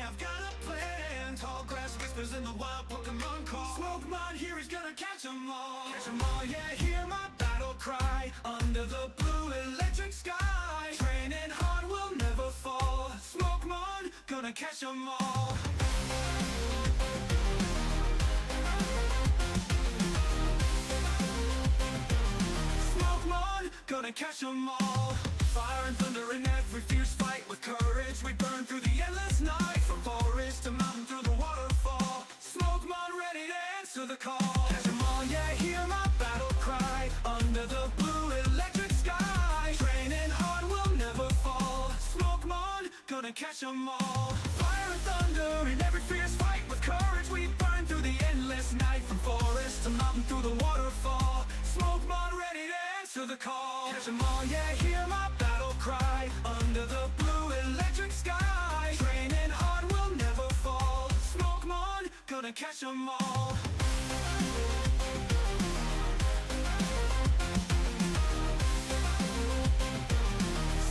I've got a plan. Tall grass whispers in the wild, Pokemon call. Smokemon here is gonna catch 'em all. Catch 'em all, yeah, hear my battle cry. Under the blue electric sky. Training hard will never fall. Smokemon, gonna catch 'em all. Smokemon, gonna catch 'em all. Fire and thunder in every fierce fight. With courage we burn through the endless night. From forest to mountain through the waterfall. Smokemon ready to answer the call. Catch 'em all, yeah, hear my battle cry. Under the blue electric sky. Training hard will never fall. Smokemon, gonna catch 'em all. Fire and thunder in every fierce fight. With courage we burn through the endless night. From forest to mountain through the waterfall. Smokemon ready to answer the call. Catch 'em all, yeah, hear my battle cry. Under the blue electric sky. Training hard will never fall. Smokemon, gonna catch 'em all.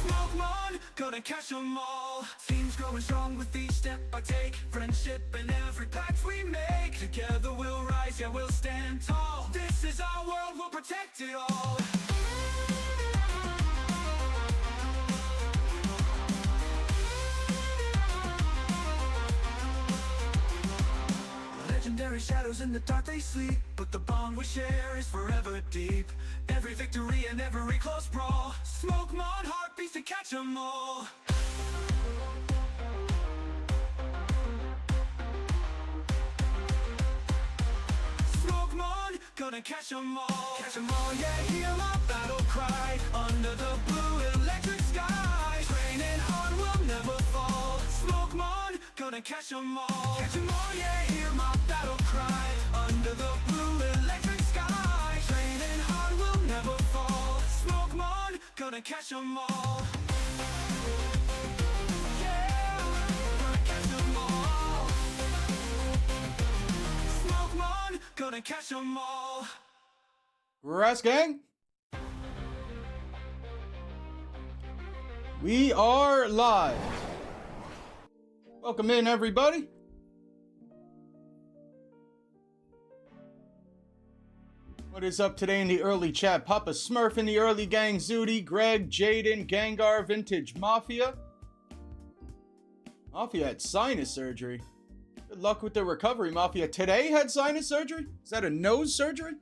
Smokemon, gonna catch 'em all. Teams growing strong with each step I take. Friendship in every pact we make. Together we'll rise, yeah, we'll stand tall. This is our world, we'll protect it all. Legendary shadows in the dark they sleep, but the bond we share is forever deep. Every victory and every close brawl. Smokemon heartbeats to catch 'em all. Smokemon, gonna catch 'em all. Catch 'em all, yeah, hear my battle cry. Under the blue electric sky. Training hard will never fall. Smokemon, gonna catch 'em all. Catch 'em all, yeah, hear my battle cry. Under the blue electric sky. Training hard will never fall. Smokemon, gonna catch 'em all. Yeah, gonna catch 'em all. Smokemon, gonna catch 'em all. Grass Gang, we are live. Welcome in, everybody. What is up today in the early chat? Papa Smurf in the early gang, Zooty, Greg, Jaden, Gengar, Vintage Mafia. Mafia had sinus surgery. Good luck with the recovery, Mafia. Today had sinus surgery? Is that a nose surgery?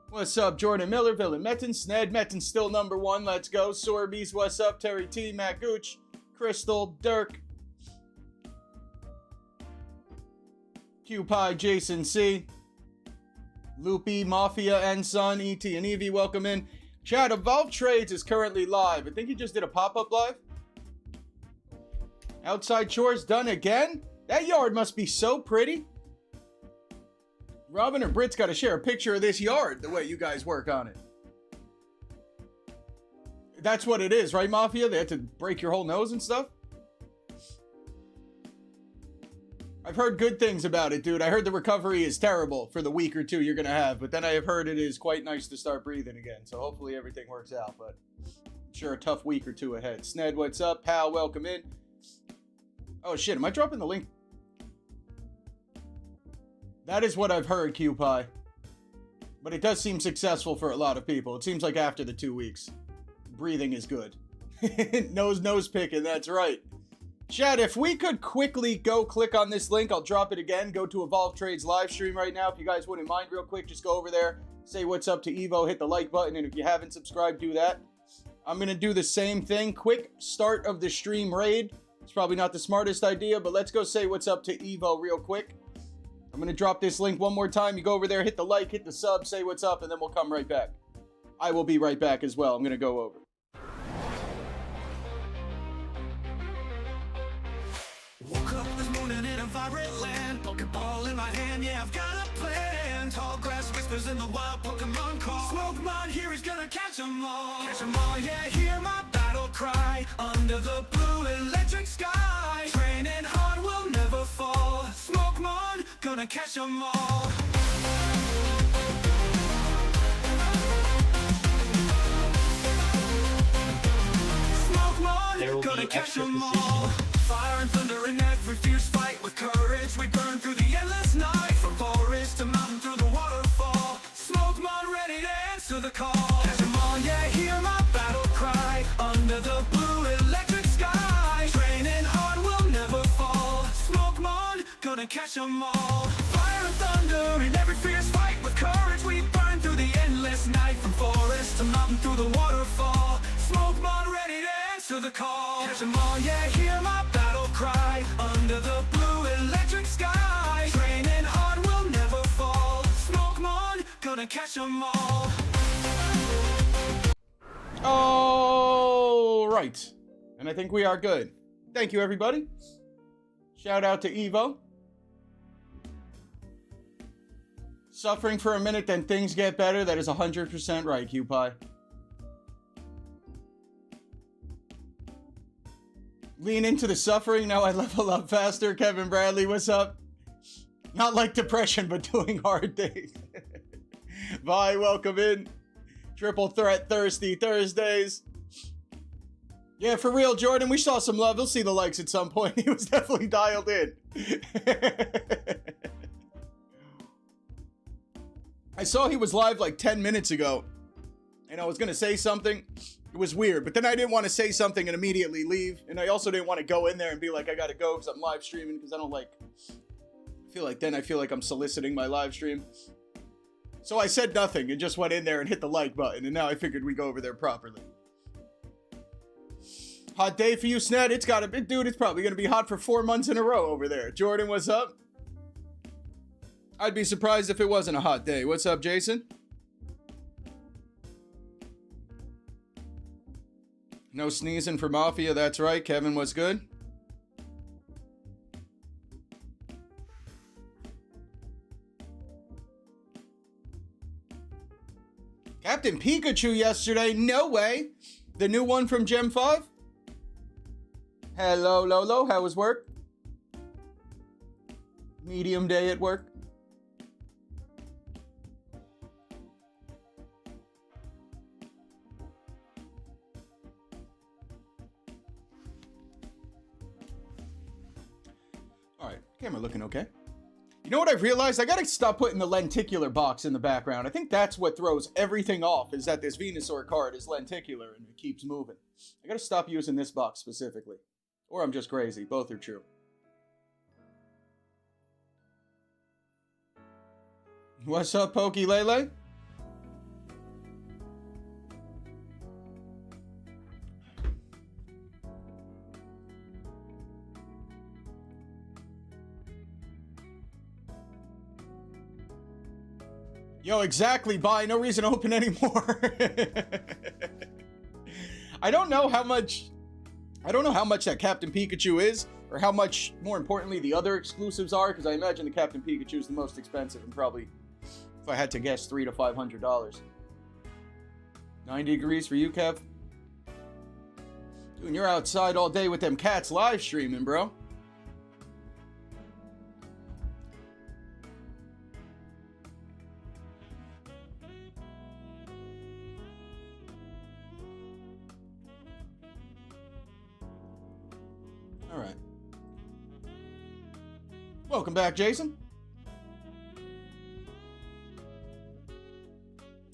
What's up, Jordan Miller, Villain Metin, Sned, Metin still number one, let's go. Sorbies, what's up, Terry T, Matt Gooch, Crystal, Dirk, Q-Pie, Jason C, Loopy, Mafia, and Son, E.T. and Evie, welcome in. Chat, Evolve Trades is currently live. I think he just did a pop-up live. Outside chores done again? That yard must be so pretty. Robin or Brit's got to share a picture of this yard, the way you guys work on it. That's what it is, right, Mafia? They had to break your whole nose and stuff? I've heard good things about it, dude. I heard the recovery is terrible for the week or two you're going to have, but then I have heard it is quite nice to start breathing again, so hopefully everything works out, but I'm sure a tough week or two ahead. Sned, what's up? Pal, welcome in. Oh, shit, am I dropping the link? That is what I've heard, Q-Pie. But it does seem successful for a lot of people. It seems like after the 2 weeks, breathing is good. Nose picking, that's right. Chat, if we could quickly go click on this link, I'll drop it again. Go to Evolve Trades live stream right now. If you guys wouldn't mind real quick, just go over there, say what's up to Evo, hit the like button, and if you haven't subscribed, do that. I'm going to do the same thing. Quick start of the stream raid. It's probably not the smartest idea, but let's go say what's up to Evo real quick. I'm going to drop this link one more time. You go over there, hit the like, hit the sub, say what's up, and then we'll come right back. I will be right back as well. I'm going to go over. Woke up this morning in a vibrant land. Pokeball in my hand, yeah, I've got a plan. Tall grass whispers in the wild, Pokemon call. Smokemon here is gonna catch 'em all. Catch 'em all, yeah, hear my battle cry. Under the blue electric sky. Training hard will never fall. Smokemon, gonna catch 'em all. Smokemon, There will gonna be catch extra 'em all. position. Fire and thunder in every fierce fight. With courage we burn through the endless night. From forest to mountain through the waterfall. Smokemon ready to answer the call. Catch 'em all, yeah, hear my battle cry. Under the blue electric sky. Training hard, we'll never fall. Smokemon, gonna catch 'em all. Fire and thunder in every fierce fight. With courage we burn through the endless night. From forest to mountain through the waterfall. Smokemon ready to answer the call. Catch 'em all, yeah, hear my battle cry. Under the blue electric sky. Training hard, we'll never fall. Smokemon, gonna catch 'em all. All right. And I think we are good. Thank you, everybody. Shout out to Evo. Suffering for a minute, then things get better. That is 100% right, QPie. Lean into the suffering. Now I level up faster. Kevin Bradley, what's up? Not like depression, but doing hard things. Vi, welcome in. Triple Threat Thirsty Thursdays. Yeah, for real, Jordan, we saw some love. He'll see the likes at some point. He was definitely dialed in. I saw he was live like 10 minutes ago, and I was going to say something. It was weird, but then I didn't want to say something and immediately leave, and I also didn't want to go in there and be like, I got to go because I'm live streaming, because I don't like... I feel like I'm soliciting my live stream. So I said nothing and just went in there and hit the like button, and now I figured we go over there properly. Hot day for you, Sned. It's got to be, dude, it's probably going to be hot for 4 months in a row over there. Jordan, what's up? I'd be surprised if it wasn't a hot day. What's up, Jason? No sneezing for Mafia, that's right. Kevin, what's good? Captain Pikachu yesterday? No way. The new one from Gem 5? Hello, Lolo. How was work? Medium day at work? Alright, camera looking okay. You know what I've realized? I gotta stop putting the lenticular box in the background. I think that's what throws everything off, is that this Venusaur card is lenticular and it keeps moving. I gotta stop using this box specifically. Or I'm just crazy. Both are true. What's up, Pokey Lele? Yo, exactly, bye. No reason to open anymore. I don't know how much that Captain Pikachu is, or how much, more importantly, the other exclusives are, because I imagine the Captain Pikachu is the most expensive, and probably, if I had to guess, $300 to $500. 90 degrees for you, Kev. Dude, you're outside all day with them cats live streaming, bro. Alright. Welcome back, Jason.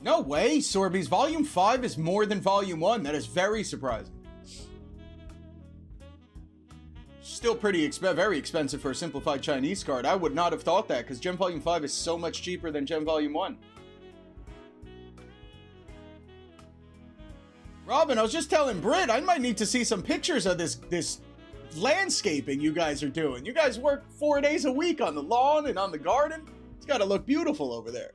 No way, Sorbies. Volume 5 is more than Volume 1. That is very surprising. Still very expensive for a simplified Chinese card. I would not have thought that, because Gem Volume 5 is so much cheaper than Gem Volume 1. Robin, I was just telling Britt, I might need to see some pictures of this landscaping you guys are doing. You guys work 4 days a week on the lawn and on the garden. It's got to look beautiful over there.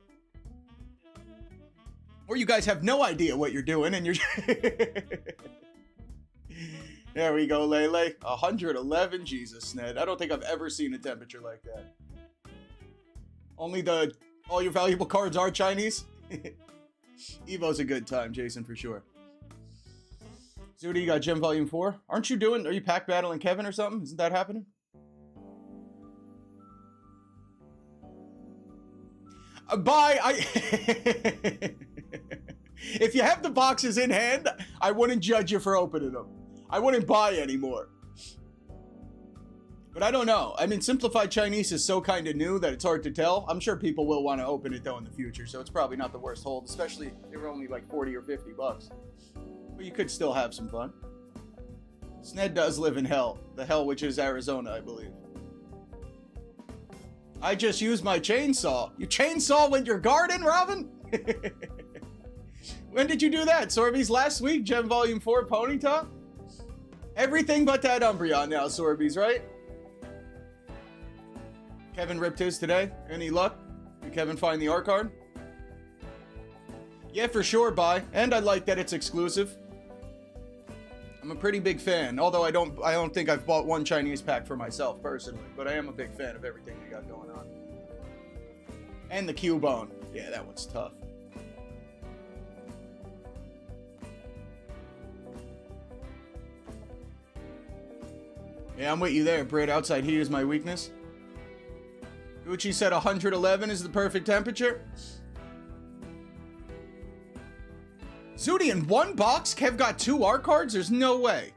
Or you guys have no idea what you're doing and you're... There we go, Lele. 111. Jesus, Ned. I don't think I've ever seen a temperature like that. Only all your valuable cards are Chinese? Evo's a good time, Jason, for sure. Zudi, you got Gem Volume 4? Are you pack battling Kevin or something? Isn't that happening? If you have the boxes in hand, I wouldn't judge you for opening them. I wouldn't buy anymore. But I don't know. I mean, Simplified Chinese is so kind of new that it's hard to tell. I'm sure people will want to open it, though, in the future, so it's probably not the worst hold, especially if they were only like 40 or 50 bucks. But you could still have some fun. Sned does live in hell. The hell which is Arizona, I believe. I just used my chainsaw. You chainsaw with your garden, Robin? When did you do that? Sorbies last week? Gem Volume 4 Ponyta? Everything but that Umbreon now, Sorbies, right? Kevin ripped his today. Any luck? Did Kevin find the art card? Yeah, for sure, buy. And I like that it's exclusive. I'm a pretty big fan. Although I don't think I've bought one Chinese pack for myself personally, but I am a big fan of everything they got going on. And the Cubone. Yeah, that one's tough. Yeah, I'm with you there, Britt. Outside heat is my weakness. Gucci said 111 is the perfect temperature. Zooty, in one box, Kev got 2 art cards? There's no way.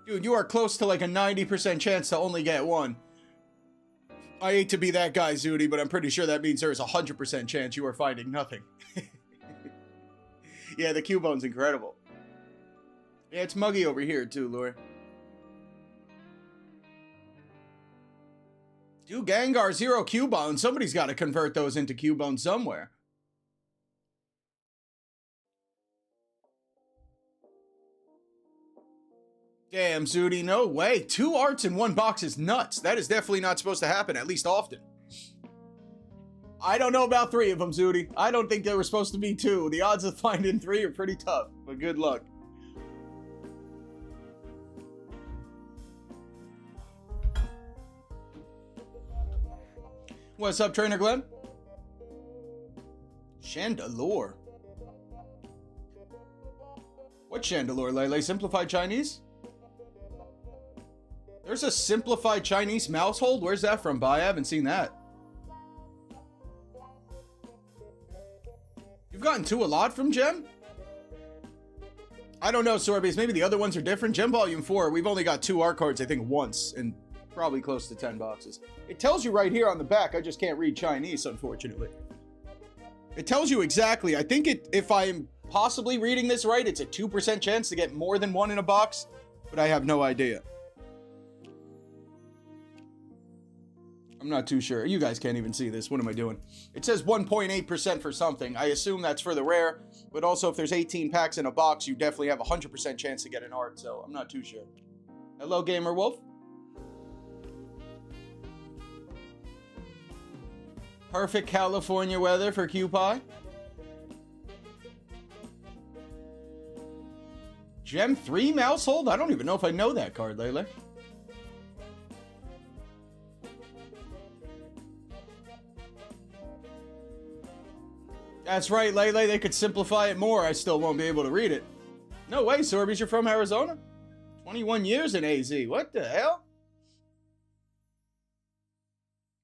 Dude, you are close to like a 90% chance to only get one. I hate to be that guy, Zooty, but I'm pretty sure that means there's a 100% chance you are finding nothing. Yeah, the Cubone's incredible. Yeah, it's muggy over here too, Lure. Dude, Gengar, 0 Cubone. Somebody's got to convert those into Cubone somewhere. Damn, Zooty, no way. 2 arts in 1 box is nuts. That is definitely not supposed to happen, at least often. I don't know about 3 of them, Zooty. I don't think there were supposed to be 2. The odds of finding 3 are pretty tough, but good luck. What's up, Trainer Glenn? Chandelure. What Chandelure, Lele? Simplified Chinese? There's a Simplified Chinese mouse hold? Where's that from, Bai? I haven't seen that. You've gotten 2 a lot from Gem? I don't know, Sorbies. Maybe the other ones are different. Gem Volume 4, we've only got 2 art cards, I think, once, and probably close to 10 boxes. It tells you right here on the back. I just can't read Chinese, unfortunately. It tells you exactly. I think if I'm possibly reading this right, it's a 2% chance to get more than 1 in a box, but I have no idea. I'm not too sure. You guys can't even see this. What am I doing? It says 1.8% for something. I assume that's for the rare, but also if there's 18 packs in a box, you definitely have a 100% chance to get an art, so I'm not too sure. Hello, Gamer Wolf. Perfect California weather for Q-Pie. Gem 3 mouse hold? I don't even know if I know that card, Lele. That's right, Lele. They could simplify it more. I still won't be able to read it. No way, Sorbies. You're from Arizona? 21 years in AZ. What the hell?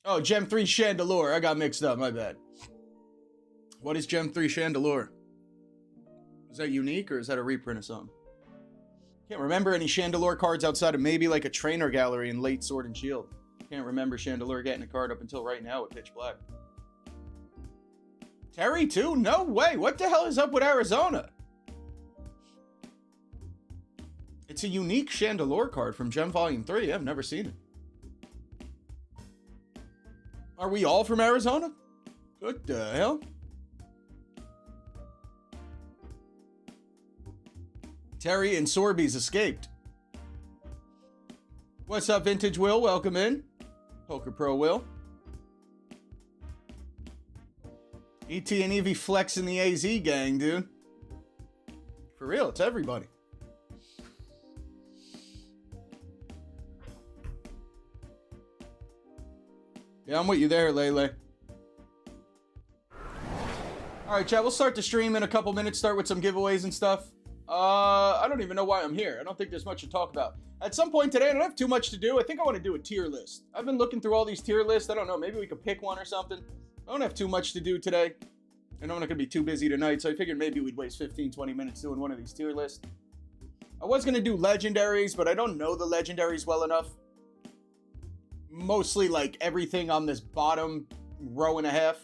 Oh, Gem 3 Chandelure. I got mixed up. My bad. What is Gem 3 Chandelure? Is that unique or is that a reprint of something? Can't remember any Chandelure cards outside of maybe like a trainer gallery in late Sword and Shield. Can't remember Chandelure getting a card up until right now with Pitch Black. Terry too? No way. What the hell is up with Arizona? It's a unique Chandelure card from Gem Volume 3. I've never seen it. Are we all from Arizona? What the hell? Terry and Sorbies escaped. What's up, Vintage Will? Welcome in. Poker Pro Will. ET and Eevee flexing the AZ gang, dude. For real, it's everybody. Yeah, I'm with you there, Lele. Alright, chat, we'll start the stream in a couple minutes, start with some giveaways and stuff. I don't even know why I'm here. I don't think there's much to talk about. At some point today, I don't have too much to do. I think I want to do a tier list. I've been looking through all these tier lists. I don't know, maybe we could pick one or something. I don't have too much to do today. And I'm not going to be too busy tonight, so I figured maybe we'd waste 15, 20 minutes doing one of these tier lists. I was going to do legendaries, but I don't know the legendaries well enough. Mostly, like, everything on this bottom row and a half.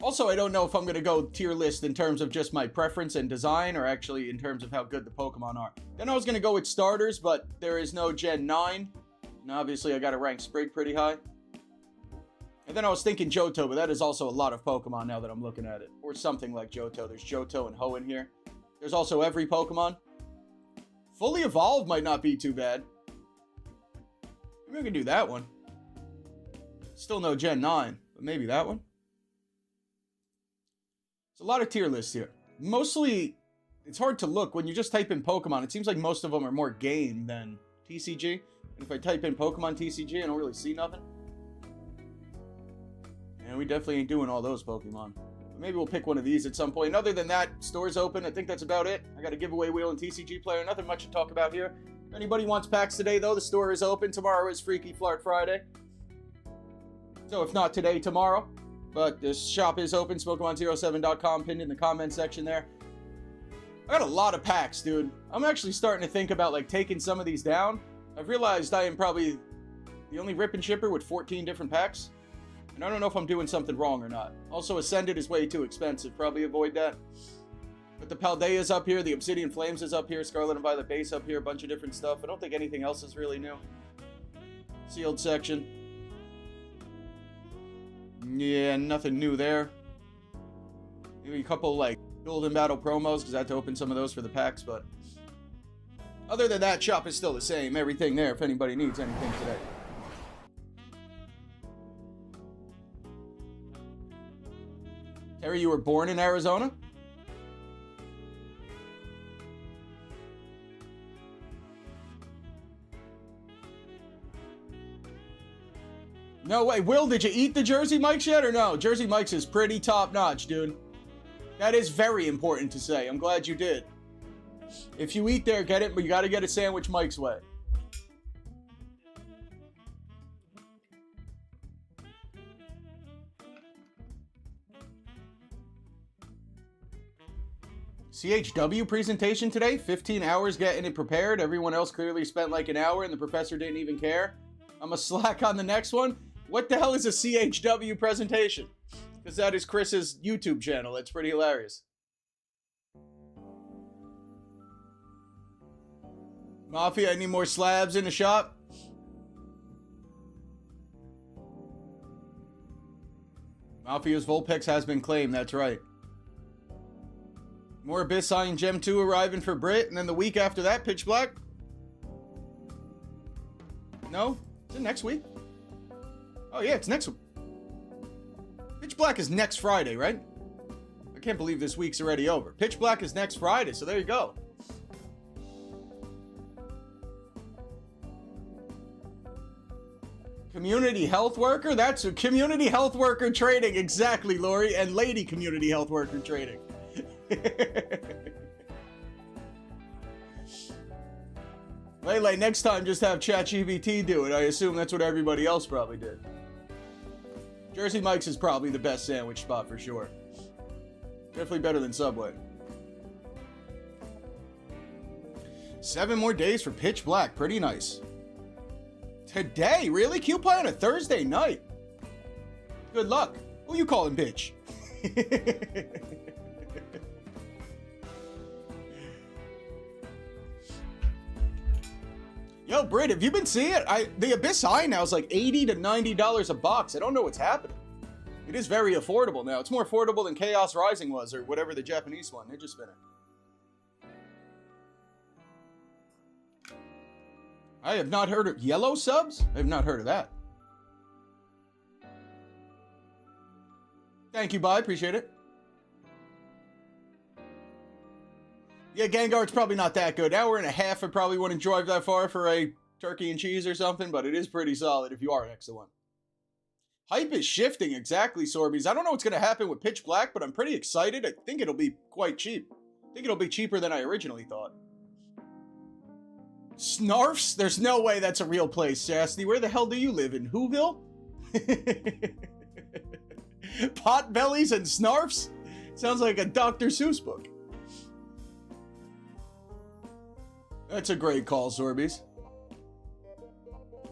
Also, I don't know if I'm going to go tier list in terms of just my preference and design, or actually in terms of how good the Pokemon are. Then I was going to go with starters, but there is no Gen 9. And obviously, I got to rank Sprig pretty high. And then I was thinking Johto, but that is also a lot of Pokemon now that I'm looking at it. Or something like Johto. There's Johto and Ho in here. There's also every Pokemon. Fully Evolved might not be too bad. Maybe we can do that one. Still no Gen 9, but maybe that one. There's a lot of tier lists here. Mostly, it's hard to look. When you just type in Pokemon, it seems like most of them are more game than TCG. And if I type in Pokemon TCG, I don't really see nothing. And we definitely ain't doing all those Pokemon. But maybe we'll pick one of these at some point. Other than that, store's open. I think that's about it. I got a giveaway wheel and TCG player. Nothing much to talk about here. If anybody wants packs today, though, the store is open. Tomorrow is Freaky Flart Friday. So if not today, tomorrow. But the shop is open. Pokemoncards.com, pinned in the comment section there. I got a lot of packs, dude. I'm actually starting to think about, like, taking some of these down. I've realized I am probably the only rip and shipper with 14 different packs. And I don't know if I'm doing something wrong or not. Also, Ascended is way too expensive. Probably avoid that. But the Paldea is up here. The Obsidian Flames is up here. Scarlet and Violet Base up here. A bunch of different stuff. I don't think anything else is really new. Sealed section. Yeah, nothing new there. Maybe a couple, like, Golden Battle promos, because I had to open some of those for the packs, but other than that, shop is still the same. Everything there if anybody needs anything today. Terry, you were born in Arizona? No way. Will, did you eat the Jersey Mike's yet or no? Jersey Mike's is pretty top-notch, dude. That is very important to say. I'm glad you did. If you eat there, get it, but you got to get a sandwich Mike's way. CHW presentation today, 15 hours getting it prepared. Everyone else clearly spent like an hour and the professor didn't even care. I'm a slack on the next one. What the hell is a CHW presentation? Because that is Chris's YouTube channel. It's pretty hilarious. Mafia, any more slabs in the shop? Mafia's Vulpix has been claimed, that's right. More Abyssine Gem 2 arriving for Brit, and then the week after that, Pitch Black? No? Is it next week? Oh yeah, it's next week. Pitch Black is next Friday, right? I can't believe this week's already over. Pitch Black is next Friday, so there you go. Community health worker? That's a community health worker trading. Exactly, Lori. And lady community health worker trading. Lele, next time just have ChatGPT do it. I assume that's what everybody else probably did. Jersey Mike's is probably the best sandwich spot for sure. Definitely better than Subway. 7 more days for Pitch Black. Pretty nice. Today? Really? Q-Pie on a Thursday night? Good luck. Who you calling bitch? Yo, Britt, have you been seeing it? The Abyss Eye now is like $80 to $90 a box. I don't know what's happening. It is very affordable now. It's more affordable than Chaos Rising was, or whatever the Japanese one. Ninja Spinner. I have not heard of yellow subs? I have not heard of that. Thank you, bye. Appreciate it. Yeah, Gengar's probably not that good. Hour and a half, I probably wouldn't drive that far for a turkey and cheese or something, but it is pretty solid if you are next to one. Hype is shifting, exactly, Sorbies. I don't know what's going to happen with Pitch Black, but I'm pretty excited. I think it'll be quite cheap. I think it'll be cheaper than I originally thought. Snarfs? There's no way that's a real place, Chastity. Where the hell do you live? In Whoville? Potbellies and Snarfs? Sounds like a Dr. Seuss book. That's a great call, Zorbies.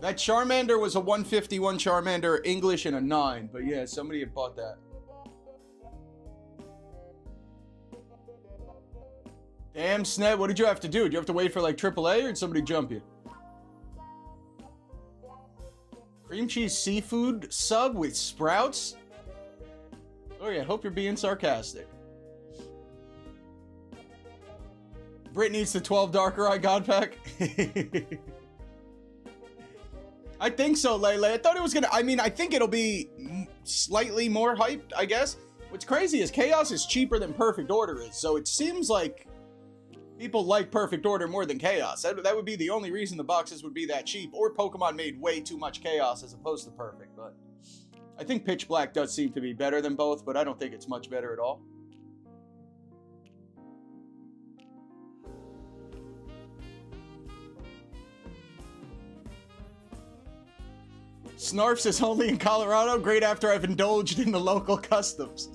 That Charmander was a 151 Charmander, English, and a 9. But yeah, somebody had bought that. Damn, Sned, what did you have to do? Did you have to wait for like AAA or did somebody jump you? Cream cheese seafood sub with sprouts? Oh yeah, hope you're being sarcastic. Brit needs the 12 Darker Eye God Pack. I think so, Lele. I thought it was gonna... I mean, I think it'll be slightly more hyped, I guess. What's crazy is Chaos is cheaper than Perfect Order is, so it seems like people like Perfect Order more than Chaos. That would be the only reason the boxes would be that cheap, or Pokemon made way too much Chaos as opposed to Perfect, but... I think Pitch Black does seem to be better than both, but I don't think it's much better at all. Snarfs is only in Colorado. Great after I've indulged in the local customs.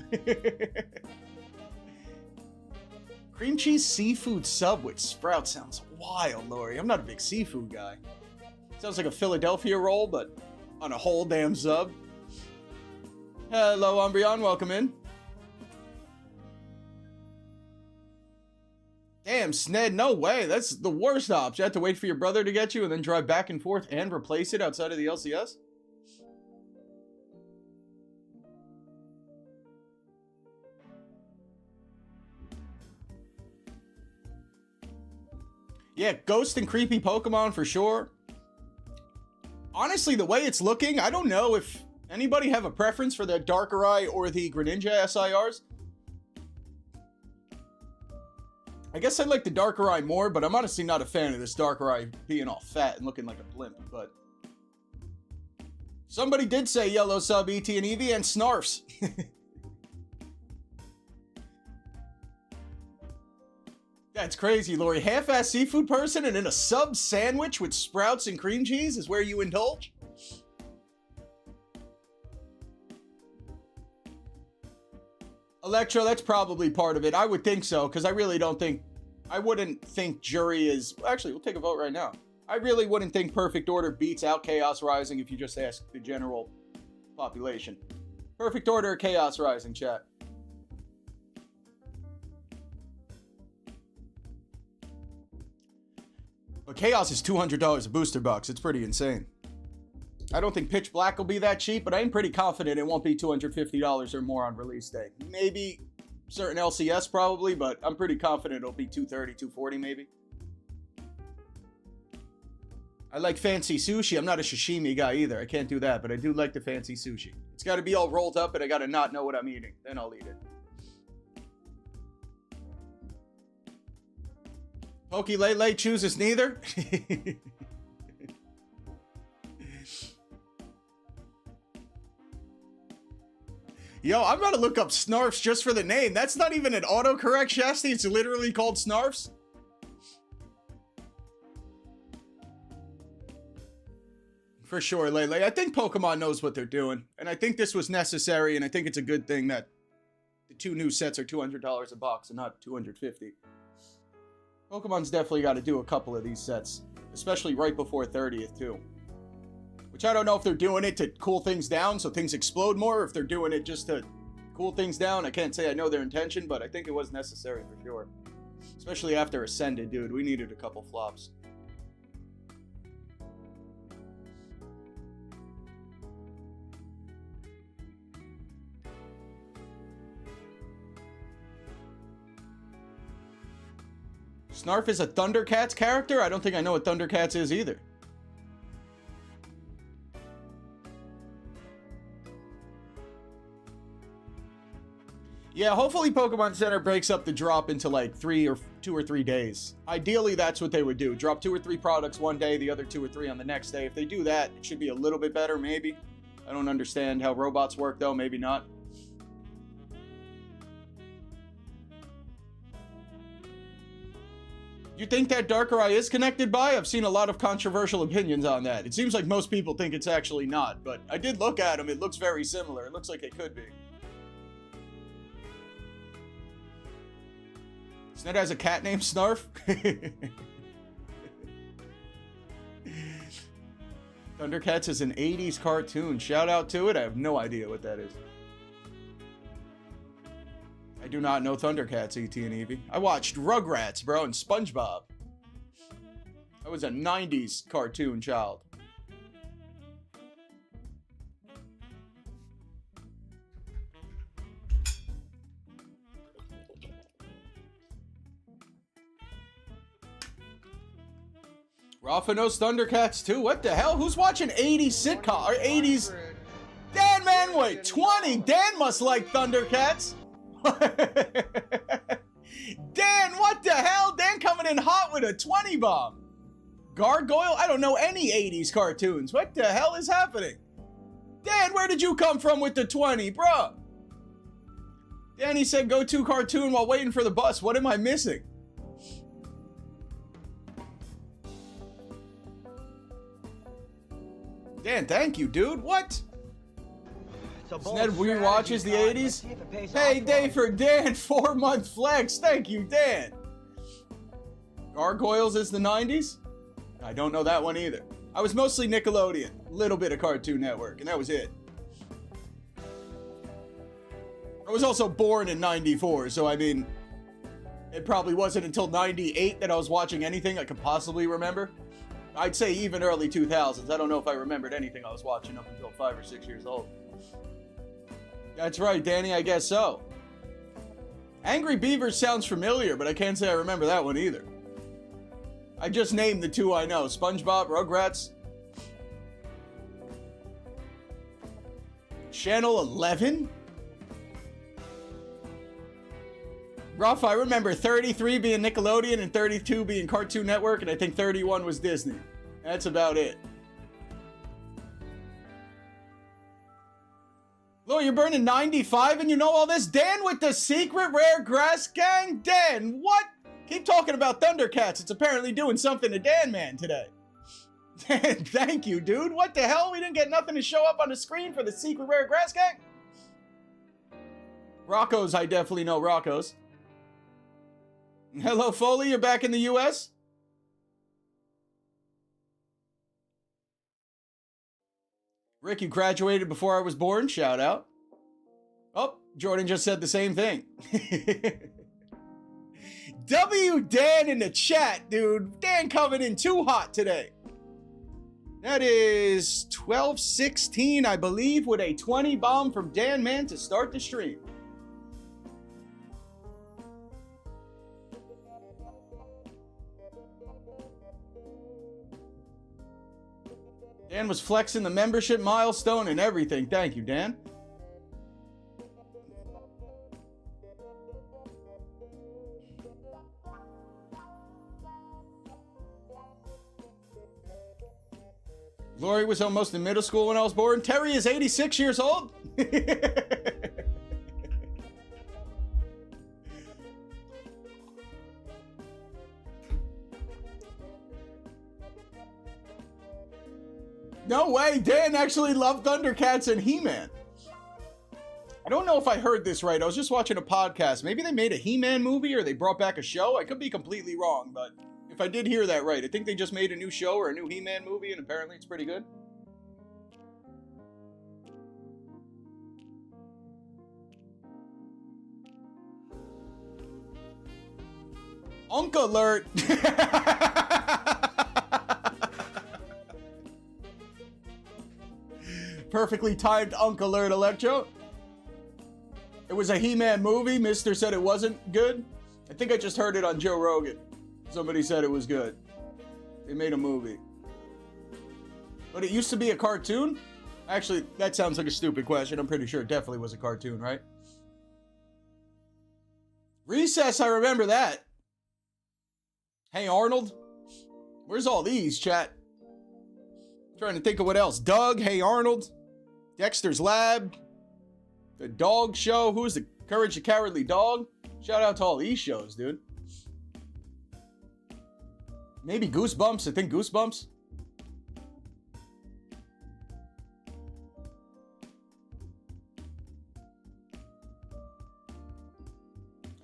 Cream cheese seafood sub with sprout sounds wild, Lori. I'm not a big seafood guy. Sounds like a Philadelphia roll, but on a whole damn sub. Hello, Umbreon. Welcome in. Damn, Sned, no way. That's the worst option. You have to wait for your brother to get you and then drive back and forth and replace it outside of the LCS? Yeah, ghost and creepy Pokemon for sure. Honestly, the way it's looking, I don't know if anybody have a preference for the Darker Eye or the Greninja SIRs. I guess I like the Darker Eye more, but I'm honestly not a fan of this Darker Eye being all fat and looking like a blimp, but... Somebody did say yellow sub, ET and Eevee, and Snarfs. That's crazy, Lori. Half-ass seafood person and in a sub sandwich with sprouts and cream cheese is where you indulge? Electro, that's probably part of it. I would think so, because I really don't think... I wouldn't think Jury is... Actually, we'll take a vote right now. I really wouldn't think Perfect Order beats out Chaos Rising if you just ask the general population. Perfect Order or Chaos Rising, chat? But Chaos is $200 a booster box. It's pretty insane. I don't think Pitch Black will be that cheap, but I'm pretty confident it won't be $250 or more on release day. Maybe certain LCS probably, but I'm pretty confident it'll be $230, $240 maybe. I like fancy sushi. I'm not a sashimi guy either. I can't do that, but I do like the fancy sushi. It's got to be all rolled up and I got to not know what I'm eating. Then I'll eat it. Pokey-Lay-Lay chooses neither. Yo, I'm about to look up Snarfs just for the name. That's not even an autocorrect, Shasti. It's literally called Snarfs. For sure, Lele. I think Pokemon knows what they're doing. And I think this was necessary, and I think it's a good thing that the two new sets are $200 a box and not $250. Pokemon's definitely got to do a couple of these sets. Especially right before 30th, too. Which I don't know if they're doing it to cool things down so things explode more, or if they're doing it just to cool things down. I can't say I know their intention, but I think it was necessary for sure. Especially after Ascended, dude. We needed a couple flops. Snarf is a Thundercats character? I don't think I know what Thundercats is either. Yeah, hopefully Pokemon Center breaks up the drop into like 2 or 3 days. Ideally, that's what they would do. Drop 2 or 3 products one day, the other 2 or 3 on the next day. If they do that, it should be a little bit better, maybe. I don't understand how robots work, though. Maybe not. You think that Darker Eye is connected by? I've seen a lot of controversial opinions on that. It seems like most people think it's actually not, but I did look at them. It looks very similar. It looks like it could be. Sned has a cat named Snarf? Thundercats is an 80s cartoon. Shout out to it. I have no idea what that is. I do not know Thundercats, E.T. and Evie. I watched Rugrats, bro, and SpongeBob. I was a 90s cartoon child. Rafa knows Thundercats too. What the hell? Who's watching 80s sitcom or 80s? Dan, man, wait, 20. Dan must like Thundercats. Dan, what the hell? Dan coming in hot with a 20 bomb. Gargoyle? I don't know any 80s cartoons. What the hell is happening? Dan, where did you come from with the 20, bruh? Danny said go to cartoon while waiting for the bus. What am I missing? Dan, thank you, dude. What? Sned rewatches the 80s? Hey, day for Dan, 4-month flex. Thank you, Dan. Gargoyles is the 90s? I don't know that one either. I was mostly Nickelodeon, little bit of Cartoon Network, and that was it. I was also born in 94, so I mean, it probably wasn't until 98 that I was watching anything I could possibly remember. I'd say even early 2000s. I don't know if I remembered anything I was watching up until 5 or 6 years old. That's right, Danny, I guess so. Angry Beavers sounds familiar, but I can't say I remember that one either. I just named the two I know. SpongeBob, Rugrats. Channel 11? Rough, I remember 33 being Nickelodeon and 32 being Cartoon Network, and I think 31 was Disney. That's about it. Lo, you're burning 95 and you know all this? Dan with the secret rare grass gang? Dan, what? Keep talking about Thundercats. It's apparently doing something to Dan Man today. Dan, thank you, dude. What the hell? We didn't get nothing to show up on the screen for the secret rare grass gang? Rocco's, I definitely know Rocco's. Hello, Foley. You're back in the U.S.? Rick, you graduated before I was born. Shout out. Oh, Jordan just said the same thing. W Dan in the chat, dude. Dan coming in too hot today. That is 12:16, I believe, with a 20 bomb from Dan Man to start the stream. Dan was flexing the membership milestone and everything. Thank you, Dan. Lori was almost in middle school when I was born. Terry is 86 years old. No way, Dan actually loved Thundercats and He-Man. I don't know if I heard this right. I was just watching a podcast. Maybe they made a He-Man movie or they brought back a show. I could be completely wrong, but if I did hear that right, I think they just made a new show or a new He-Man movie, and apparently it's pretty good. Unk alert! Perfectly timed Unk alert, Electro. It was a He-Man movie. Mister said it wasn't good. I think I just heard it on Joe Rogan. Somebody said it was good. They made a movie. But it used to be a cartoon? Actually, that sounds like a stupid question. I'm pretty sure it definitely was a cartoon, right? Recess, I remember that. Hey, Arnold. Where's all these, chat? Trying to think of what else. Doug, Hey, Arnold. Dexter's Lab. The Dog Show. Who's the Courage the Cowardly Dog? Shout out to all these shows, dude. Maybe Goosebumps. I think Goosebumps.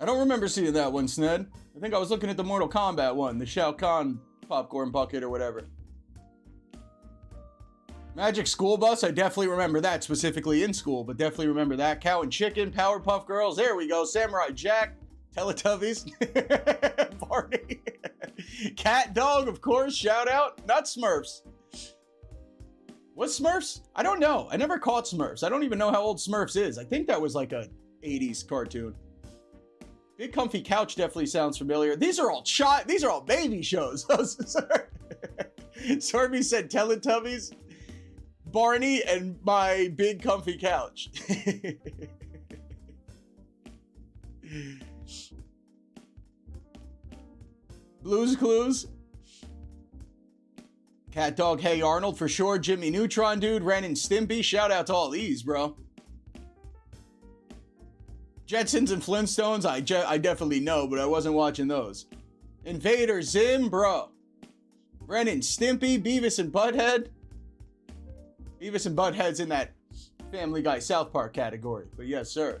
I don't remember seeing that one, Sned. I think I was looking at the Mortal Kombat one, the Shao Kahn popcorn bucket or whatever. Magic School Bus, I definitely remember that, specifically in school, but definitely remember that. Cow and Chicken, Powerpuff Girls, there we go. Samurai Jack, Teletubbies, Barney, Cat Dog, of course, shout out. Not Smurfs. Was Smurfs? I don't know. I never caught Smurfs. I don't even know how old Smurfs is. I think that was like a 80s cartoon. Big Comfy Couch definitely sounds familiar. These are all baby shows. Sorby said Teletubbies, Barney, and my Big Comfy Couch. Blue's Clues. Cat Dog, Hey Arnold for sure. Jimmy Neutron Dude, Ren and Stimpy. Shout out to all these, bro. Jetsons and Flintstones, I definitely know, but I wasn't watching those. Invader Zim, bro. Ren and Stimpy, Beavis and Butthead. Beavis and Butthead's in that Family Guy South Park category, but yes, sir.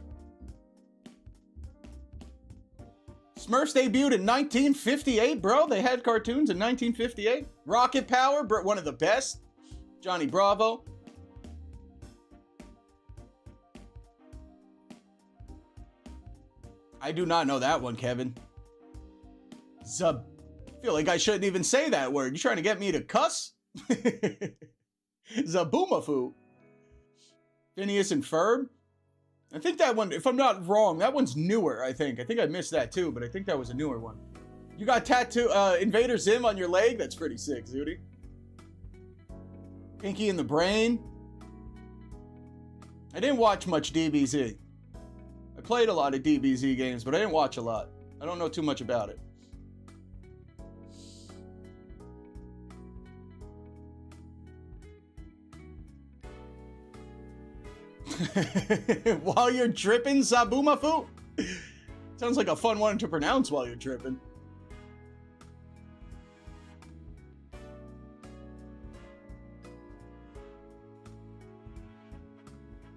Smurfs debuted in 1958, bro. They had cartoons in 1958. Rocket Power, one of the best. Johnny Bravo. I do not know that one, Kevin. I feel like I shouldn't even say that word. You trying to get me to cuss? Zaboomafoo. Phineas and Ferb. I think that one, if I'm not wrong, that one's newer, I think. I think I missed that too, but I think that was a newer one. You got Invader Zim on your leg? That's pretty sick, Zooty. Pinky and the Brain. I didn't watch much DBZ. I played a lot of DBZ games, but I didn't watch a lot. I don't know too much about it. While you're dripping, Zaboomafoo? Sounds like a fun one to pronounce while you're dripping.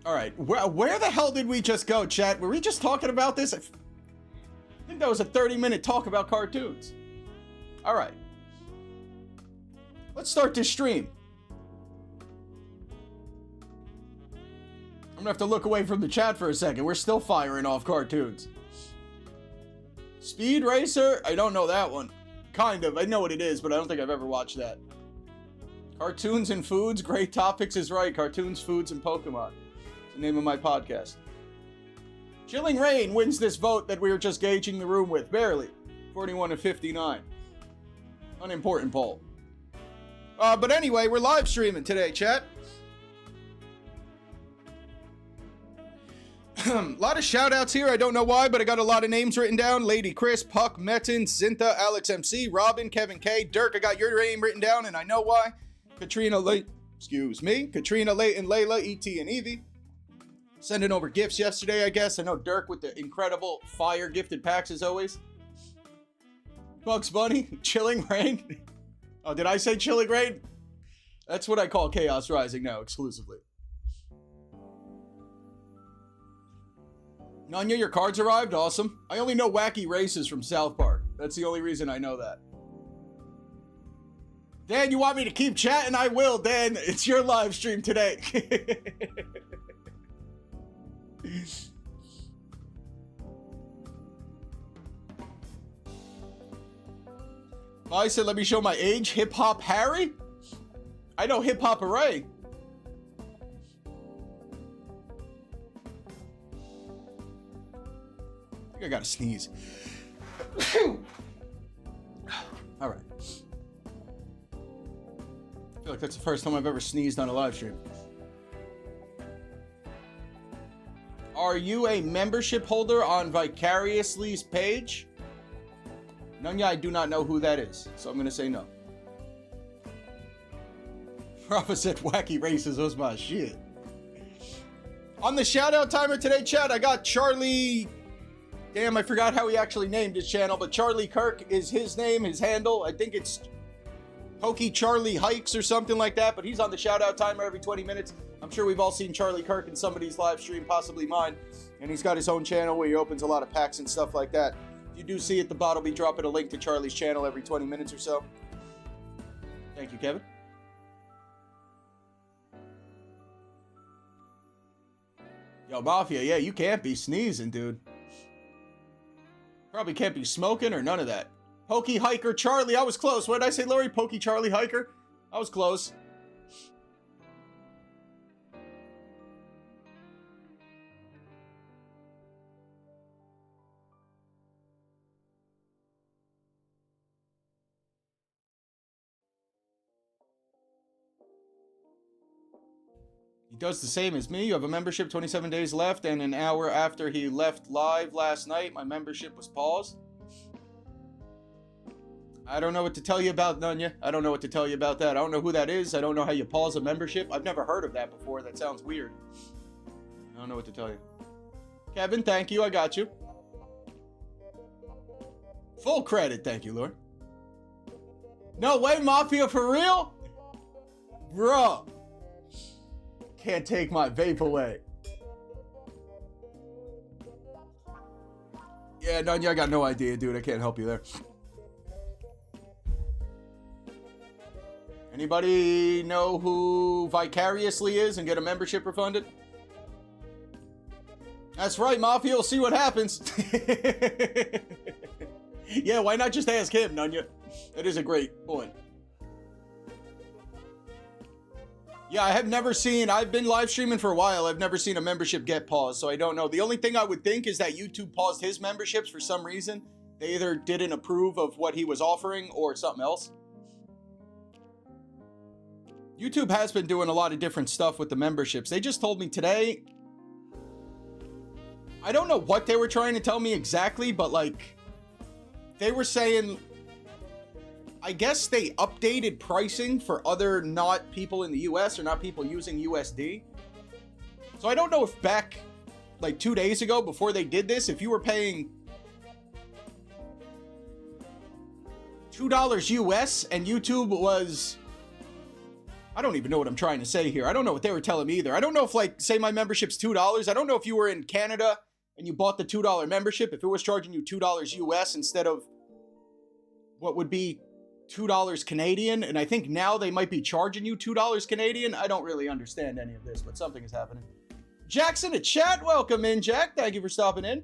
All right, where the hell did we just go, chat? Were we just talking about this? I think that was a 30-minute talk about cartoons. All right. Let's start this stream. I'm gonna have to look away from the chat for a second. We're still firing off cartoons. Speed Racer? I don't know that one. Kind of. I know what it is, but I don't think I've ever watched that. Cartoons and Foods? Great Topics is right. Cartoons, Foods, and Pokemon. It's the name of my podcast. Chilling Rain wins this vote that we were just gauging the room with. Barely. 41 to 59. Unimportant poll. But anyway, we're live streaming today, chat. A lot of shout outs here. I don't know why, but I got a lot of names written down. Lady Chris, Puck, Metin, Zinta, Alex MC, Robin, Kevin K, Dirk. I got your name written down, and I know why. Katrina Layton, Layla, ET, and Evie. Sending over gifts yesterday, I guess. I know Dirk with the incredible fire gifted packs as always. Bugs Bunny, Chilling Rain. Oh, did I say Chilling Rain? That's what I call Chaos Rising now, exclusively. Nanya, your cards arrived? Awesome. I only know Wacky Races from South Park. That's the only reason I know that. Dan, you want me to keep chatting? I will, Dan. It's your live stream today. I said, let me show my age. Hip Hop Harry? I know Hip Hop Array. I think I gotta sneeze. All right. I feel like that's the first time I've ever sneezed on a live stream. Are you a membership holder on Vicariously's page? Nunya, I do not know who that is, so I'm gonna say no. Rafa said Wacky Races was my shit. On the shout out timer today, chat, I got Charlie. Damn, I forgot how he actually named his channel, but Charlie Kirk is his name, his handle. I think it's Pokey Charlie Hikes or something like that, but he's on the shout out timer every 20 minutes. I'm sure we've all seen Charlie Kirk in somebody's live stream, possibly mine. And he's got his own channel where he opens a lot of packs and stuff like that. If you do see it, the bot will be dropping a link to Charlie's channel every 20 minutes or so. Thank you, Kevin. Yo, Mafia, yeah, you can't be sneezing, dude. Probably can't be smoking or none of that. Pokey Hiker Charlie, I was close. What did I say, Lori? Pokey Charlie Hiker? I was close. He does the same as me. You have a membership, 27 days left, and an hour after he left live last night, my membership was paused. I don't know what to tell you about, Nunya. I don't know what to tell you about that. I don't know who that is. I don't know how you pause a membership. I've never heard of that before. That sounds weird. I don't know what to tell you. Kevin, thank you. I got you. Full credit. Thank you, Lord. No way, Mafia, for real? Bro. Can't take my vape away. Yeah, Nunya, I got no idea, dude. I can't help you there. Anybody know who Vicariously is and get a membership refunded? That's right, Mafia. We'll see what happens. Yeah, why not just ask him, Nunya? That is a great point. Yeah, I have never seen, I've been live streaming for a while. I've never seen a membership get paused, so I don't know. The only thing I would think is that YouTube paused his memberships for some reason. They either didn't approve of what he was offering or something else. YouTube has been doing a lot of different stuff with the memberships. They just told me today, I don't know what they were trying to tell me exactly, but like, they were saying, I guess they updated pricing for other not people in the US or not people using USD. So I don't know if back like 2 days ago before they did this, if you were paying $2 US and YouTube was, I don't even know what I'm trying to say here. I don't know what they were telling me either. I don't know if like, say my membership's $2. I don't know if you were in Canada and you bought the $2 membership, if it was charging you $2 US instead of what would be $2 Canadian, and I think now they might be charging you $2 Canadian. I don't really understand any of this, but something is happening. Jack's in the chat. Welcome in, Jack. Thank you for stopping in.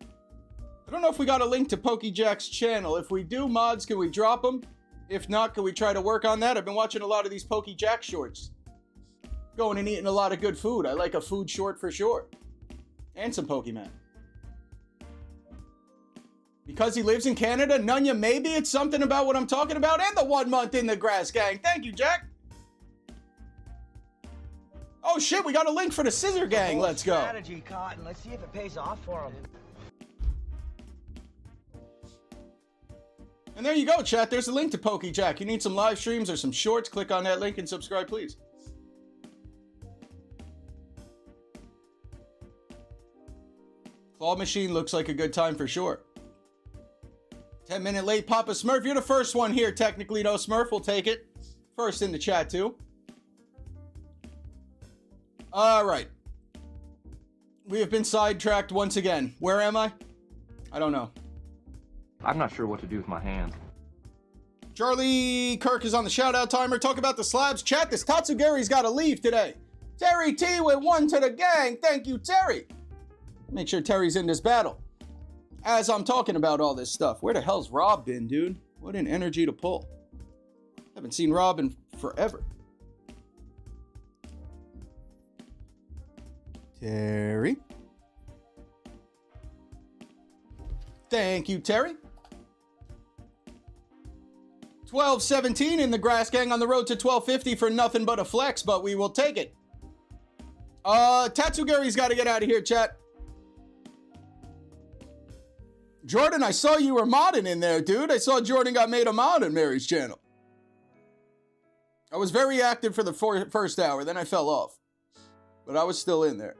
I don't know if we got a link to PokeJack's channel. If we do, mods, can we drop them? If not, can we try to work on that? I've been watching a lot of these PokeJack shorts. Going and eating a lot of good food. I like a food short for sure. And some Pokemon. Because he lives in Canada, Nunya, maybe it's something about what I'm talking about, and the 1 month in the grass gang. Thank you, Jack. Oh shit, we got a link for the scissor gang. Let's go. Strategy, Cotton. Let's see if it pays off for him. And there you go, chat. There's a link to PokeJack. You need some live streams or some shorts, click on that link and subscribe, please. Claw machine looks like a good time for sure. 10-minute late, Papa Smurf. You're the first one here, technically, though, Smurf. We'll take it. First in the chat, too. All right. We have been sidetracked once again. Where am I? I don't know. I'm not sure what to do with my hands. Charlie Kirk is on the shout-out timer. Talk about the slabs. Chat, this Tatsugary's got to leave today. Terry T with 1 to the gang. Thank you, Terry. Make sure Terry's in this battle. As I'm talking about all this stuff, where the hell's Rob been, dude? What an energy to pull. Haven't seen Rob in forever. Terry. Thank you, Terry. 12-17 in the grass gang on the road to 1250 for nothing but a flex, but we will take it. Tatsugary's got to get out of here, chat. Jordan, I saw you were modding in there, dude. I saw Jordan got made a mod on Mary's channel. I was very active for the first hour, then I fell off. But I was still in there.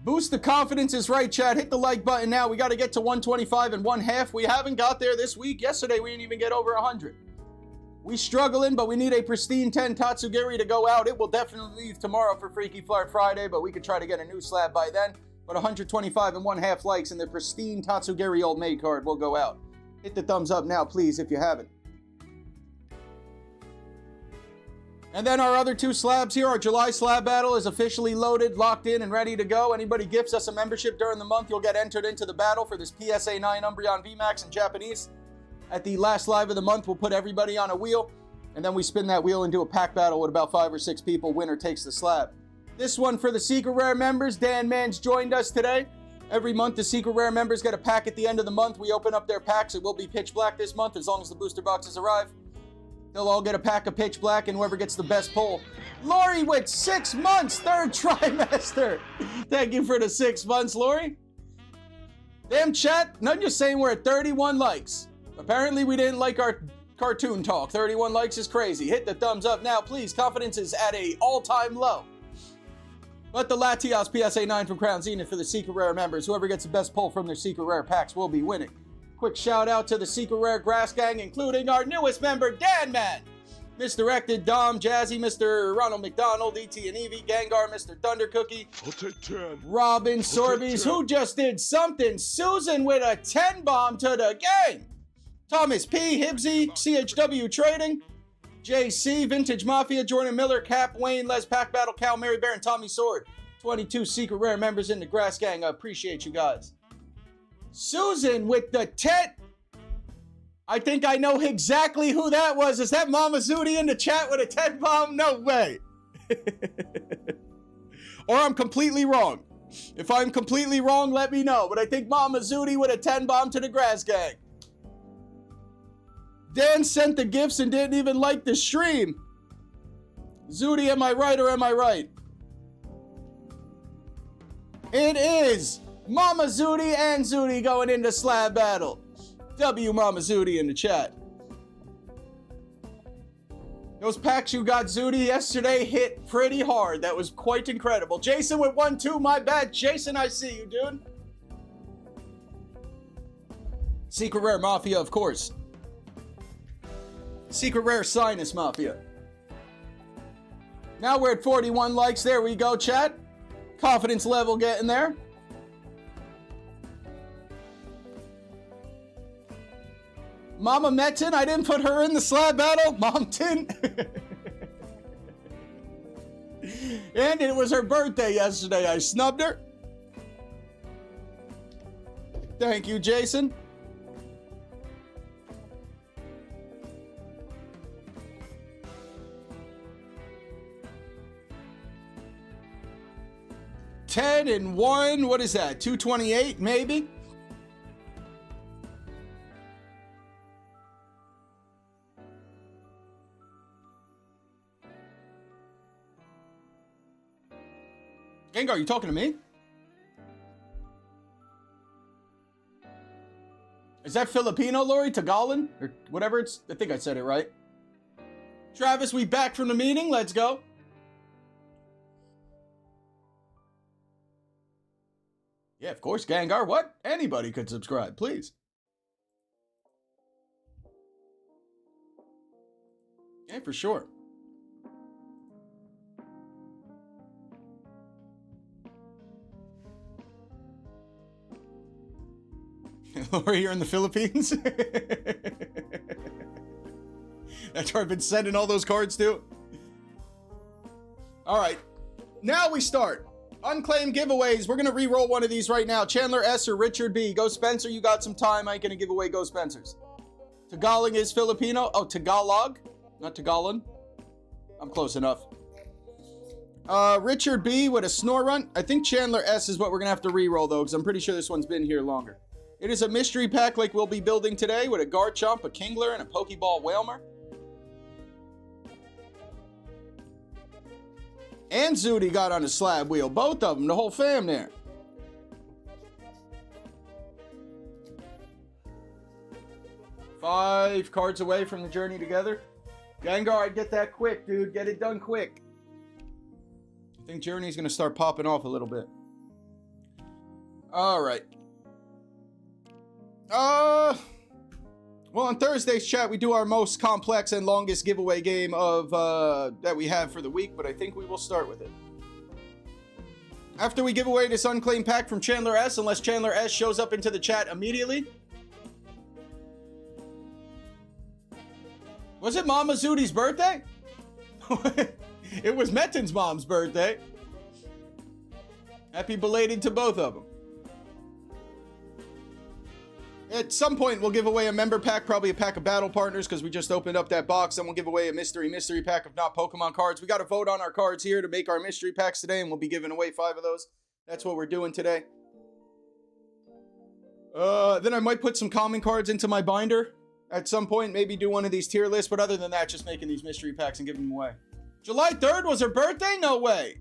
Boost the confidence is right, chat. Hit the like button now. We got to get to 125 and 1/2. We haven't got there this week. Yesterday, we didn't even get over 100. We struggling, but we need a pristine 10 Tatsugiri to go out. It will definitely leave tomorrow for Freaky Flirt Friday, but we could try to get a new slab by then. But 125 and 1/2 likes and the pristine Tatsugiri Old Maid card will go out. Hit the thumbs up now, please, if you haven't. And then our other 2 slabs here, our July slab battle is officially loaded, locked in, and ready to go. Anybody gifts us a membership during the month, you'll get entered into the battle for this PSA 9 Umbreon VMAX in Japanese. At the last live of the month, we'll put everybody on a wheel, and then we spin that wheel into a pack battle with about 5 or 6 people. Winner takes the slab. This one for the Secret Rare members. Dan Mans joined us today. Every month, the Secret Rare members get a pack at the end of the month. We open up their packs. It will be pitch black this month as long as the booster boxes arrive. They'll all get a pack of pitch black, and whoever gets the best pull. Lori with 6 months, 3rd trimester. Thank you for the 6 months, Lori. Damn chat, none just saying we're at 31 likes. Apparently we didn't like our cartoon talk. 31 likes is crazy. Hit the thumbs up now, please. Confidence is at a all-time low. But the Latios PSA 9 from Crown Zenith for the Secret Rare members. Whoever gets the best pull from their Secret Rare packs will be winning. Quick shout out to the Secret Rare Grass Gang, including our newest member, Dan Man, Misdirected, Dom, Jazzy, Mr. Ronald McDonald, E.T. and Evie, Gengar, Mr. Thunder Cookie, I'll take 10. Robin, Sorbies, who just did something, Susan with a 10 bomb to the game, Thomas P, Hibsy, CHW Trading, JC, Vintage Mafia, Jordan Miller, Cap, Wayne, Les Pack Battle, Cal, Mary Bear, and Tommy Sword. 22 Secret Rare members in the Grass Gang. I appreciate you guys. Susan with the 10. I think I know exactly who that was. Is that Mama Zudi in the chat with a 10 bomb? No way. Or I'm completely wrong. If I'm completely wrong, let me know. But I think Mama Zudi with a 10 bomb to the Grass Gang. Dan sent the gifts and didn't even like the stream. Zudi, am I right or am I right? It is Mama Zudi and Zudi going into slab battle. W Mama Zudi in the chat. Those packs you got, Zudi, yesterday hit pretty hard. That was quite incredible. Jason with 1-2, my bad. Jason, I see you, dude. Secret Rare Mafia, of course. Secret Rare Sinus Mafia. Now we're at 41 likes. There we go, chat. Confidence level getting there. Mama Metin, I didn't put her in the slab battle. Mom Tin. And it was her birthday yesterday. I snubbed her. Thank you, Jason. $10 and 1. What is that? 228, maybe? Gengar, you talking to me? Is that Filipino, Lori? Tagalog? Or whatever it's... I think I said it right. Travis, we back from the meeting. Let's go. Yeah, of course, Gengar. What? Anybody could subscribe, please. Yeah, for sure. Lori, you're in the Philippines? That's where I've been sending all those cards to. All right. Now we start. Unclaimed giveaways. We're going to re-roll one of these right now. Chandler S. or Richard B. Go Spencer, you got some time. I ain't going to give away Go Spencers. Tagalog is Filipino. Oh, Tagalog. Not Tagalog. I'm close enough. Richard B. with a snore run. I think Chandler S. is what we're going to have to re-roll, though, because I'm pretty sure this one's been here longer. It is a mystery pack like we'll be building today with a Garchomp, a Kingler, and a Pokeball Whalmer. And Zudi got on a slab wheel. Both of them, the whole fam there. Five cards away from the journey together. Gengar, I'd get that quick, dude. Get it done quick. I think Journey's going to start popping off a little bit. All right. Well, on Thursday's chat, we do our most complex and longest giveaway game of that we have for the week, but I think we will start with it. After we give away this unclaimed pack from Chandler S, unless Chandler S shows up into the chat immediately. Was it Mama Zuti's birthday? It was Metin's mom's birthday. Happy belated to both of them. At some point, we'll give away a member pack, probably a pack of battle partners, because we just opened up that box. Then we'll give away a mystery pack of not Pokemon cards. We got to vote on our cards here to make our mystery packs today, and we'll be giving away 5 of those. That's what we're doing today. Then I might put some common cards into my binder at some point. Maybe do one of these tier lists, but other than that, just making these mystery packs and giving them away. July 3rd was her birthday? No way.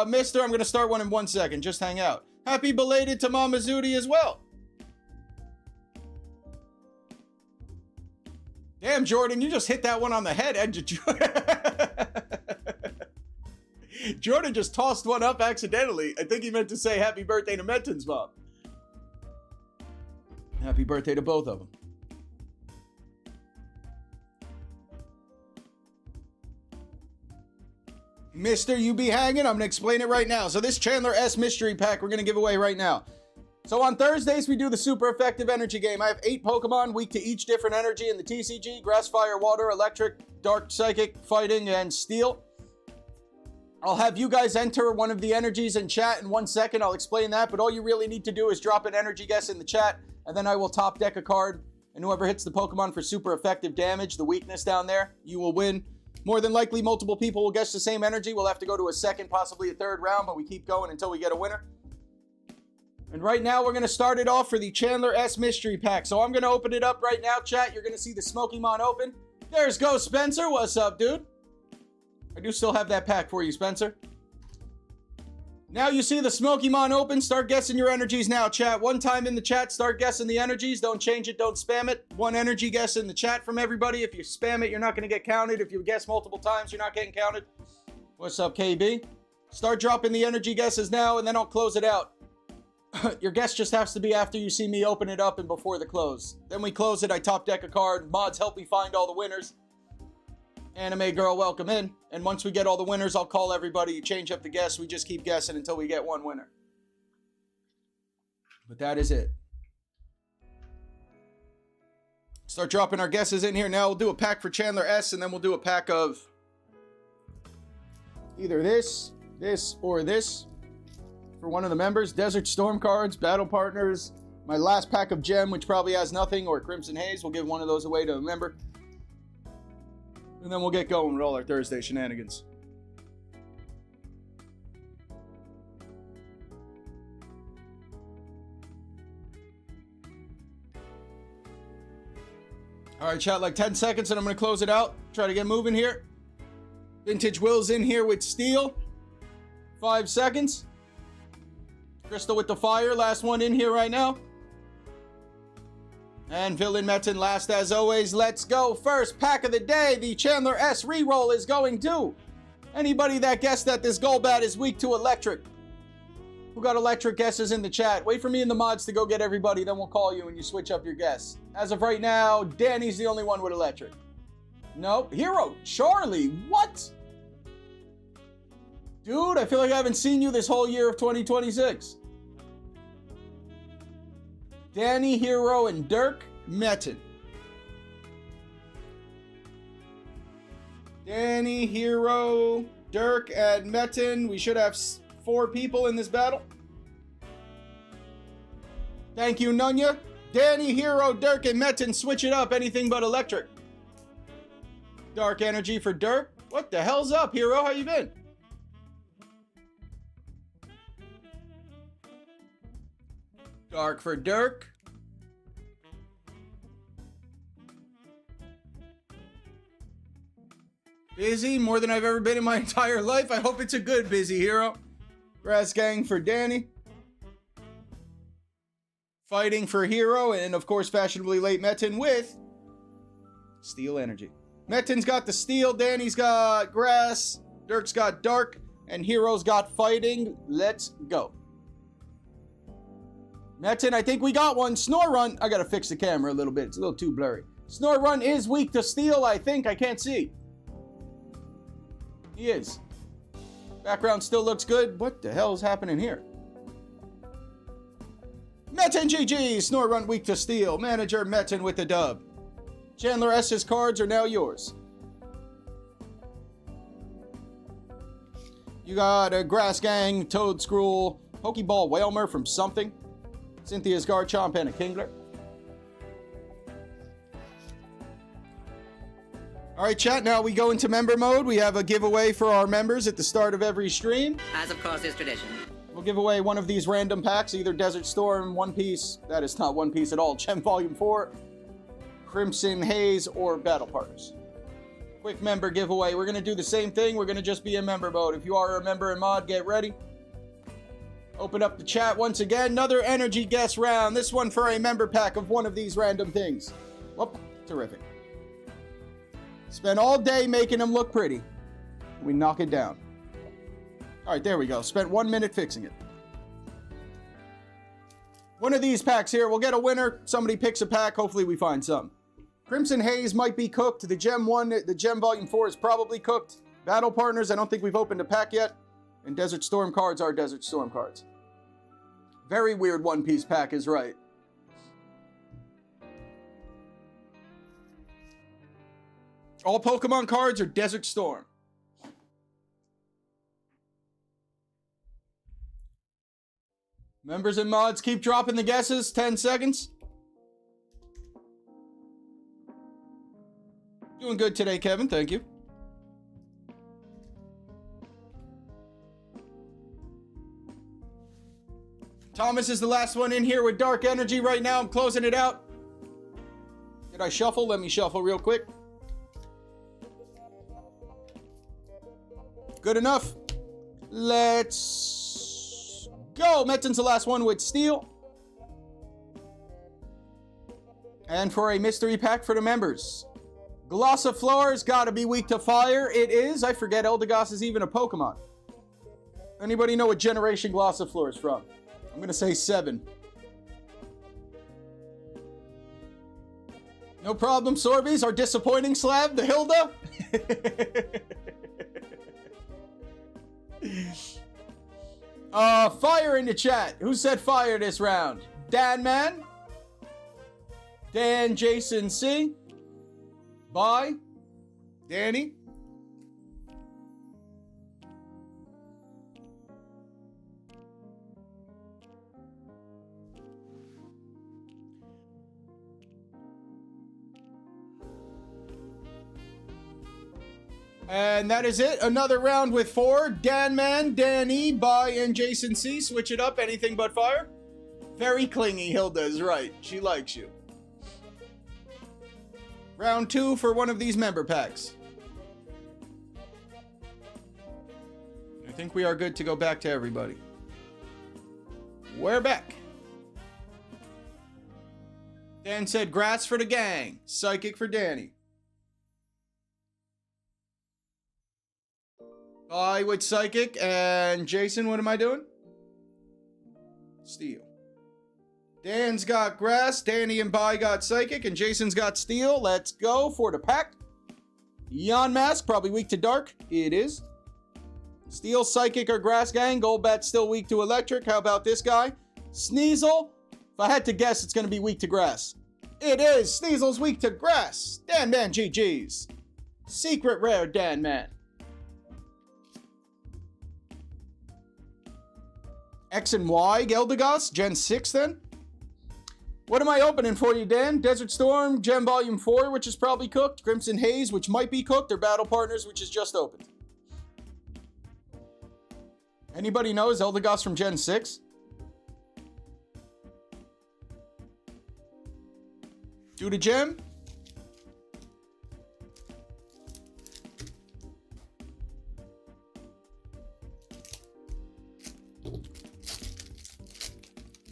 Mister, I'm going to start one in 1 second. Just hang out. Happy belated to Mama Zuti as well. Damn, Jordan, you just hit that one on the head. Jordan just tossed one up accidentally. I think he meant to say happy birthday to Metin's mom. Happy birthday to both of them. Mister, you be hanging? I'm going to explain it right now. So this Chandler S mystery pack we're going to give away right now. So on Thursdays, we do the super effective energy game. I have 8 Pokemon, weak to each different energy in the TCG. Grass, Fire, Water, Electric, Dark, Psychic, Fighting, and Steel. I'll have you guys enter one of the energies in chat in 1 second. I'll explain that, but all you really need to do is drop an energy guess in the chat, and then I will top deck a card, and whoever hits the Pokemon for super effective damage, the weakness down there, you will win. More than likely, multiple people will guess the same energy. We'll have to go to a second, possibly a third round, but we keep going until we get a winner. And right now, we're going to start it off for the Chandler S mystery pack. So I'm going to open it up right now, chat. You're going to see the Smokymon open. There's Go Spencer. What's up, dude? I do still have that pack for you, Spencer. Now you see the Smokymon open. Start guessing your energies now, chat. 1 time in the chat, start guessing the energies. Don't change it. Don't spam it. 1 energy guess in the chat from everybody. If you spam it, you're not going to get counted. If you guess multiple times, you're not getting counted. What's up, KB? Start dropping the energy guesses now, and then I'll close it out. Your guess just has to be after you see me open it up and before the close. Then we close it, I top deck a card. Mods help me find all the winners. Anime girl, welcome in. And once we get all the winners, I'll call everybody, change up the guess. We just keep guessing until we get 1 winner. But that is it. Start dropping our guesses in here. Now we'll do a pack for Chandler S, and then we'll do a pack of either this, or this. For one of the members, Desert Storm cards, Battle Partners, my last pack of Gem, which probably has nothing, or Crimson Haze. We'll give one of those away to a member. And then we'll get going with all our Thursday shenanigans. All right, chat, like 10 seconds, and I'm going to close it out. Try to get moving here. Vintage Will's in here with Steel. 5 seconds. Crystal with the Fire, last one in here right now. And Villain Metin last as always. Let's go. First pack of the day, the Chandler S reroll is going to anybody that guessed that this Golbat is weak to electric. Who got electric guesses in the chat? Wait for me and the mods to go get everybody, then we'll call you and you switch up your guess. As of right now, Danny's the only one with electric. Nope. Hero Charlie, what? Dude, I feel like I haven't seen you this whole year of 2026. Danny, Hero, and Dirk Metin. Danny, Hero, Dirk, and Metin. We should have 4 people in this battle. Thank you, Nunya. Danny, Hero, Dirk, and Metin. Switch it up. Anything but electric. Dark energy for Dirk. What the hell's up, Hero? How you been? Dark for Dirk. Busy, more than I've ever been in my entire life. I hope it's a good busy, Hero. Grass Gang for Danny. Fighting for Hero, and of course, fashionably late Metin with Steel Energy. Metin's got the Steel, Danny's got Grass, Dirk's got Dark, and Hero's got Fighting. Let's go. Metin, I think we got one. Snorrun. I gotta fix the camera a little bit. It's a little too blurry. Snorrun is weak to steel, I think. I can't see. He is. Background still looks good. What the hell is happening here? Metin GG. Snorrun weak to steel. Manager Metin with the dub. Chandler S's cards are now yours. You got a Grass Gang, Toad Scroll, Pokeball Whalmer from something, Cynthia's Garchomp, and a Kingler. All right, chat, now we go into member mode. We have a giveaway for our members at the start of every stream. As of course is tradition. We'll give away one of these random packs, either Desert Storm, One Piece, that is not One Piece at all, Gem Volume 4, Crimson Haze, or Battle Partners. Quick member giveaway. We're going to do the same thing. We're going to just be in member mode. If you are a member and mod, get ready. Open up the chat once again. Another energy guess round. This one for a member pack of one of these random things. Whoop. Terrific. Spent all day making them look pretty. We knock it down. All right, there we go. Spent 1 minute fixing it. One of these packs here. We'll get a winner. Somebody picks a pack. Hopefully we find some. Crimson Haze might be cooked. The Gem 1, the Gem Volume 4 is probably cooked. Battle Partners, I don't think we've opened a pack yet. And Desert Storm cards are Desert Storm cards. Very weird One Piece pack is right. All Pokemon cards are Desert Storm. Members and mods, keep dropping the guesses. 10 seconds. Doing good today, Kevin. Thank you. Thomas is the last one in here with Dark Energy right now. I'm closing it out. Did I shuffle? Let me shuffle real quick. Good enough. Let's go. Metin's the last one with Steel. And for a mystery pack for the members. Glossiflore's gotta be weak to fire. It is. I forget Eldegoss is even a Pokemon. Anybody know what generation Glossiflore is from? I'm gonna say 7. No problem, Sorbies. Our disappointing slab, the Hilda. Fire in the chat. Who said fire this round? Dan Man? Dan Jason C? Bye. Danny? And that is it. Another round with 4. Dan Man, Danny, Bye, and Jason C. Switch it up. Anything but fire. Very clingy, Hilda is right. She likes you. Round 2 for one of these member packs. I think we are good to go back to everybody. We're back. Dan said grass for the gang. Psychic for Danny. I with Psychic, and Jason, what am I doing? Steel. Dan's got Grass, Danny and Bai got Psychic, and Jason's got Steel. Let's go for the pack. Yon Mask, probably weak to Dark. It is. Steel, Psychic, or Grass Gang. Golbat still weak to Electric. How about this guy? Sneasel. If I had to guess, it's going to be weak to Grass. It is. Sneasel's weak to Grass. Dan Man GG's. Secret Rare Dan Man. X and Y, Eldegoss, Gen 6 then? What am I opening for you, Dan? Desert Storm, Gem Volume 4, which is probably cooked. Crimson Haze, which might be cooked. Or Battle Partners, which is just opened. Anybody knows Eldegoss from Gen 6? Do the gem?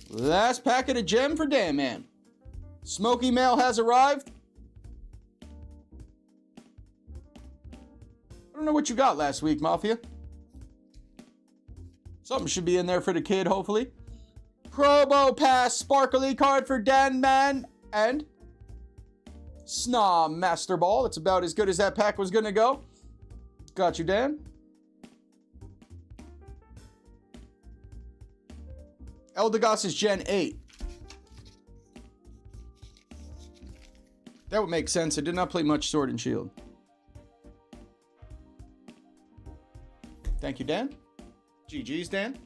Last packet of gem for Dan Man. Smoky Mail has arrived. I don't know what you got last week, Mafia. Something should be in there for the kid, hopefully. Probo Pass Sparkly card for Dan Man and Snom Master Ball. It's about as good as that pack was going to go. Got you, Dan. Eldegoss is Gen 8. That would make sense. I did not play much Sword and Shield. Thank you, Dan. GG's, Dan.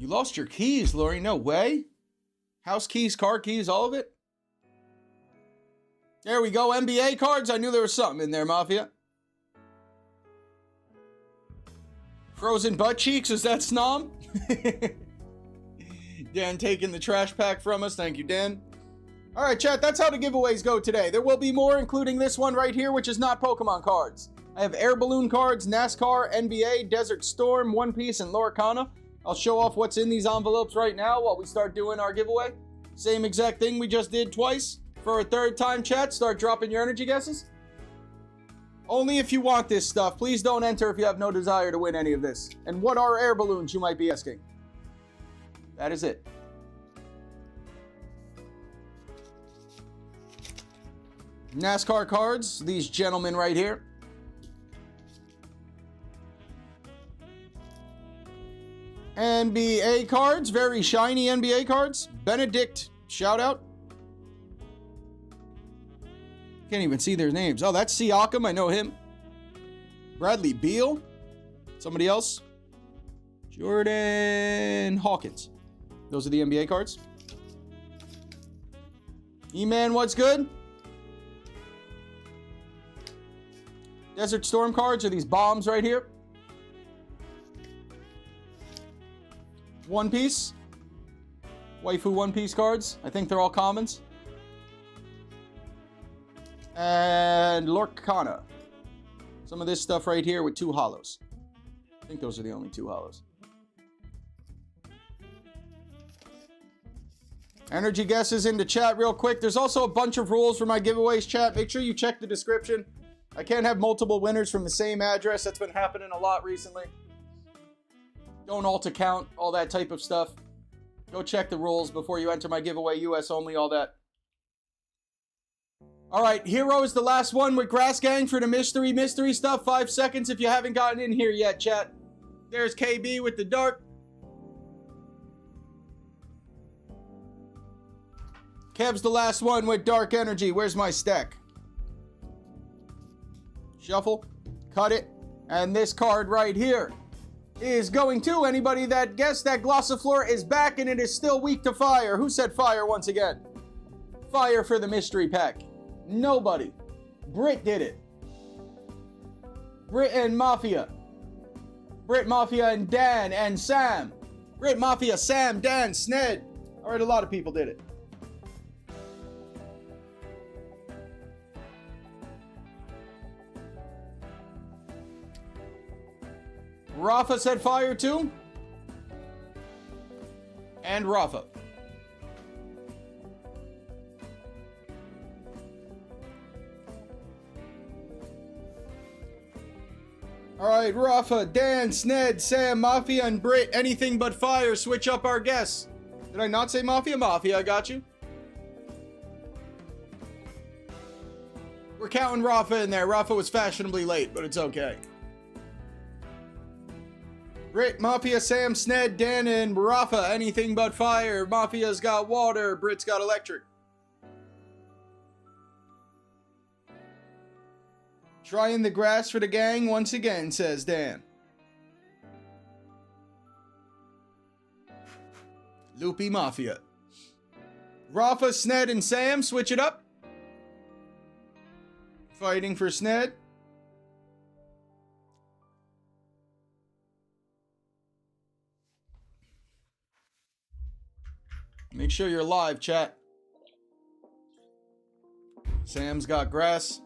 You lost your keys, Lori. No way. House keys, car keys, all of it. There we go. NBA cards. I knew there was something in there, Mafia. Frozen butt cheeks. Is that Snom? Dan taking the trash pack from us. Thank you, Dan. All right, chat. That's how the giveaways go today. There will be more, including this one right here, which is not Pokemon cards. I have Air Balloon cards, NASCAR, NBA, Desert Storm, One Piece, and Lorcana. I'll show off what's in these envelopes right now while we start doing our giveaway. Same exact thing we just did twice. For a third time, chat, start dropping your energy guesses. Only if you want this stuff. Please don't enter if you have no desire to win any of this. And what are air balloons, you might be asking? That is it. NASCAR cards, these gentlemen right here. NBA cards, very shiny NBA cards. Benedict, shout out. Can't even see their names. Oh, that's Siakam, I know him. Bradley Beal. Somebody else. Jordan Hawkins. Those are the NBA cards. E-Man, what's good? Desert Storm cards are these bombs right here. One Piece. Waifu One Piece cards. I think they're all commons. And Lorcana. Some of this stuff right here with 2 hollows. I think those are the only 2 hollows. Energy guesses into chat real quick. There's also a bunch of rules for my giveaways, chat. Make sure you check the description. I can't have multiple winners from the same address. That's been happening a lot recently. Don't alt account, all that type of stuff. Go check the rules before you enter my giveaway. US only, all that. All right, Hero is the last one with Grass Gang for the mystery stuff. 5 seconds if you haven't gotten in here yet, chat. There's KB with the dark. Kev's the last one with Dark Energy. Where's my stack? Shuffle. Cut it. And this card right here is going to anybody that guessed that Glossifleur is back and it is still weak to fire. Who said fire once again? Fire for the mystery pack. Nobody. Brit did it. Brit and Mafia. Brit, Mafia, and Dan and Sam. Brit, Mafia, Sam, Dan, Sned. All right, a lot of people did it. Rafa said fire too. And Rafa. All right, Rafa, Dan, Sned, Sam, Mafia, and Brit. Anything but fire. Switch up our guess. Did I not say Mafia? Mafia, I got you. We're counting Rafa in there. Rafa was fashionably late, but it's okay. Brit, Mafia, Sam, Sned, Dan, and Rafa. Anything but fire. Mafia's got water. Brit's got electric. Trying the grass for the gang once again, says Dan. Loopy Mafia. Rafa, Sned, and Sam, switch it up. Fighting for Sned. Make sure you're live, chat. Sam's got grass.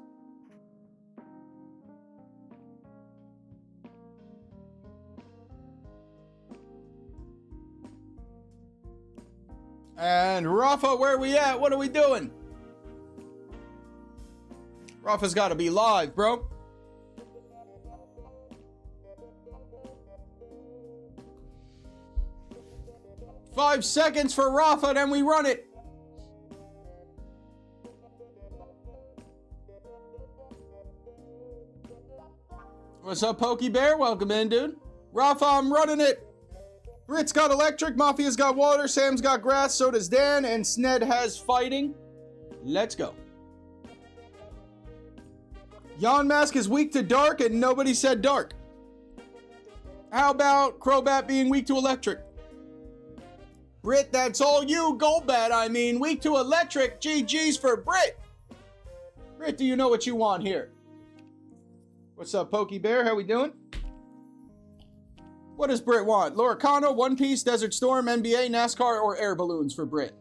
And Rafa, where are we at? What are we doing? Rafa's gotta be live, bro. Five seconds for Rafa, then we run it. What's up, Pokey Bear? Welcome in, dude. Rafa, I'm running it. Brit's got electric, Mafia's got water, Sam's got grass, so does Dan, and Sned has fighting. Let's go. Yon Mask is weak to dark, and nobody said dark. How about Crobat being weak to electric? Brit, that's all you. Golbat, I mean, weak to electric. GG's for Brit. Brit, do you know what you want here? What's up, Pokey Bear? How we doing? What does Brit want? Loricano, One Piece, Desert Storm, NBA, NASCAR, or air balloons for Brit?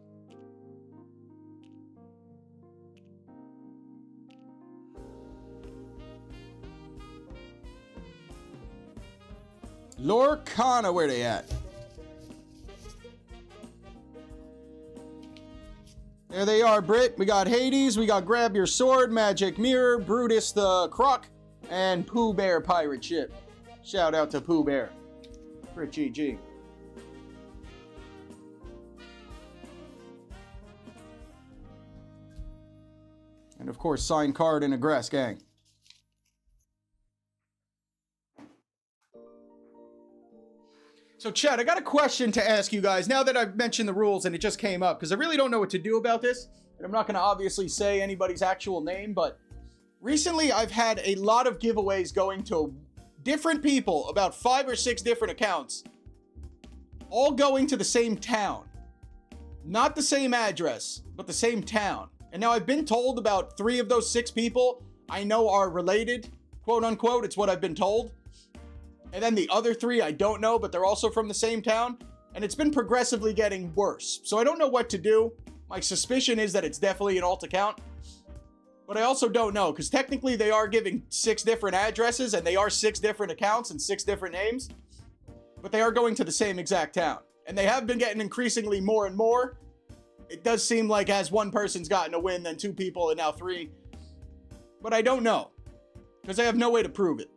Loricano, where they at? There they are, Brit. We got Hades, we got Grab Your Sword, Magic Mirror, Brutus the Croc, and Pooh Bear Pirate Ship. Shout out to Pooh Bear. Brit GG. And of course, signed card in a grass gang. So, Chad, I got a question to ask you guys now that I've mentioned the rules and it just came up, because I really don't know what to do about this. And I'm not going to obviously say anybody's actual name, but recently I've had a lot of giveaways going to different people, about 5 or 6 different accounts, all going to the same town. Not the same address, but the same town. And now I've been told about 3 of those 6 people I know are related, quote unquote. It's what I've been told. And then the other 3 I don't know, but they're also from the same town. And it's been progressively getting worse. So I don't know what to do. My suspicion is that it's definitely an alt account. But I also don't know, because technically they are giving 6 different addresses, and they are 6 different accounts and 6 different names. But they are going to the same exact town. And they have been getting increasingly more and more. It does seem like as one person's gotten a win, then 2 people, and now 3. But I don't know, because I have no way to prove it.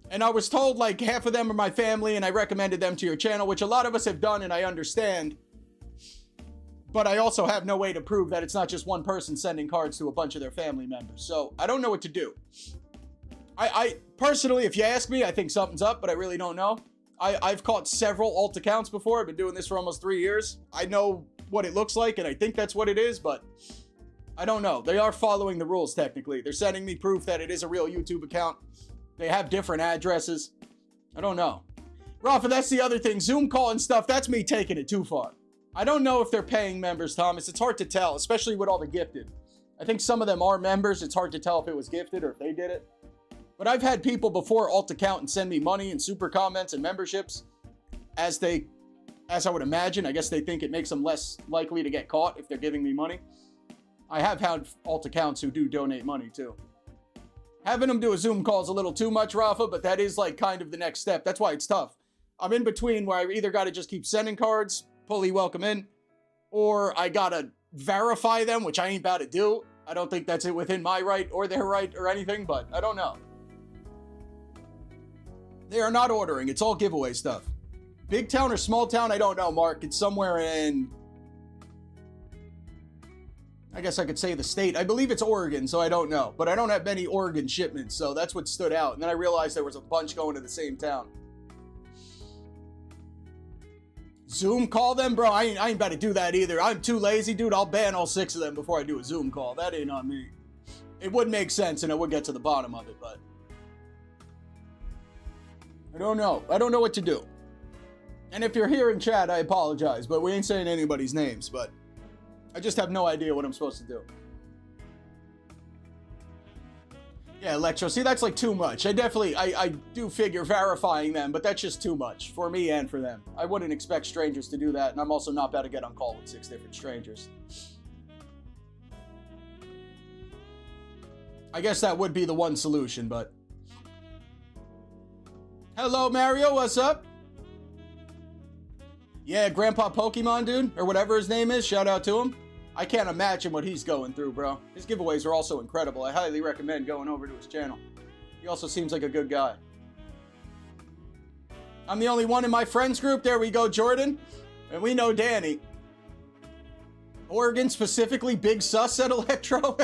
And I was told like half of them are my family and I recommended them to your channel, which a lot of us have done and I understand. But I also have no way to prove that it's not just one person sending cards to a bunch of their family members. So I don't know what to do. I personally, if you ask me, I think something's up, but I really don't know. I've caught several alt accounts before. I've been doing this for almost 3 years. I know what it looks like and I think that's what it is, but I don't know. They are following the rules technically. They're sending me proof that it is a real YouTube account. They have different addresses. I don't know. Rafa, that's the other thing. Zoom call and stuff, that's me taking it too far. I don't know if they're paying members, Thomas. It's hard to tell, especially with all the gifted. I think some of them are members. It's hard to tell if it was gifted or if they did it. But I've had people before alt account and send me money and super comments and memberships as I would imagine. I guess they think it makes them less likely to get caught if they're giving me money. I have had alt accounts who do donate money too. Having them do a Zoom call is a little too much, Rafa, but that is like kind of the next step. That's why it's tough. I'm in between where I either got to just keep sending cards, fully welcome in, or I got to verify them, which I ain't about to do. I don't think that's it within my right or their right or anything, but I don't know. They are not ordering. It's all giveaway stuff. Big town or small town? I don't know, Mark. It's somewhere in, I guess I could say the state. I believe it's Oregon, so I don't know. But I don't have many Oregon shipments, so that's what stood out. And then I realized there was a bunch going to the same town. Zoom call them? Bro, I ain't about to do that either. I'm too lazy, dude. I'll ban all 6 of them before I do a Zoom call. That ain't on me. It would make sense, and I would get to the bottom of it, but I don't know. I don't know what to do. And if you're here in chat, I apologize, but we ain't saying anybody's names, but I just have no idea what I'm supposed to do. Yeah, Electro. See, that's like too much. I do figure verifying them, but that's just too much for me and for them. I wouldn't expect strangers to do that, and I'm also not about to get on call with 6 different strangers. I guess that would be the one solution, but hello, Mario. What's up? Yeah, Grandpa Pokemon, dude, or whatever his name is. Shout out to him. I can't imagine what he's going through, bro. His giveaways are also incredible. I highly recommend going over to his channel. He also seems like a good guy. I'm the only one in my friends group. There we go, Jordan. And we know Danny. Oregon specifically, big sus at Electro.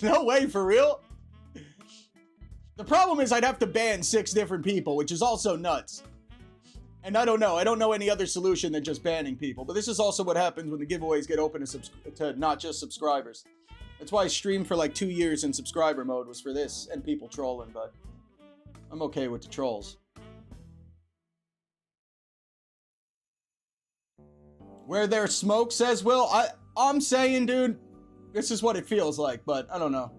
No way, for real? The problem is I'd have to ban 6 different people, which is also nuts. And I don't know. I don't know any other solution than just banning people. But this is also what happens when the giveaways get open to not just subscribers. That's why I streamed for like 2 years in subscriber mode, was for this and people trolling, but I'm okay with the trolls. Where there's smoke, says Will. I'm saying, dude, this is what it feels like, but I don't know.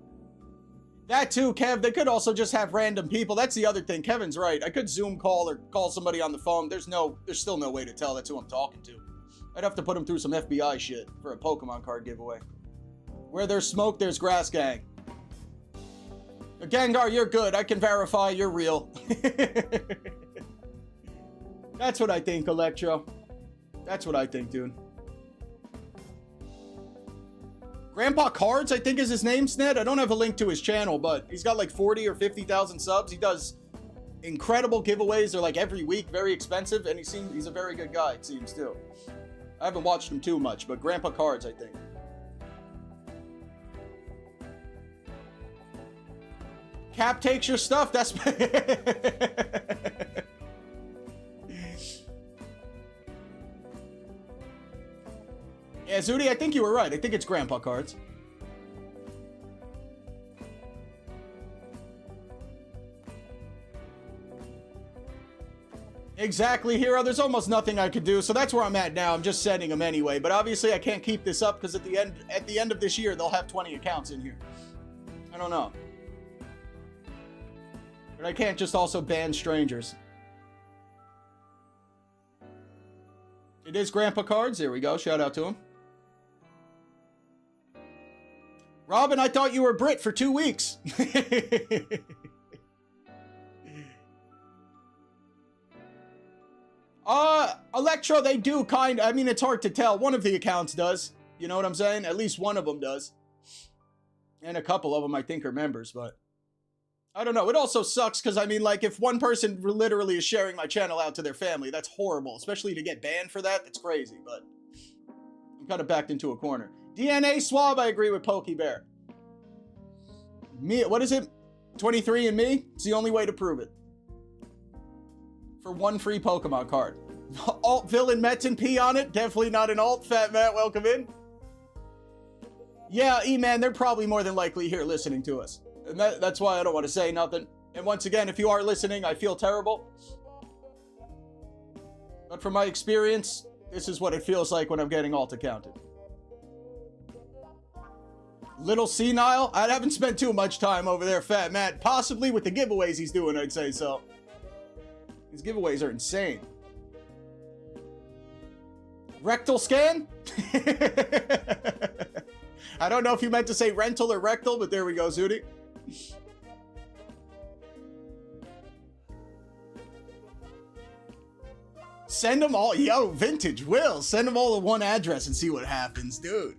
That too, Kev, they could also just have random people. That's the other thing. Kevin's right. I could Zoom call or call somebody on the phone. There's still no way to tell that's who I'm talking to. I'd have to put them through some FBI shit for a Pokemon card giveaway. Where there's smoke, there's grass gang. Gengar, you're good. I can verify you're real. That's what I think, Electro. That's what I think, dude. Grandpa Cards, I think is his name, Sned. I don't have a link to his channel, but he's got like 40 or 50,000 subs. He does incredible giveaways. They're like every week, very expensive, and he's a very good guy, it seems, too. I haven't watched him too much, but Grandpa Cards, I think. Cap takes your stuff, that's... Yeah, Zudi, I think you were right. I think it's Grandpa Cards. Exactly, Hero. There's almost nothing I could do, so that's where I'm at now. I'm just sending them anyway, but obviously I can't keep this up because at the end of this year, they'll have 20 accounts in here. I don't know. But I can't just also ban strangers. It is Grandpa Cards. There we go. Shout out to him. Robin, I thought you were Brit for 2 weeks. Electro, they do kind of, I mean, it's hard to tell. One of the accounts does. You know what I'm saying? At least one of them does. And a couple of them, I think, are members, but I don't know. It also sucks because, I mean, like, if one person literally is sharing my channel out to their family, that's horrible. Especially to get banned for that, that's crazy, but I'm kind of backed into a corner. DNA swab, I agree with Pokebear. Me, what is it? 23 and me? It's the only way to prove it. For 1 free Pokemon card. Alt villain Metzen P on it? Definitely not an alt. Fat Matt, welcome in. Yeah, E-Man, they're probably more than likely here listening to us. And that's why I don't want to say nothing. And once again, if you are listening, I feel terrible. But from my experience, this is what it feels like when I'm getting alt accounted. Little senile? I haven't spent too much time over there, Fat Matt. Possibly with the giveaways he's doing, I'd say so. His giveaways are insane. Rectal scan? I don't know if you meant to say rental or rectal, but there we go, Zudi. Send them all. Yo, Vintage Will. Send them all to one address and see what happens, dude.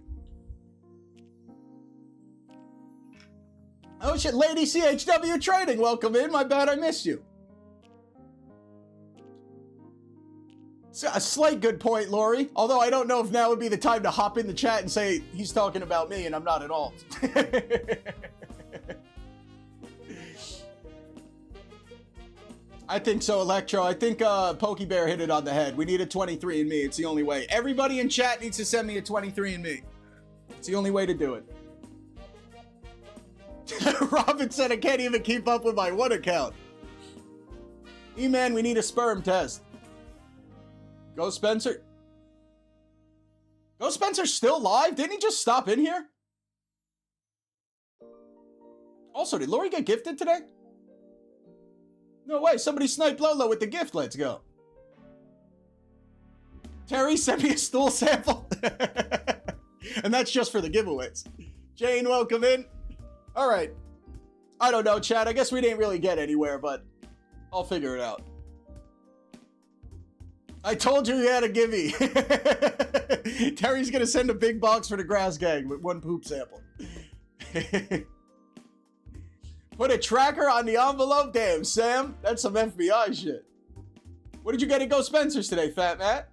Oh shit, Lady CHW Trading, welcome in. My bad, I missed you. So, a slight good point, Lori. Although I don't know if now would be the time to hop in the chat and say he's talking about me and I'm not at all. I think so, Electro. I think Pokebear hit it on the head. We need a 23andMe. It's the only way. Everybody in chat needs to send me a 23andMe. It's the only way to do it. Robin said I can't even keep up with my one account. E-Man, we need a sperm test. Go Spencer. Go Spencer's still live? Didn't he just stop in here? Also, did Lori get gifted today? No way, somebody sniped Lolo with the gift. Let's go. Terry, sent me a stool sample. And that's just for the giveaways. Jane, welcome in. All right. I don't know, Chad. I guess we didn't really get anywhere, but I'll figure it out. I told you had a gimme. Terry's gonna send a big box for the grass gang with 1 poop sample. Put a tracker on the envelope? Damn, Sam. That's some FBI shit. What did you get at Go Spencer's today, Fat Matt?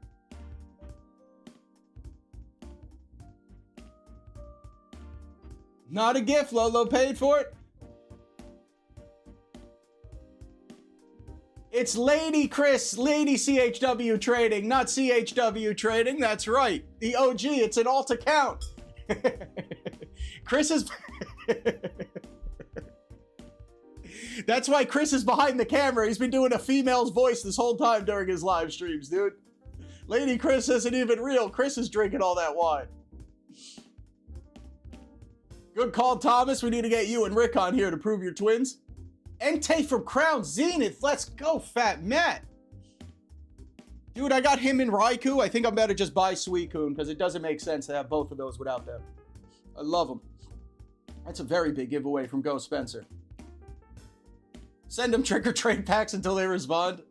Not a gift. Lolo paid for it. It's Lady Chris, Lady CHW Trading, not CHW Trading. That's right. The OG. It's an alt account. Chris is... That's why Chris is behind the camera. He's been doing a female's voice this whole time during his live streams, dude. Lady Chris isn't even real. Chris is drinking all that wine. Good call, Thomas. We need to get you and Rick on here to prove you're twins. Entei from Crown Zenith. Let's go, Fat Matt. Dude, I got him and Raikou. I think I'm better just buy Suicune because it doesn't make sense to have both of those without them. I love them. That's a very big giveaway from Go Spencer. Send them trick or trade packs until they respond.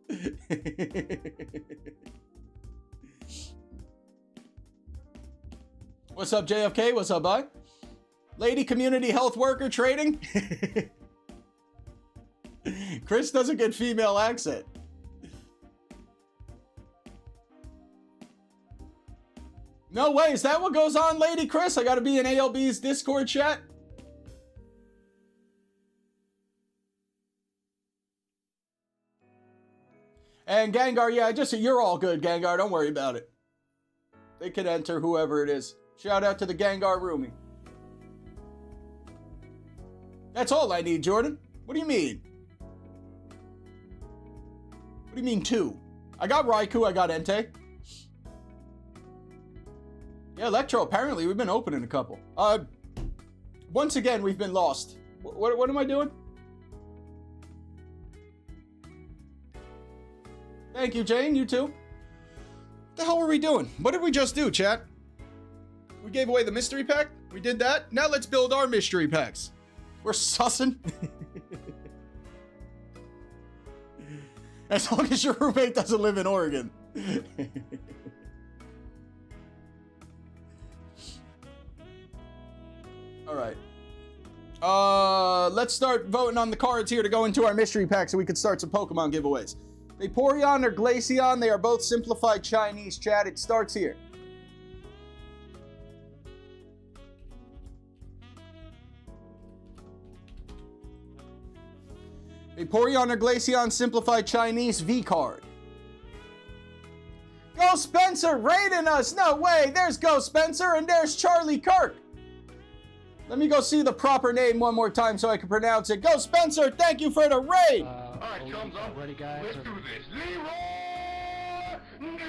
What's up, JFK? What's up, bud? Lady Community Health Worker Trading? Chris does a good female accent. No way, is that what goes on, Lady Chris? I gotta be in ALB's Discord chat? And Gengar, yeah, you're all good, Gengar. Don't worry about it. They can enter whoever it is. Shout out to the Gengar roomie. That's all I need, Jordan. What do you mean? What do you mean 2? I got Raikou, I got Entei. Yeah, Electro, apparently we've been opening a couple. Once again, we've been lost. What am I doing? Thank you, Jane. You too. What the hell were we doing? What did we just do, chat? We gave away the mystery pack. We did that. Now let's build our mystery packs. We're sussing. As long as your roommate doesn't live in Oregon. All right. Let's start voting on the cards here to go into our mystery pack so we can start some Pokemon giveaways. Vaporeon or Glaceon, they are both simplified Chinese, chat. It starts here. Vaporeon or Glaceon, simplified Chinese V card. Go Spencer raiding us! No way! There's Go Spencer and there's Charlie Kirk! Let me go see the proper name one more time so I can pronounce it. Go Spencer, thank you for the raid! Alright, thumbs up. Ready, guys? Let's do this. Leroy Dragons!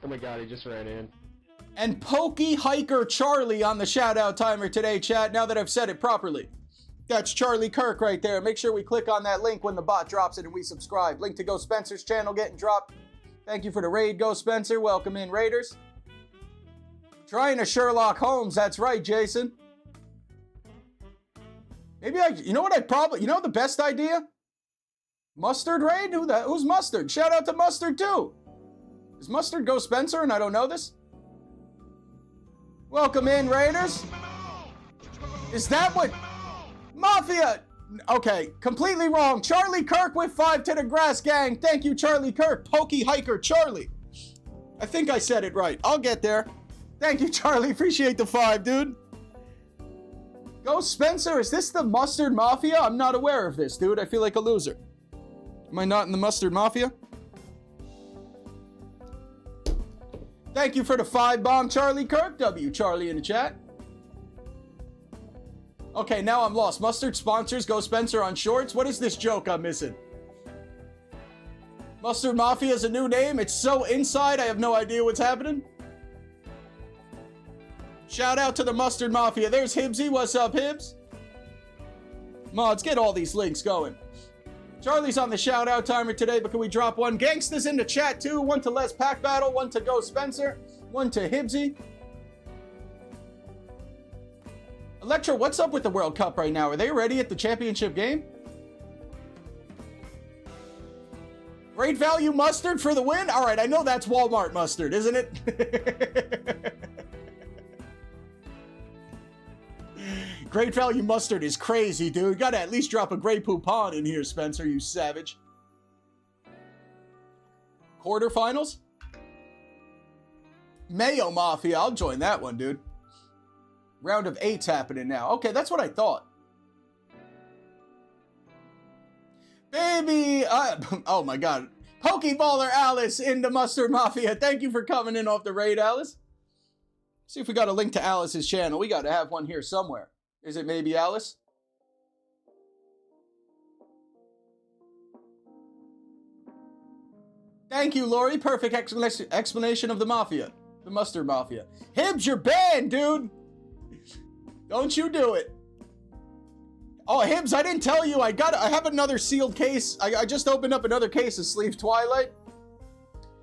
Oh my god, he just ran in. And Pokey Hiker Charlie on the shout out timer today, chat, now that I've said it properly. That's Charlie Kirk right there. Make sure we click on that link when the bot drops it and we subscribe. Link to Go Spencer's channel getting dropped. Thank you for the raid, Go Spencer. Welcome in, Raiders. Trying to Sherlock Holmes. That's right, Jason. Maybe you know what the best idea? Mustard raid? Who's Mustard? Shout out to Mustard too. Is Mustard Go Spencer and I don't know this? Welcome in, Raiders. Is that what? Mafia! Okay, completely wrong. Charlie Kirk with 5 to the grass gang. Thank you, Charlie Kirk. Pokey Hiker Charlie. I think I said it right. I'll get there. Thank you, Charlie. Appreciate the 5, dude. Go Spencer. Is this the Mustard Mafia? I'm not aware of this, dude. I feel like a loser. Am I not in the Mustard Mafia? Thank you for the 5 bomb, Charlie Kirk. W Charlie in the chat. Okay, now I'm lost. Mustard sponsors Go Spencer on shorts? What is this joke I'm missing? Mustard Mafia is a new name. It's so inside, I have no idea what's happening. Shout out to the Mustard Mafia. There's Hibsy. What's up, Hibs? Mods, get all these links going. Charlie's on the shout out timer today, but can we drop one? Gangsta's in the chat too. 1 to Les Pack Battle, 1 to Go Spencer, 1 to Hibsy. Electro, what's up with the World Cup right now? Are they ready at the championship game? Great value mustard for the win? All right, I know that's Walmart mustard, isn't it? Great value mustard is crazy, dude. Gotta at least drop a Grey Poupon in here, Spencer, you savage. Quarterfinals? Mayo Mafia, I'll join that one, dude. Round of 8's happening now. Okay, that's what I thought. Baby, oh my god. Pokeballer Alice into Mustard Mafia. Thank you for coming in off the raid, Alice. See if we got a link to Alice's channel. We got to have one here somewhere. Is it maybe Alice? Thank you, Lori. Perfect explanation of the Mafia. The Mustard Mafia. Hibbs, you're banned, dude. Don't you do it. Oh, Hibbs, I didn't tell you. I have another sealed case. I just opened up another case of Sleeve Twilight.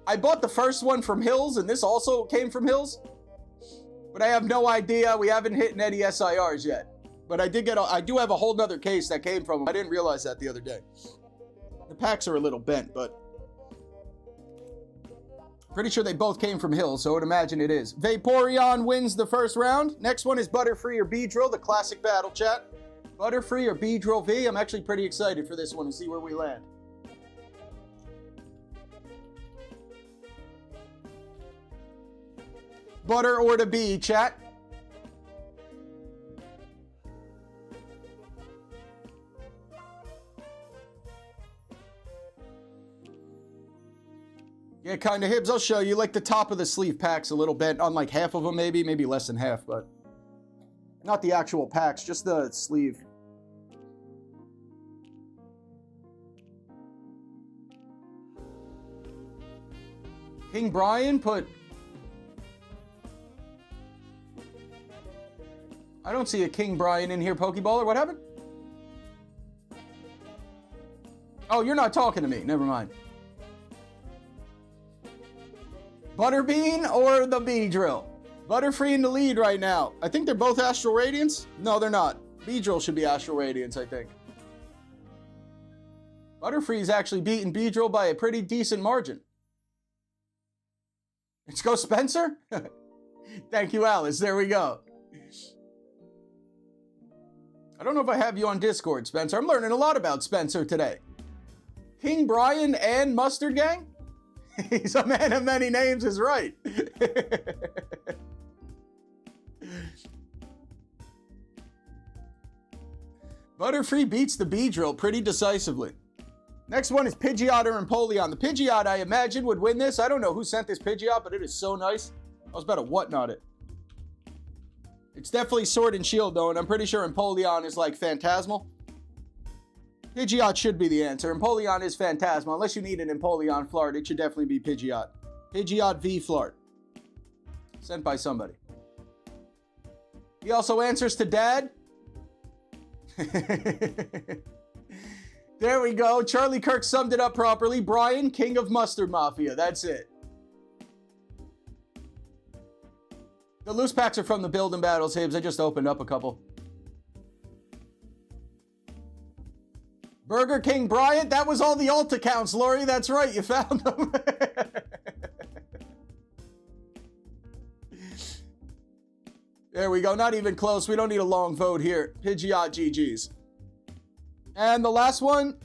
I bought the first one from Hills, and this also came from Hills. But I have no idea. We haven't hit any SIRs yet. But I do have a whole nother case that came from them. I didn't realize that the other day. The packs are a little bent, but pretty sure they both came from Hills, so I would imagine it is. Vaporeon wins the first round. Next one is Butterfree or Beedrill, the classic battle chat. Butterfree or Beedrill V. I'm actually pretty excited for this one and see where we land. Butter or the bee, chat. Yeah, kind of, Hibbs. I'll show you. Like the top of the sleeve packs a little bent on like half of them, maybe less than half, but not the actual packs, just the sleeve. King Brian put... I don't see a King Brian in here, Pokeballer. What happened? Oh, you're not talking to me. Never mind. Butterbean or the Beedrill? Butterfree in the lead right now. I think they're both Astral Radiance. No, they're not. Beedrill should be Astral Radiance, I think. Butterfree's actually beaten Beedrill by a pretty decent margin. Let's go, Spencer. Thank you, Alice. There we go. I don't know if I have you on Discord, Spencer. I'm learning a lot about Spencer today. King Brian and Mustard Gang? He's a man of many names is right. Butterfree beats the Beedrill pretty decisively. Next one is Pidgeot or Empoleon. The Pidgeot, I imagine, would win this. I don't know who sent this Pidgeot, but it is so nice. I was about to whatnot it. It's definitely Sword and Shield, though, and I'm pretty sure Empoleon is, like, Phantasmal. Pidgeot should be the answer. Empoleon is Phantasmal. Unless you need an Empoleon Flart, it should definitely be Pidgeot. Pidgeot v Flart. Sent by somebody. He also answers to Dad. There we go. Charlie Kirk summed it up properly. Brian, King of Mustard Mafia. That's it. The loose packs are from the building battles, Hibbs. I just opened up a couple. Burger King Bryant. That was all the alt accounts, Lori. That's right. You found them. There we go. Not even close. We don't need a long vote here. Pidgeot GG's. And the last one,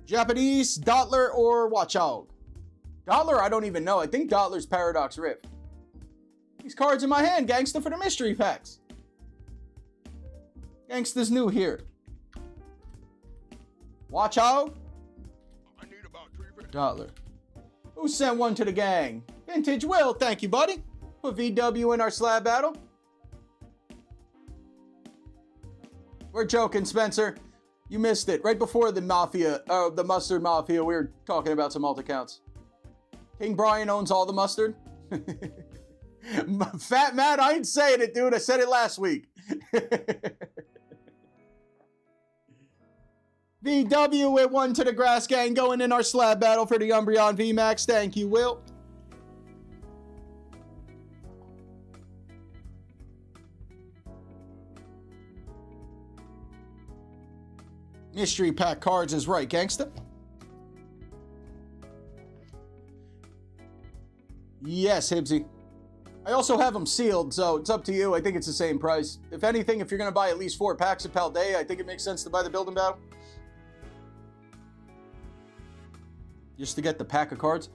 Japanese, Dottler or Watchog. Dottler, I don't even know. I think Dottler's Paradox Rift. These cards in my hand, Gangsta, for the mystery packs. Gangsta's new here. Watchog. Dottler. Who sent one to the gang? Vintage Will, thank you, buddy. Put VW in our slab battle. We're joking, Spencer. You missed it. Right before the Mafia, the Mustard Mafia, we were talking about some alt accounts. King Brian owns all the mustard. Fat Matt, I ain't saying it, dude. I said it last week. VW with one to the Grass Gang going in our slab battle for the Umbreon VMAX. Thank you, Will. Mystery pack cards is right, Gangsta. Yes, Hibsy. I also have them sealed, so it's up to you. I think it's the same price. If anything, if you're going to buy at least 4 packs of Paldea, I think it makes sense to buy the Build and Battle. Just to get the pack of cards.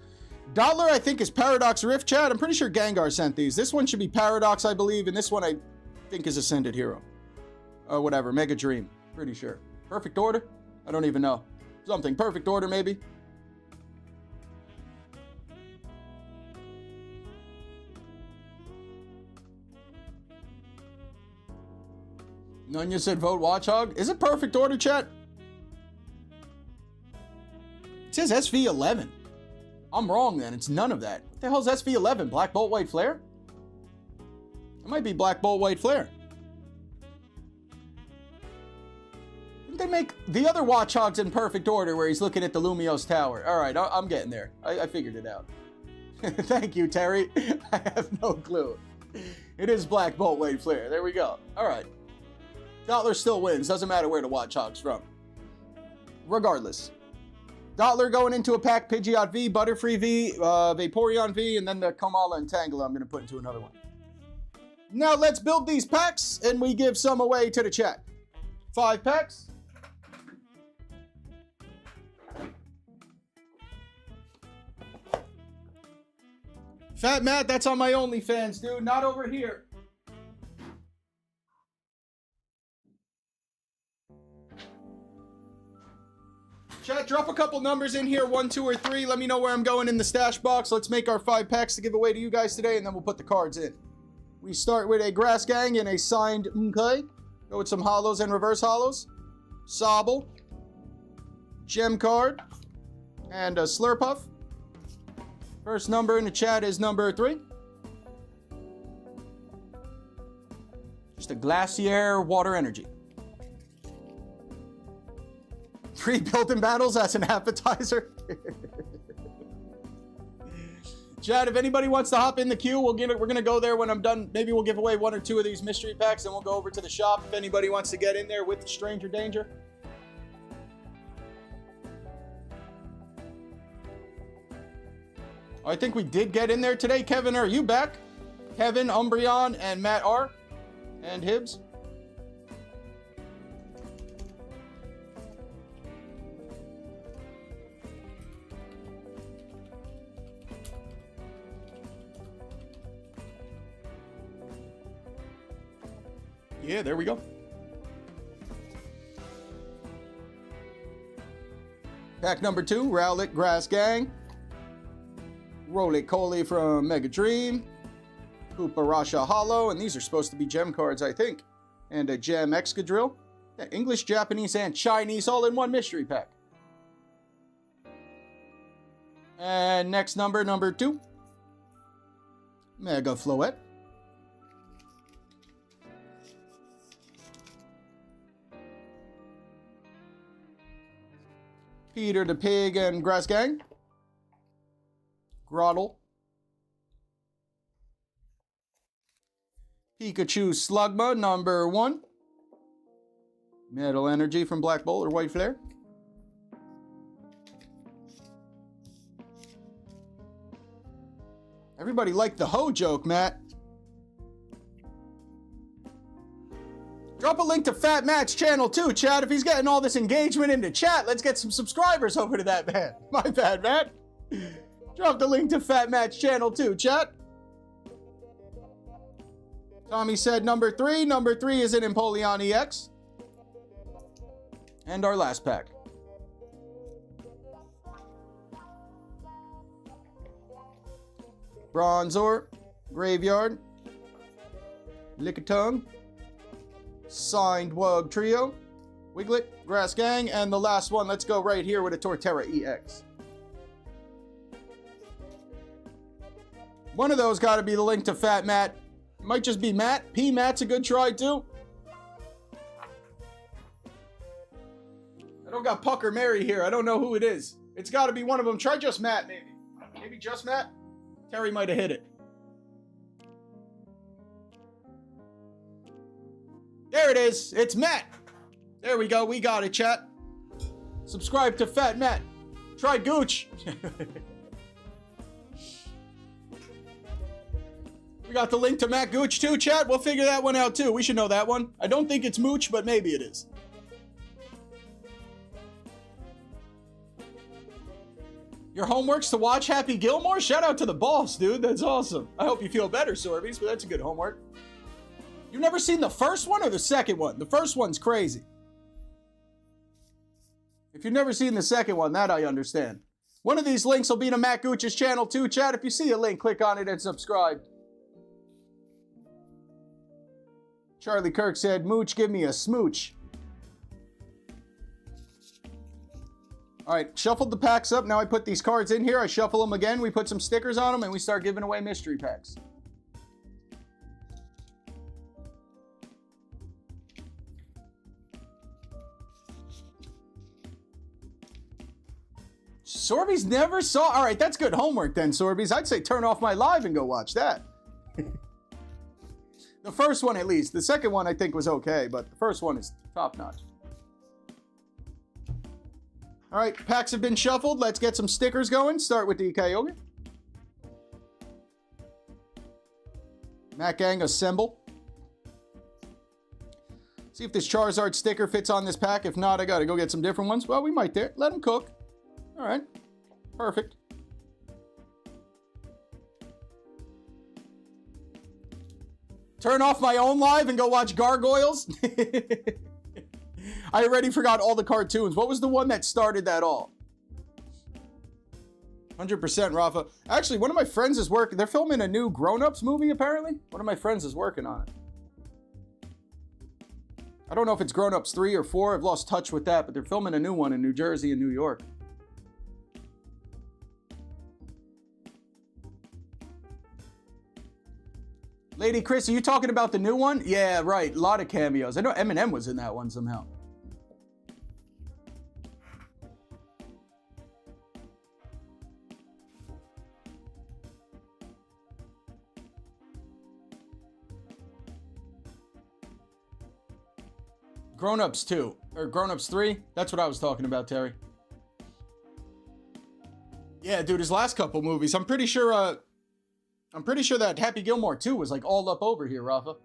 Dollar, I think, is Paradox Rift, chat. I'm pretty sure Gengar sent these. This one should be Paradox, I believe, and this one I think is Ascended Hero. Or whatever, Mega Dream. Pretty sure. Perfect Order? I don't even know. Something. Perfect Order, maybe. Nunya said vote Watchog. Is it Perfect Order, chat? It says SV11. I'm wrong then. It's none of that. What the hell's SV11? Black Bolt, White Flare? It might be Black Bolt, White Flare. Didn't they make the other Watchog's in Perfect Order where he's looking at the Lumiose Tower? Alright, I'm getting there. I figured it out. Thank you, Terry. I have no clue. It is Black Bolt, White Flare. There we go. Alright. Dottler still wins. Doesn't matter where the Watchog's from. Regardless. Dottler going into a pack. Pidgeot V, Butterfree V, Vaporeon V, and then the Komala and Tangela I'm going to put into another one. Now let's build these packs, and we give some away to the chat. 5 packs. Fat Matt, that's on my OnlyFans, dude. Not over here. Chat, drop a couple numbers in here, 1, 2, or 3. Let me know where I'm going in the stash box. Let's make our 5 packs to give away to you guys today, and then we'll put the cards in. We start with a Grass Gang and a signed Mkai. Go with some hollows and reverse hollows. Sobble. Gem card. And a Slurpuff. First number in the chat is number 3. Just a Glacier Water Energy. 3 built-in battles as an appetizer. Chad, if anybody wants to hop in the queue, we're gonna go there when I'm done. Maybe we'll give away 1 or 2 of these mystery packs, and we'll go over to the shop if anybody wants to get in there with Stranger Danger. I think we did get in there today. Kevin, are you back? Kevin, Umbreon, and Matt R. And Hibbs. Yeah, there we go. Pack number 2, Rowlet Grass Gang. Roly-Coly from Mega Dream. Kooparasha Hollow, and these are supposed to be gem cards, I think. And a Gem Excadrill. Yeah, English, Japanese, and Chinese all in one mystery pack. And next number, number 2. Mega Floette. Peter the Pig and Grass Gang. Grottle. Pikachu Slugma, number 1. Metal Energy from Black Bolt or White Flare. Everybody liked the hoe joke, Matt. Drop a link to Fat Matt's channel too, chat. If he's getting all this engagement in the chat, let's get some subscribers over to that, man. My bad, Matt. Drop the link to Fat Matt's channel too, chat. Tommy said number 3. Number 3 is an Empoleon EX. And our last pack. Bronzor, Graveyard, Lickitung, Signed Wug Trio, Wiglet, Grass Gang, and the last one, let's go right here with a Torterra EX. One of those got to be the link to Fat Matt. Might just be Matt. P. Matt's a good try too. I don't got Puck or Mary here. I don't know who it is. It's got to be one of them. Try just Matt, maybe. Maybe just Matt? Terry might have hit it. There it is. It's Matt. There we go. We got it, chat. Subscribe to Fat Matt. Try Gooch. We got the link to Matt Gooch too, chat. We'll figure that one out too. We should know that one. I don't think it's Mooch, but maybe it is. Your homework's to watch Happy Gilmore? Shout out to the boss, dude. That's awesome. I hope you feel better, Sorbies, but that's a good homework. You've never seen the first one or the second one? The first one's crazy. If you've never seen the second one, that I understand. One of these links will be to Matt Gooch's channel too, chat. If you see a link, click on it and subscribe. Charlie Kirk said, Mooch, give me a smooch. All right, shuffled the packs up. Now I put these cards in here. I shuffle them again. We put some stickers on them, and we start giving away mystery packs. Sorbies never saw... All right, that's good homework then, Sorbies. I'd say turn off my live and go watch that. The first one, at least. The second one, I think, was okay, but the first one is top-notch. All right, packs have been shuffled. Let's get some stickers going. Start with the Kyogre. Matt Gang, assemble. See if this Charizard sticker fits on this pack. If not, I got to go get some different ones. Well, we might there. Let them cook. All right, perfect. Turn off my own live and go watch Gargoyles. I already forgot all the cartoons. What was the one that started that all? 100% Rafa. Actually, one of my friends is working. They're filming a new Grown Ups movie, apparently. One of my friends is working on it. I don't know if it's Grown Ups 3 or 4. I've lost touch with that, but they're filming a new one in New Jersey and New York. Lady Chris, are you talking about the new one? Yeah, right. A lot of cameos. I know Eminem was in that one somehow. Grown Ups 2, or Grown Ups 3. That's what I was talking about, Terry. Yeah, dude, his last couple movies. I'm pretty sure that Happy Gilmore 2 was like all up over here, Rafa.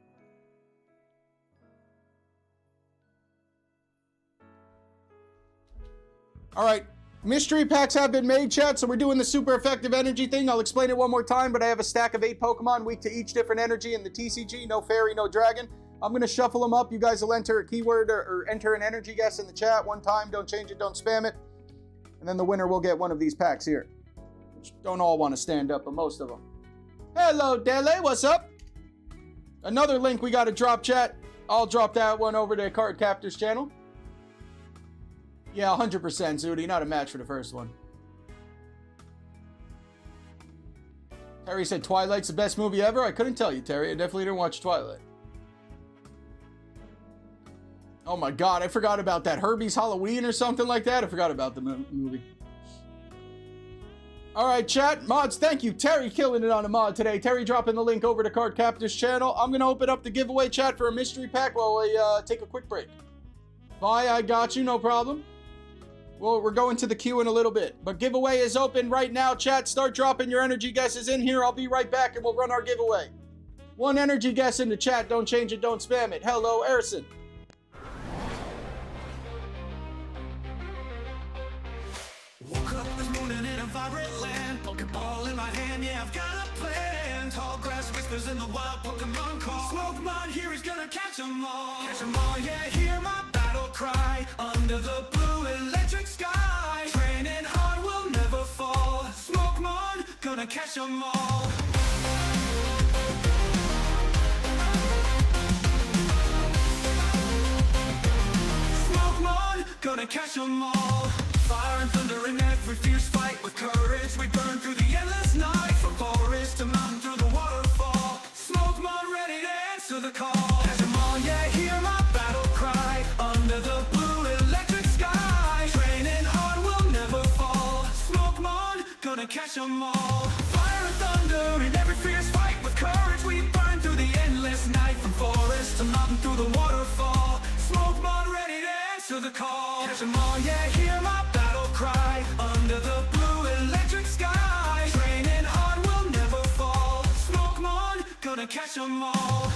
All right, mystery packs have been made, chat, so we're doing the super effective energy thing. I'll explain it one more time, but I have a stack of 8 Pokemon, weak to each different energy in the TCG. No fairy, no dragon. I'm going to shuffle them up. You guys will enter a keyword or enter an energy guess in the chat one time. Don't change it, don't spam it. And then the winner will get one of these packs here. Which don't all want to stand up, but most of them. Hello, Dele. What's up? Another link we got to drop, chat. I'll drop that one over to Card Captor's channel. Yeah, 100%, Zudi. Not a match for the first one. Terry said Twilight's the best movie ever. I couldn't tell you, Terry. I definitely didn't watch Twilight. Oh my God, I forgot about that. Herbie's Halloween or something like that. I forgot about the movie. All right, chat. Mods, thank you. Terry killing it on a mod today. Terry dropping the link over to Card Captor's channel. I'm going to open up the giveaway chat for a mystery pack while we take a quick break. Bye, I got you. No problem. Well, we're going to the queue in a little bit. But giveaway is open right now, chat. Start dropping your energy guesses in here. I'll be right back and we'll run our giveaway. One energy guess in the chat. Don't change it. Don't spam it. Hello, Erison. Woke up this morning in a vibrant land, Pokeball in my hand, yeah, I've got a plan. Tall grass whispers in the wild, Pokemon call. Smokemon here is gonna catch 'em all. Catch 'em all, yeah, hear my battle cry. Under the blue electric sky. Training hard will never fall. Smokemon, gonna catch 'em all. Smokemon, gonna catch 'em all. Fire and thunder in every fierce fight. With courage we burn through the endless night. From forest to mountain through the waterfall. Smokemon ready to answer the call. Catch 'em all, yeah, hear my battle cry. Under the blue electric sky. Training hard will never fall. Smokemon, gonna catch 'em all. Fire and thunder in every fierce fight. With courage we burn through the endless night. From forest to mountain through the waterfall. Smokemon ready to answer the call. Catch 'em all, yeah, hear my battle cry. Under the blue electric sky. Training hard will never fall. Smokemon, gonna catch 'em all.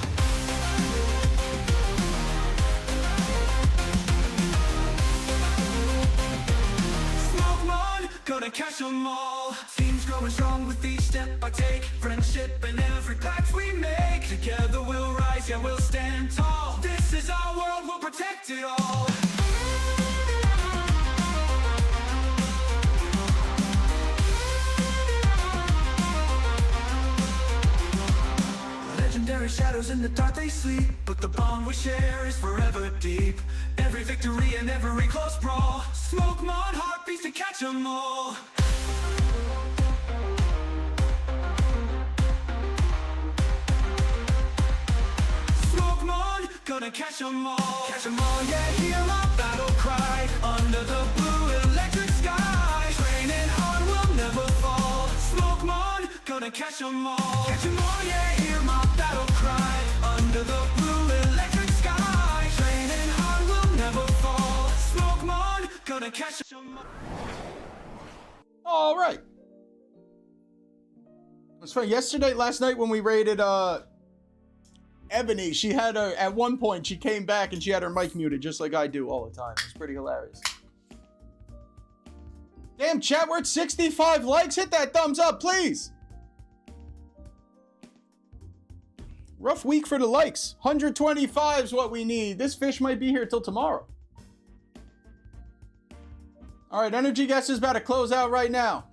Pokemon, gonna catch 'em all. Teams growing strong with each step I take. Friendship in every pact we make. Together we'll rise, yeah, we'll stand tall. This is our world, we'll protect it all. Legendary shadows in the dark they sleep, but the bond we share is forever deep. Every victory and every close brawl, Pokemon heartbeats to catch 'em all. Pokemon, gonna catch 'em all. Catch 'em all, yeah, hear my battle cry. Under the blue electric sky, training hard, we'll never fall. Pokemon, gonna catch 'em all. Catch 'em all, yeah, hear my battle cry. Under the blue electric sky, training hard, we'll never fall. Pokemon, gonna catch 'em all. All right. It was funny. Last night when we raided Ebony, she had at one point she came back and she had her mic muted just like I do all the time. It's pretty hilarious. Damn, chat, we're at 65 likes. Hit that thumbs up, please. Rough week for the likes. 125 is what we need. This fish might be here till tomorrow. All right, energy guess is about to close out right now.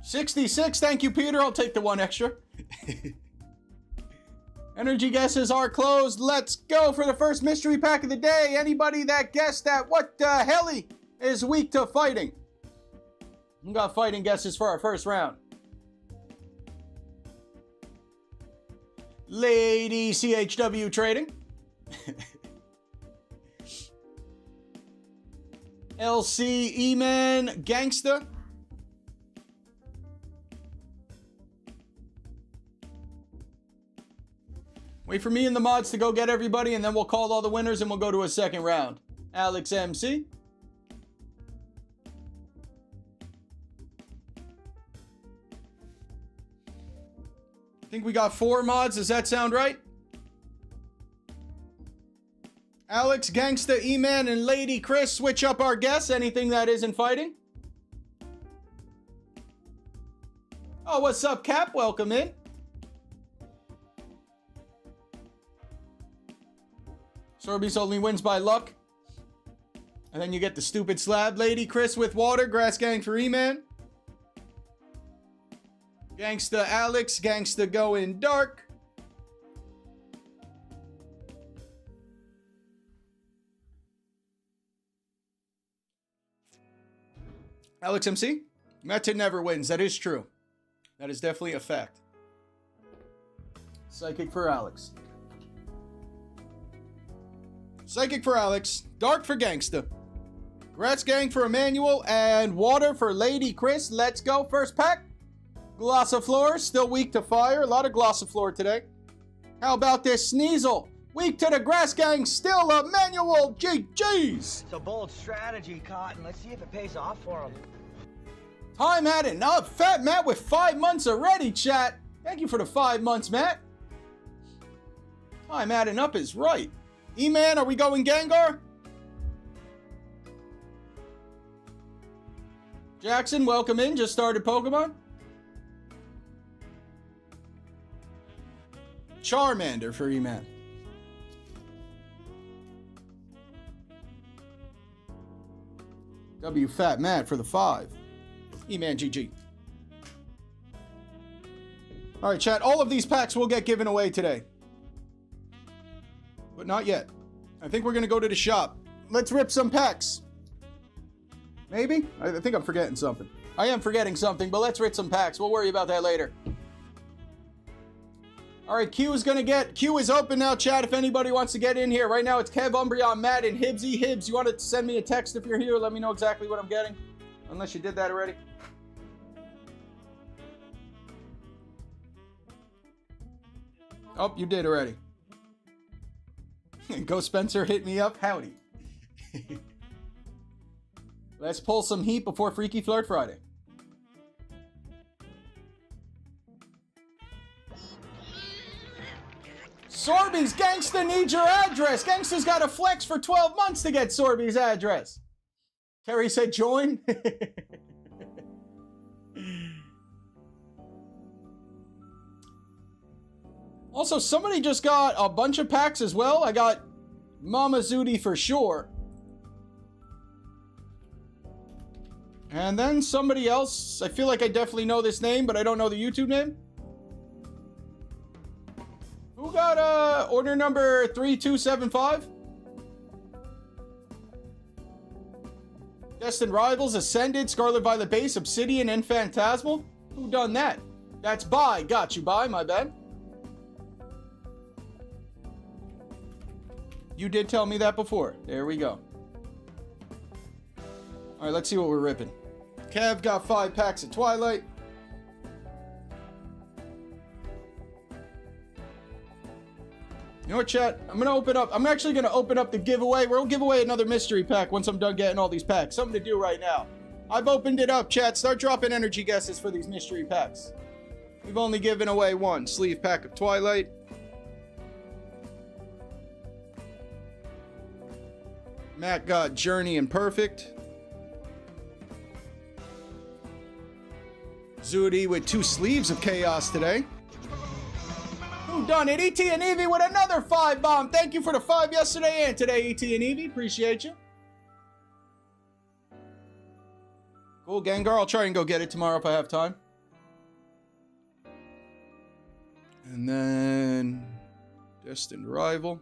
$66, thank you, Peter. I'll take the one extra. Energy guesses are closed. Let's go for the first mystery pack of the day. Anybody that guessed that what the heli is weak to fighting? We got fighting guesses for our first round. Lady CHW Trading. LC E-Man Gangsta. Wait for me and the mods to go get everybody, and then we'll call all the winners and we'll go to a second round. Alex MC. I think we got 4 mods. Does that sound right? Alex, Gangsta, E-Man, and Lady Chris, switch up our guess. Anything that isn't fighting. Oh, what's up, Cap? Welcome in. Sorby's only wins by luck. And then you get the stupid slab. Lady Chris with water. Grass Gang for E-Man. Gangsta Alex. Gangsta going dark. Alex MC. Meta never wins. That is true. That is definitely a fact. Psychic for Alex. Psychic for Alex. Dark for Gangsta. Grass Gang for Emmanuel. And water for Lady Chris. Let's go. First pack. Glossiflor. Still weak to fire. A lot of Glossiflor today. How about this Sneasel? Weak to the Grass Gang. Still Emmanuel. GG's. It's a bold strategy, Cotton. Let's see if it pays off for him. Time adding up. Fat Matt with 5 months already, chat. Thank you for the 5 months, Matt. Time adding up is right. E-Man, are we going Gengar? Jackson, welcome in. Just started Pokemon. Charmander for E-Man. W Fat Matt for the 5. E-Man GG. All right, chat. All of these packs will get given away today. But not yet. I think we're going to go to the shop. Let's rip some packs. Maybe? I think I'm forgetting something. I am forgetting something, but let's rip some packs. We'll worry about that later. All right, Q is open now, chat, if anybody wants to get in here. Right now, it's Kev, Umbreon, Matt, and Hibbsy. Hibbs, you want to send me a text if you're here? Let me know exactly what I'm getting. Unless you did that already. Oh, you did already. Go Spencer, hit me up. Howdy. Let's pull some heat before Freaky Flirt Friday. Sorby's Gangsta needs your address. Gangsta's got a flex for 12 months to get Sorby's address. Terry said join. Also, somebody just got a bunch of packs as well. I got Mama Zudi for sure. And then somebody else. I feel like I definitely know this name, but I don't know the YouTube name. Who got order number 3275? Destined Rivals, Ascended, Scarlet Violet Base, Obsidian, and Phantasmal? Who done that? That's Bye. Got you, Bye. My bad. You did tell me that before. There we go. Alright, let's see what we're ripping. Kev got 5 packs of Twilight. You know what, chat? I'm actually gonna open up the giveaway. We'll give away another mystery pack once I'm done getting all these packs. Something to do right now. I've opened it up, chat. Start dropping energy guesses for these mystery packs. We've only given away one sleeve pack of Twilight. Matt got Journey and Perfect. Zudi with 2 sleeves of Chaos today. Who done it? ET and Evie with another 5 bomb. Thank you for the 5 yesterday and today, ET and Evie. Appreciate you. Cool, Gengar. I'll try and go get it tomorrow if I have time. And then Destined Rival.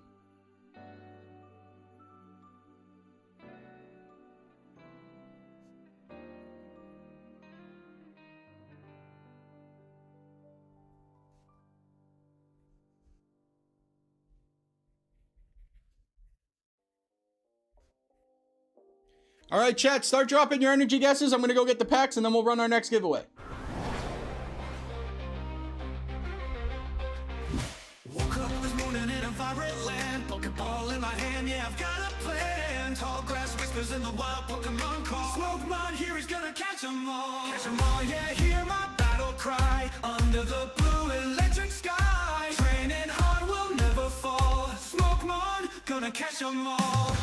All right, chat, start dropping your energy guesses. I'm going to go get the packs, and then we'll run our next giveaway. Woke up this morning in a vibrant land, Pokeball in my hand, yeah, I've got a plan. Tall grass whispers in the wild Pokemon call. Smoke here, he's gonna catch them all. Catch them all, yeah, hear my battle cry. Under the blue electric sky. Training hard will never fall. Smoke gonna catch them all.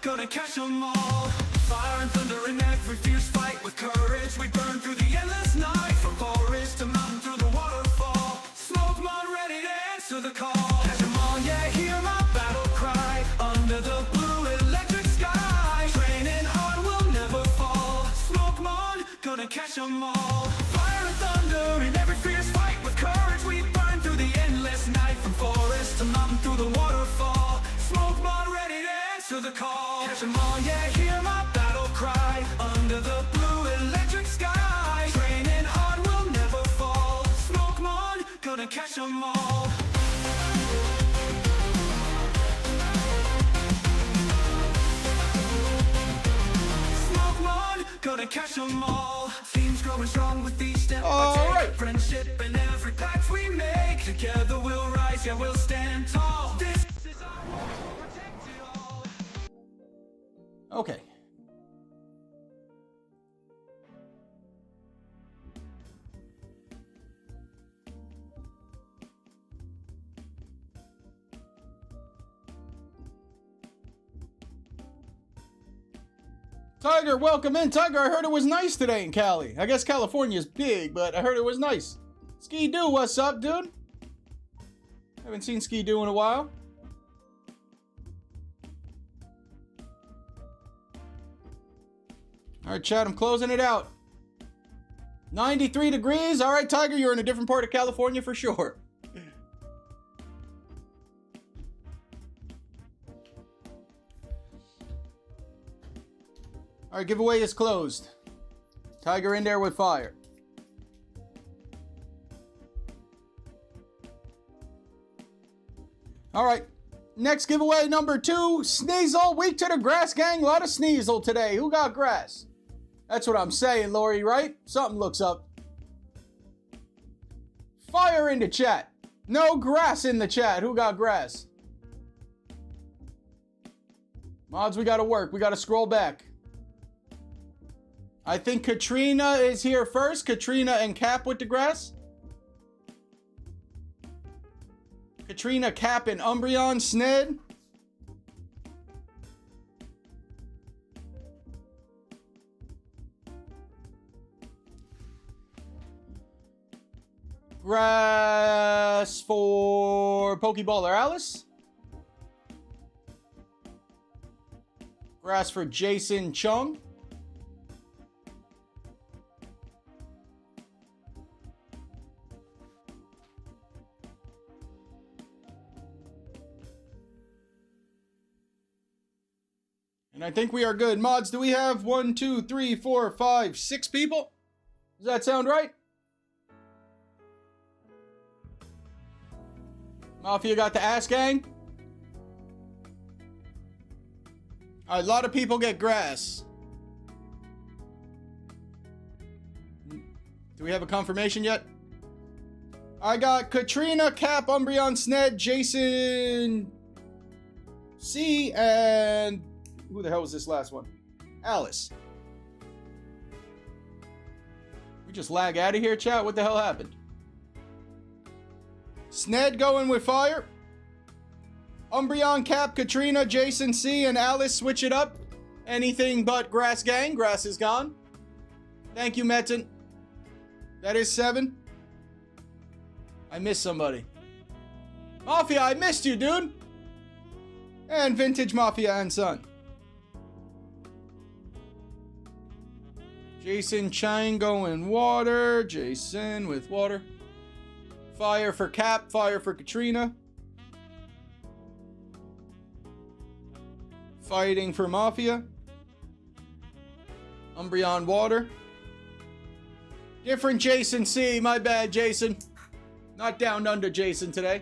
Gonna catch them all. Fire and thunder in every fierce fight. With courage we burn through the endless night. From forest to mountain through the waterfall. Smokemon ready to answer the call. Catch them all, yeah, hear my battle cry. Under the blue electric sky. Training hard will never fall. Smokemon, gonna catch them all. Fire and thunder in every fierce fight. With courage we burn through the endless night. From forest to mountain through the waterfall. Smokemon ready to answer the call. Catch them all, yeah, hear my battle cry. Under the blue electric sky. Training hard will never fall. Smokemon, gonna catch them all. Smokemon, gonna catch them all. Teams growing strong with each step I take. Right. Friendship in every pact we make. Together we'll rise, yeah, we'll stand tall. This is our war, protect it all. Okay. Tiger, welcome in. Tiger, I heard it was nice today in Cali. I guess California's big, but I heard it was nice. Ski Doo, what's up, dude? Haven't seen Ski Doo in a while. All right, chat, I'm closing it out. 93 degrees. All right, Tiger, you're in a different part of California for sure. All right, giveaway is closed. Tiger in there with fire. All right, next giveaway, number 2, Sneasel. Week to the grass gang. A lot of Sneasel today. Who got grass? That's what I'm saying, Lori, right? Something looks up. Fire in the chat. No grass in the chat. Who got grass? Mods, we gotta work. We gotta scroll back. I think Katrina is here first. Katrina and Cap with the grass. Katrina, Cap, and Umbreon, Sned. Grass for Pokeballer Alice. Grass for Jason Chung. And I think we are good. Mods, do we have 1, 2, 3, 4, 5, 6 people? Does that sound right? Mafia got the ass gang? A lot of people get grass. Do we have a confirmation yet? I got Katrina, Cap, Umbreon, Sned, Jason C, and who the hell was this last one? Alice. We just lag out of here, chat? What the hell happened? Sned going with fire. Umbreon, Cap, Katrina, Jason C, and Alice switch it up. Anything but Grass Gang. Grass is gone. Thank you, Metin. That is 7. I missed somebody. Mafia, I missed you, dude. And Vintage Mafia and Son. Jason Chang going water. Jason with water. Fire for Cap. Fire for Katrina. Fighting for Mafia. Umbreon water. Different Jason C. My bad, Jason. Not down under Jason today.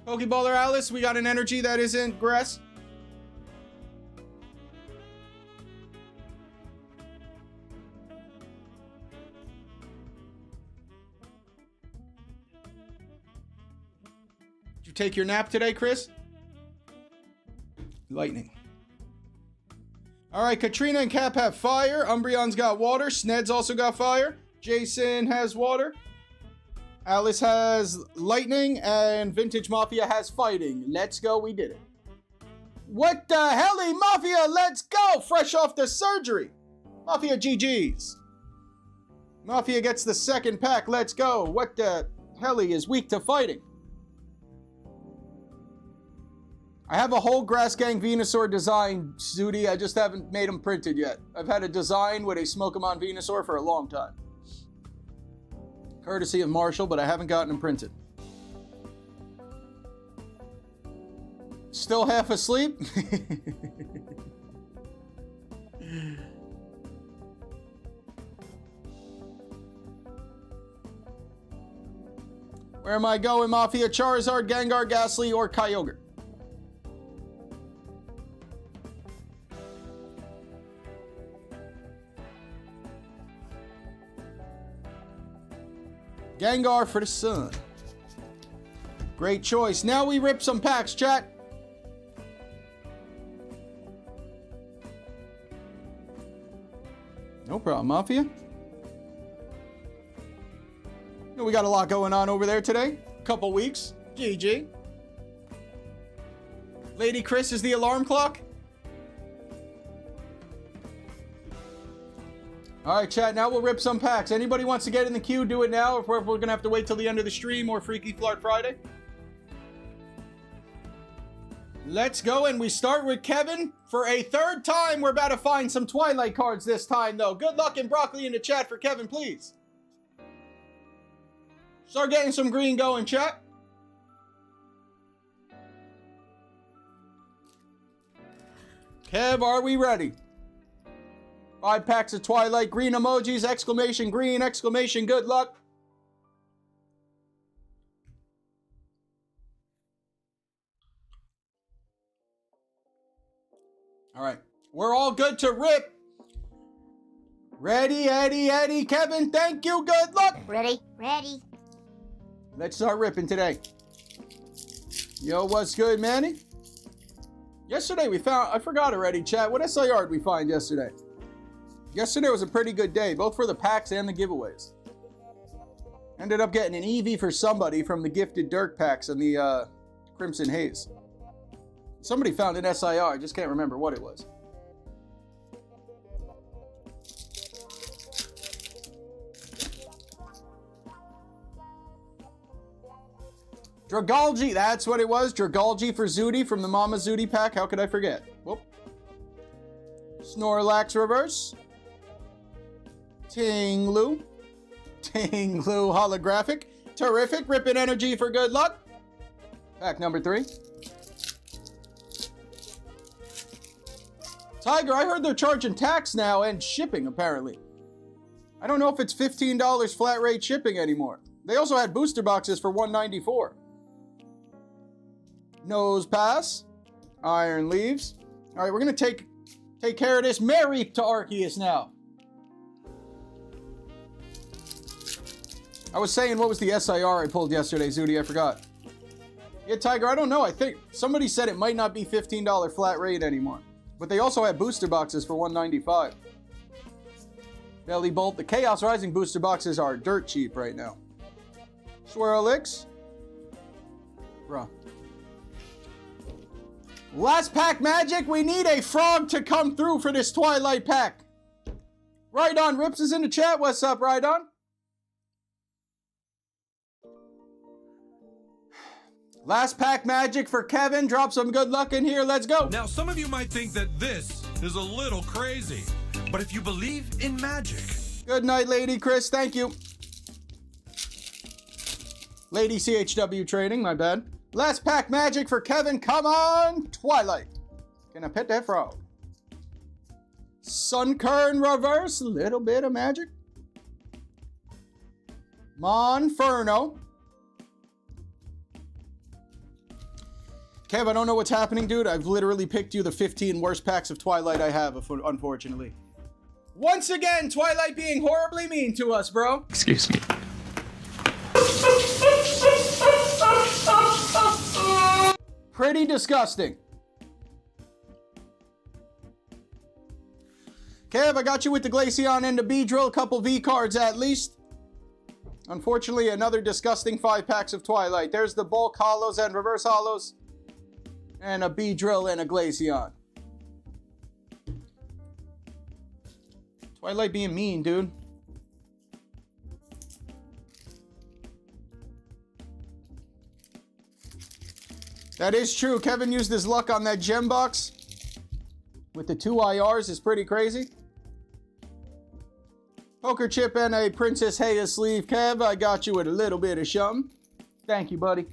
Pokeballer Alice, we got an energy that isn't grass. Did you take your nap today, Chris? Lightning. All right, Katrina and Cap have fire. Umbreon's got water. Sned's also got fire. Jason has water. Alice has lightning. And Vintage Mafia has fighting. Let's go. We did it. What the helly, Mafia? Let's go. Fresh off the surgery. Mafia GG's. Mafia gets the second pack. Let's go. What the helly is weak to fighting? I have a whole Grass Gang Venusaur design, Zudi. I just haven't made them printed yet. I've had a design with a Smokemon Venusaur for a long time. Courtesy of Marshall, but I haven't gotten them printed. Still half asleep? Where am I going, Mafia? Charizard, Gengar, Ghastly, or Kyogre? Gengar for the sun. Great choice. Now we rip some packs, chat. No problem, Mafia. We got a lot going on over there today. Couple weeks. GG. Lady Chris is the alarm clock. All right, chat, now we'll rip some packs. Anybody wants to get in the queue, do it now, if we're going to have to wait till the end of the stream or Freaky Flart Friday. Let's go, and we start with Kevin. For a third time, we're about to find some Twilight cards this time, though. Good luck and broccoli in the chat for Kevin, please. Start getting some green going, chat. Kev, are we ready? 5 packs of Twilight, green emojis, exclamation green, exclamation good luck. All right, we're all good to rip. Ready, Eddie, Kevin, thank you, good luck. Ready. Let's start ripping today. Yo, what's good, Manny? Yesterday we found, I forgot already, chat. What SIR did we find yesterday? Yesterday was a pretty good day, both for the packs and the giveaways. Ended up getting an Eevee for somebody from the Gifted Dirk packs and the Crimson Haze. Somebody found an SIR, I just can't remember what it was. Dragalge, that's what it was. Dragalge for Zooty from the Mama Zooty pack. How could I forget? Whoop. Snorlax reverse. Tinglu. Tinglu holographic. Terrific. Rippin' energy for good luck. Pack number 3. Tiger, I heard they're charging tax now and shipping, apparently. I don't know if it's $15 flat rate shipping anymore. They also had booster boxes for $194. Nose pass. Iron leaves. All right, we're going to take care of this. Mary to Arceus now. I was saying, what was the SIR I pulled yesterday, Zooty? I forgot. Yeah, Tiger, I don't know. I think somebody said it might not be $15 flat rate anymore. But they also had booster boxes for $195. Belly Bolt. The Chaos Rising booster boxes are dirt cheap right now. Swirlix. Bruh. Last pack magic. We need a frog to come through for this Twilight pack. Rhydon Rips is in the chat. What's up, Rhydon? Last pack magic for Kevin. Drop some good luck in here. Let's go. Now, some of you might think that this is a little crazy, but if you believe in magic. Good night, Lady Chris. Thank you. Lady CHW Trading, my bad. Last pack magic for Kevin. Come on, Twilight. Can I pet that frog? Sunkern reverse. A little bit of magic. Monferno. Kev, I don't know what's happening, dude. I've literally picked you the 15 worst packs of Twilight I have, unfortunately. Once again, Twilight being horribly mean to us, bro. Excuse me. Pretty disgusting. Kev, I got you with the Glaceon and the Beedrill, a couple V cards at least. Unfortunately, another disgusting 5 packs of Twilight. There's the bulk hollows and reverse hollows. And a Beedrill and a Glaceon. Twilight being mean, dude. That is true. Kevin used his luck on that gem box. With the 2 IRs is pretty crazy. Poker chip and a Princess Heya sleeve. Kev, I got you with a little bit of shum. Thank you, buddy.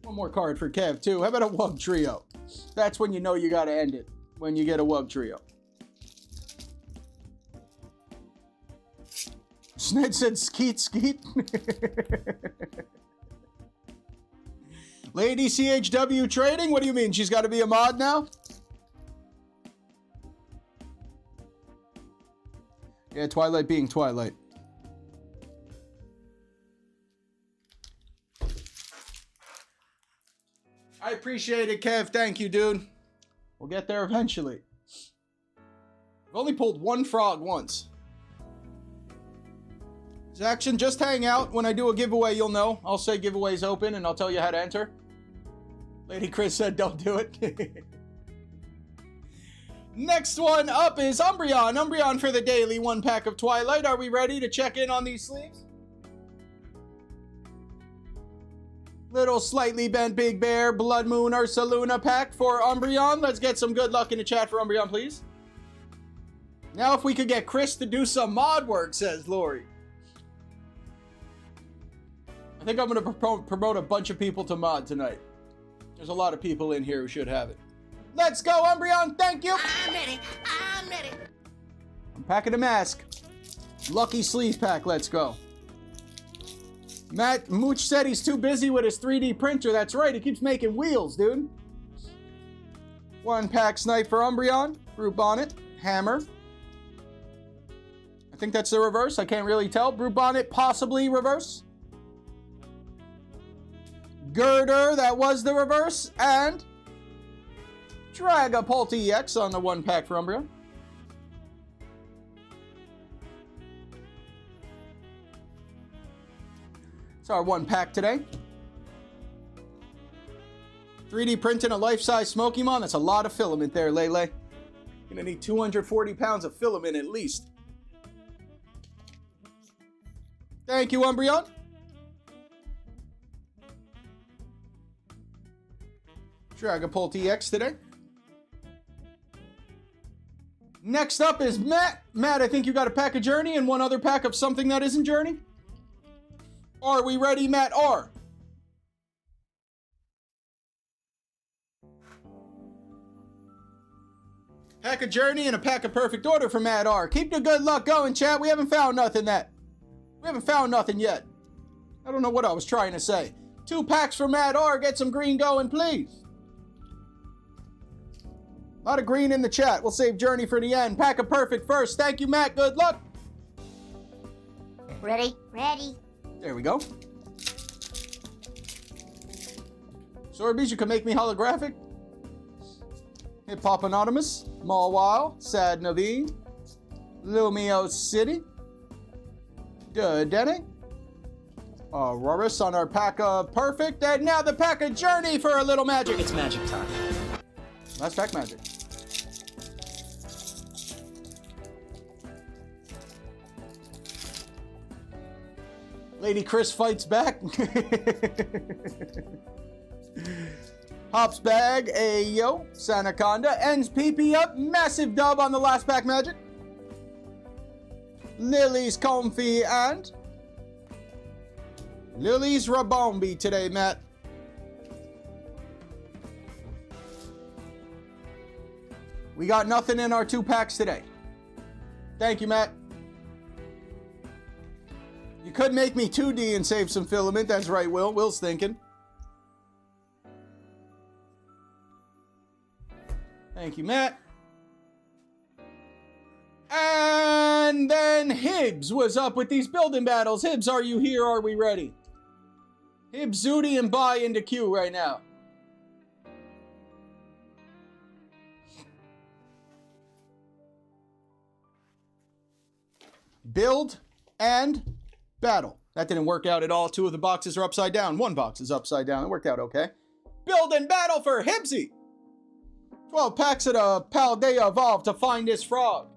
One more card for Kev, too. How about a Wug Trio? That's when you know you gotta end it. When you get a Wug Trio. Sned said skeet skeet. Lady CHW Trading? What do you mean? She's got to be a mod now? Yeah, Twilight being Twilight. I appreciate it, Kev. Thank you, dude. We'll get there eventually. I've only pulled one frog once. Zaction, just hang out. When I do a giveaway, you'll know. I'll say giveaway's open, and I'll tell you how to enter. Lady Chris said don't do it. Next one up is Umbreon. Umbreon for the daily 1 pack of Twilight. Are we ready to check in on these sleeves? Little slightly bent Big Bear Blood Moon Ursaluna pack for Umbreon. Let's get some good luck in the chat for Umbreon, please. Now if we could get Chris to do some mod work, says Lori. I think I'm going to promote a bunch of people to mod tonight. There's a lot of people in here who should have it. Let's go, Umbreon. Thank you. I'm ready. I'm ready. I'm packing a mask. Lucky sleeve pack. Let's go. Matt Mooch said he's too busy with his 3D printer. That's right. He keeps making wheels, dude. 1 pack snipe for Umbreon. Brute Bonnet. Hammer. I think that's the reverse. I can't really tell. Brute Bonnet possibly reverse. Girder, that was the reverse, and Dragapult EX on the 1 pack for Umbreon. It's our one pack today. 3D printing a life-size Smokemon. That's a lot of filament there, Lele. Gonna need 240 pounds of filament at least. Thank you, Umbreon. Dragapult EX today. Next up is Matt. Matt, I think you got a pack of Journey and one other pack of something that isn't Journey. Are we ready, Matt R? Pack of Journey and a pack of Perfect Order for Matt R. Keep the good luck going, chat. We haven't found nothing yet. I don't know what I was trying to say. 2 packs for Matt R. Get some green going, please. A lot of green in the chat. We'll save Journey for the end. Pack of Perfect first. Thank you, Matt. Good luck. Ready? Ready. There we go. Sorbies, you can make me holographic. Hip Hop Anonymous, Mawile, Sad Naveen, Lumio City, Denny, Auroras on our pack of Perfect, and now the pack of Journey for a little magic. It's magic time. Last pack magic. Lady Chris fights back. Hops bag, Ayo, Sanaconda, ends PP up, massive dub on the last pack magic. Lily's Comfy and Lily's Rabombi today, Matt. We got nothing in our 2 packs today. Thank you, Matt. You could make me 2D and save some filament. That's right, Will. Will's thinking. Thank you, Matt. And then Hibbs was up with these building battles. Hibbs, are you here? Are we ready? Hibbs, Zooty, and Bai into queue right now. Build and battle. That didn't work out at all. 2 of the boxes are upside down. 1 box is upside down. It worked out okay. Build and battle for Hibbsy. 12 packs of the Paldea Evolve to find this frog.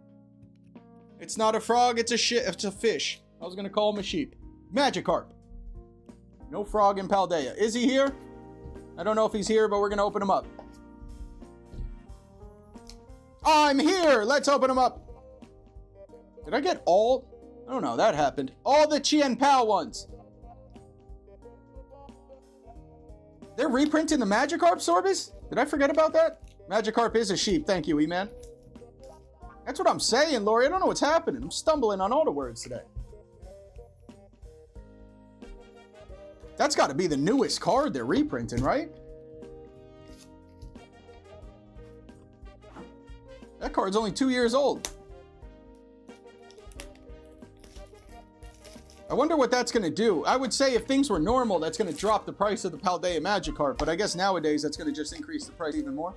It's not a frog, it's a fish. I was gonna call him a sheep. Magikarp. No frog in Paldea. Is he here? I don't know if he's here, but we're gonna open him up. I'm here! Let's open him up. Did I get all? I don't know, that happened. All the Chien Pao ones. They're reprinting the Magikarp, Sorbis? Did I forget about that? Magikarp is a sheep. Thank you, E-Man. That's what I'm saying, Lori. I don't know what's happening. I'm stumbling on all the words today. That's got to be the newest card they're reprinting, right? That card's only 2 years old. I wonder what that's going to do. I would say if things were normal, that's going to drop the price of the Paldea Magikarp, but I guess nowadays that's going to just increase the price even more.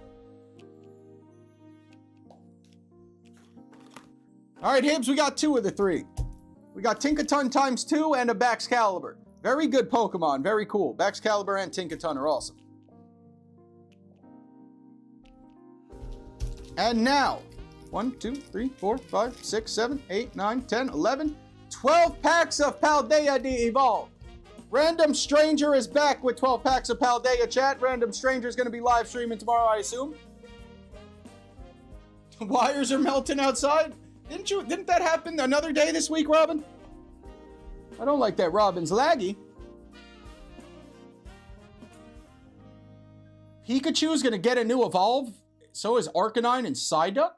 All right, Hibbs, we got 2 of the 3. We got Tinkaton ×2 and a Baxcalibur. Very good Pokemon, very cool. Baxcalibur and Tinkaton are awesome. And now, 1, 2, 3, 4, 5, 6, 7, 8, 9, 10, 11, 12 packs of Paldea de-Evolve. Random Stranger is back with 12 packs of Paldea, chat. Random Stranger is going to be live streaming tomorrow, I assume. Wires are melting outside. Didn't that happen another day this week, Robin? I don't like that Robin's laggy. Pikachu's gonna get a new Evolve. So is Arcanine and Psyduck.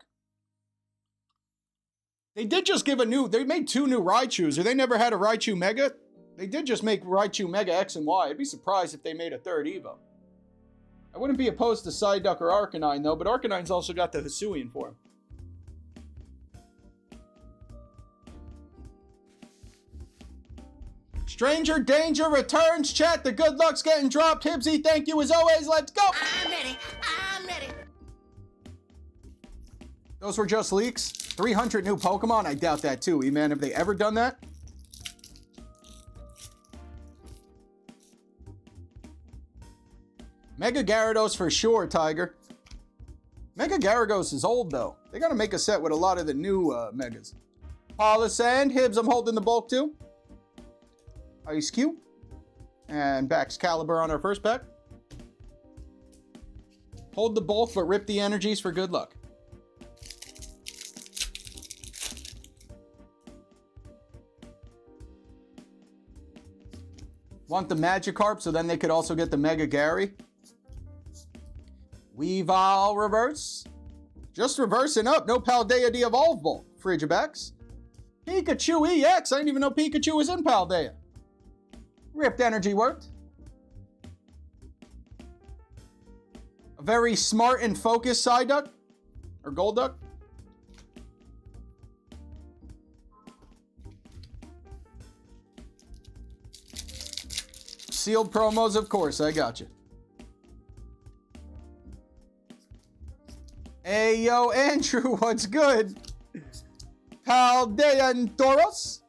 They did just give they made 2 new Raichus, or they never had a Raichu Mega. They did just make Raichu Mega X and Y. I'd be surprised if they made a 3rd Evo. I wouldn't be opposed to Psyduck or Arcanine though, but Arcanine's also got the Hisuian form. Stranger Danger returns, chat. The good luck's getting dropped. Hibbsy, thank you as always. Let's go. I'm ready. I'm ready. Those were just leaks. 300 new Pokemon? I doubt that too, E-Man. Have they ever done that? Mega Gyarados for sure, Tiger. Mega Gyarados is old, though. They gotta make a set with a lot of the new Megas. Polisand, Hibbs, I'm holding the bulk too. Ice Cube. And Baxcalibur on our first pack. Hold the bulk, but rip the energies for good luck. Want the Magikarp so then they could also get the Mega Gary. Weavile reverse. Just reversing up. No Paldea de-evolve bulk. Frigibax. Pikachu EX. I didn't even know Pikachu was in Paldea. Ripped energy worked. A very smart and focused Psyduck. Or Golduck. Sealed promos, of course. I got you. Hey, yo, Andrew, what's good? Paldea and Tauros.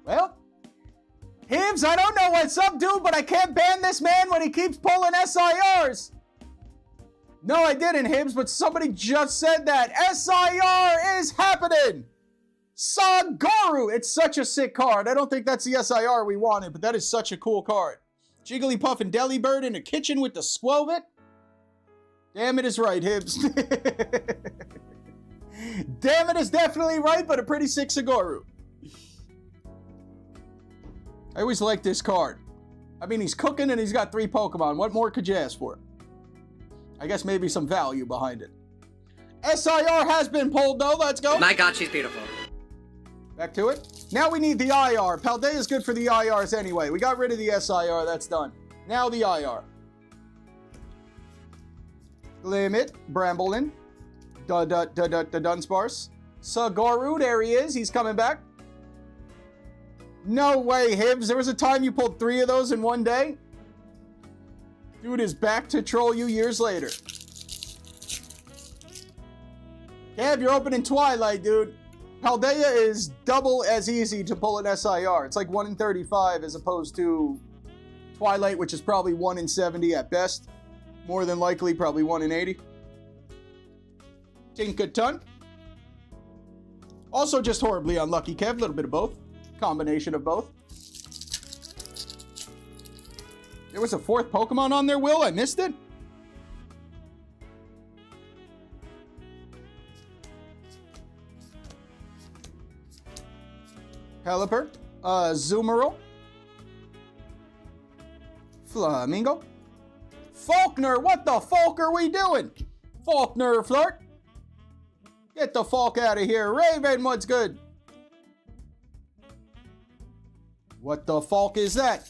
Well, Hibbs, I don't know what's up, dude, but I can't ban this man when he keeps pulling SIRs. No, I didn't, Hibbs, but somebody just said that. SIR is happening. Sagaru. It's such a sick card. I don't think that's the SIR we wanted, but that is such a cool card. Jigglypuff and Delibird in a kitchen with the Squovit. Damn, it is right, Hibbs. Damn, it is definitely right, but a pretty sick Sagaru. I always like this card. I mean, he's cooking and he's got 3 Pokemon. What more could you ask for? I guess maybe some value behind it. SIR has been pulled, though. Let's go. My God, she's beautiful. Back to it. Now we need the IR. Paldea is good for the IRs anyway. We got rid of the SIR. That's done. Now the IR. Glimmet, Bramblin, Dunsparce, Sagaru, there he is. He's coming back. No way, Hibbs. There was a time you pulled 3 of those in one day. Dude is back to troll you years later. Kev, you're opening Twilight, dude. Paldea is double as easy to pull an SIR. It's like 1 in 35 as opposed to Twilight, which is probably 1 in 70 at best. More than likely, probably 1 in 80. Tinkaton. Also just horribly unlucky, Kev. A little bit of both. Combination of both. There was a 4th Pokemon on there, Will? I missed it? Pelipper. Zoomerl. Flamingo. Faulkner, what the fuck are we doing? Faulkner flirt. Get the fuck out of here. Raven, what's good? What the fuck is that?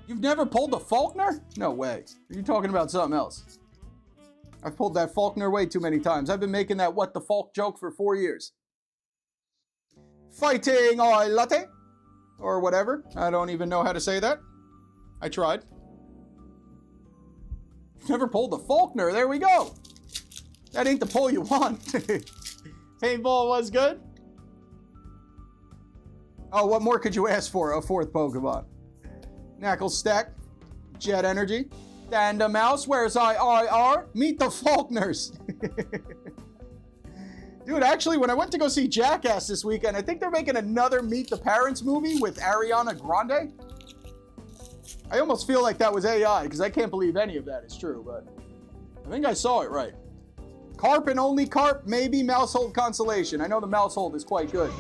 You've never pulled a Faulkner? No way. Are you talking about something else? I've pulled that Faulkner way too many times. I've been making that what the fuck joke for 4 years. Fighting Oil Latte. Or whatever. I don't even know how to say that. I tried. Never pulled a Faulkner. There we go. That ain't the pull you want. Paintball was good. Oh, what more could you ask for? A 4th Pokemon. Knackle Stack. Jet Energy. Dandamouse. Where's IIR? Meet the Faulkners. Dude, actually, when I went to go see Jackass this weekend, I think they're making another Meet the Parents movie with Ariana Grande. I almost feel like that was AI, because I can't believe any of that is true, but I think I saw it right. Carp and only Carp, maybe Mousehold Consolation. I know the Mousehold is quite good.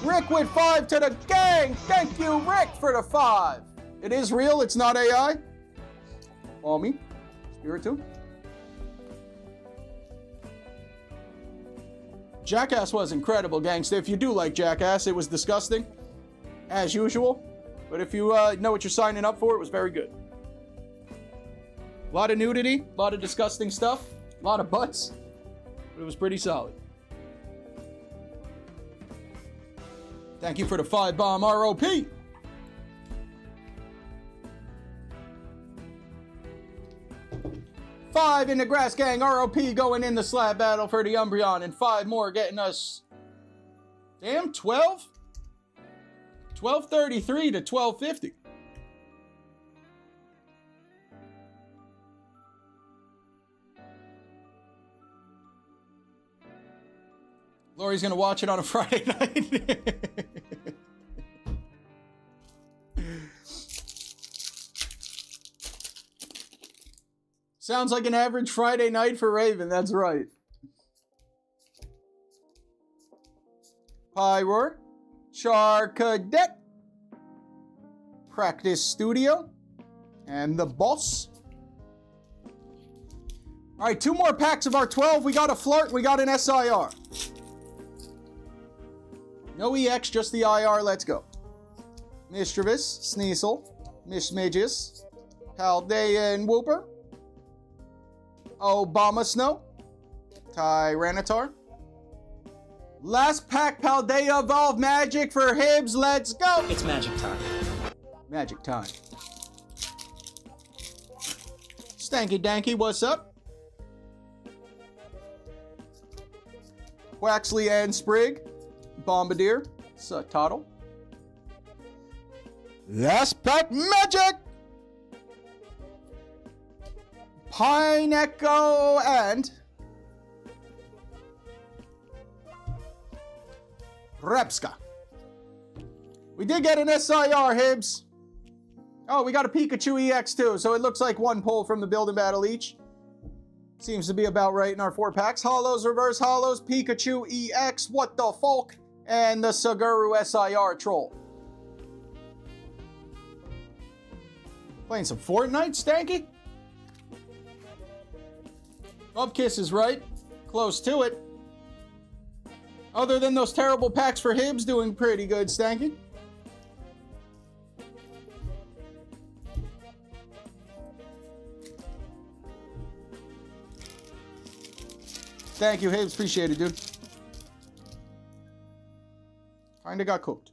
Rick with 5 to the gang. Thank you, Rick, for the 5. It is real. It's not AI. Follow me. Spiritomb. Jackass was incredible, gangsta. If you do like Jackass, it was disgusting, as usual. But if you know what you're signing up for, it was very good. A lot of nudity, a lot of disgusting stuff, a lot of butts, but it was pretty solid. Thank you for the 5-bomb ROP. Five in the Grass Gang ROP going in the slab battle for the Umbreon, and 5 more getting us, damn, 12? 1233 to 1250. Lori's gonna watch it on a Friday night. Sounds like an average Friday night for Raven, that's right. Pyroar, Char Cadet, Practice Studio, and the Boss. All right, 2 more packs of our 12. We got a Flirt, we got an SIR. No EX, just the IR, let's go. Mischievous, Sneasel, Mishmagus, Paldea and Whooper, Obama Snow, Tyranitar. Last pack, Paldea Evolve Magic for Hibbs, let's go! It's magic time. Magic time. Stanky Danky, what's up? Waxley and Sprig, Bombardier, Tuttle. Last pack, Magic! Pineco and Repska. We did get an SIR, Hibbs. Oh, we got a Pikachu EX too, so it looks like 1 pull from the build and battle each. Seems to be about right in our 4 packs. Hollows, reverse hollows, Pikachu EX, what the folk, and the Saguru SIR Troll. Playing some Fortnite, Stanky? Upkiss is right. Close to it. Other than those terrible packs for Hibbs, doing pretty good, Stanky. Thank you, Hibbs. Appreciate it, dude. Kinda got cooked.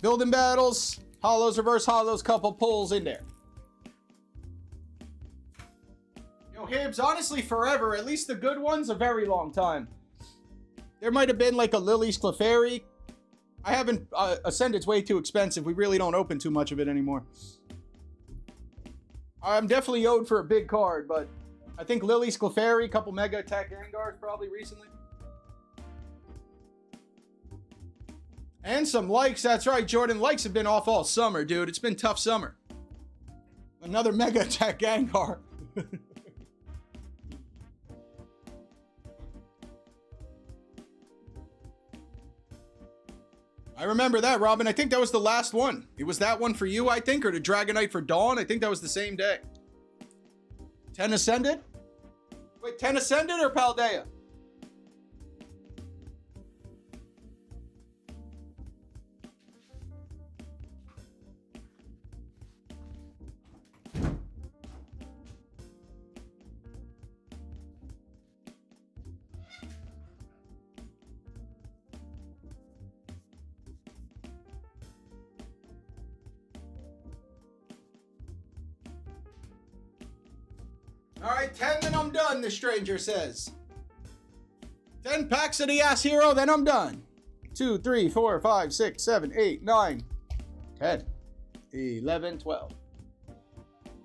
Building battles, hollows, reverse hollows, couple pulls in there. Yo, Hibbs, honestly, forever, at least the good ones, a very long time. There might have been like a Lily's Clefairy. I haven't, Ascended's way too expensive. We really don't open too much of it anymore. I'm definitely owed for a big card, but I think Lily's Clefairy, couple Mega Attack Angars probably recently. And some likes, that's right, Jordan. Likes have been off all summer, dude. It's been tough summer. Another Mega Attack Gengar. I remember that, Robin. I think that was the last one. It was that one for you, I think, or the Dragonite for Dawn. I think that was the same day. 10 Ascended? Wait, 10 Ascended or Paldea? All right, 10, then I'm done, the stranger says. 10 packs of the Ass Hero, then I'm done. 2, 3, 4, 5, 6, 7, 8, 9, 10, 11, 12.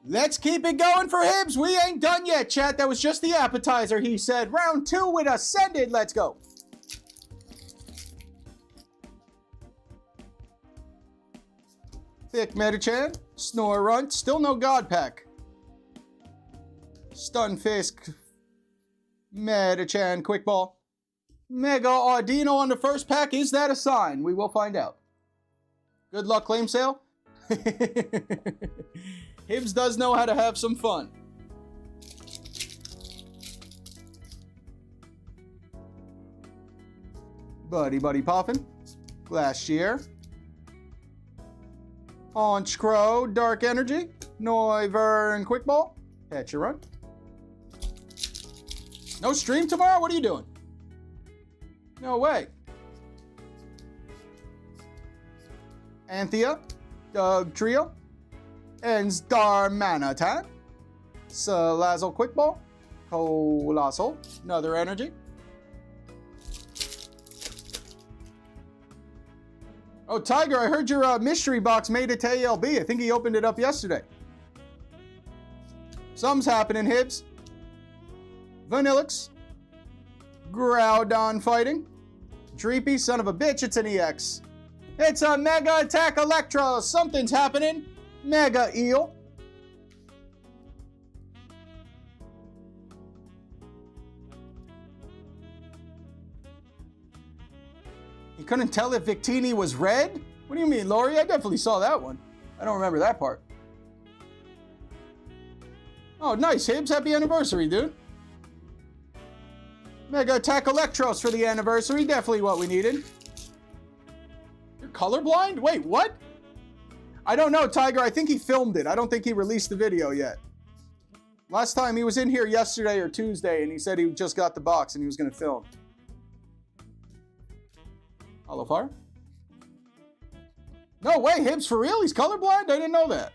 Let's keep it going for Hibbs. We ain't done yet, chat. That was just the appetizer, he said. Round 2 with Ascended. Let's go. Thick Metachan, Snorunt, still no God Pack. Stunfisk, Metachan, Quick Ball. Mega Audino on the first pack. Is that a sign? We will find out. Good luck, claim sale. Hibbs does know how to have some fun. Buddy Poffin. Glacier. Haunch Crow, Dark Energy. Noivern, Quick Ball. Pecharunt. No stream tomorrow? What are you doing? No way. Anthea, Doug Trio, and Darmanitan. Salazzle Quick Ball. Colossal. Another energy. Oh, Tiger, I heard your mystery box made it to ALB. I think he opened it up yesterday. Something's happening, Hibbs. Vanillix. Groudon fighting. Dreepy, son of a bitch, it's an EX. It's a Mega Attack Electro. Something's happening. Mega Eel. You couldn't tell if Victini was red? What do you mean, Lori? I definitely saw that one. I don't remember that part. Oh, nice, Hibbs. Happy anniversary, dude. Mega Attack Electros for the anniversary. Definitely what we needed. You're colorblind? Wait, what? I don't know, Tiger. I think he filmed it. I don't think he released the video yet. Last time he was in here yesterday or Tuesday, and he said he just got the box and he was going to film. Hollow Fire? No way, Hibbs, for real? He's colorblind? I didn't know that.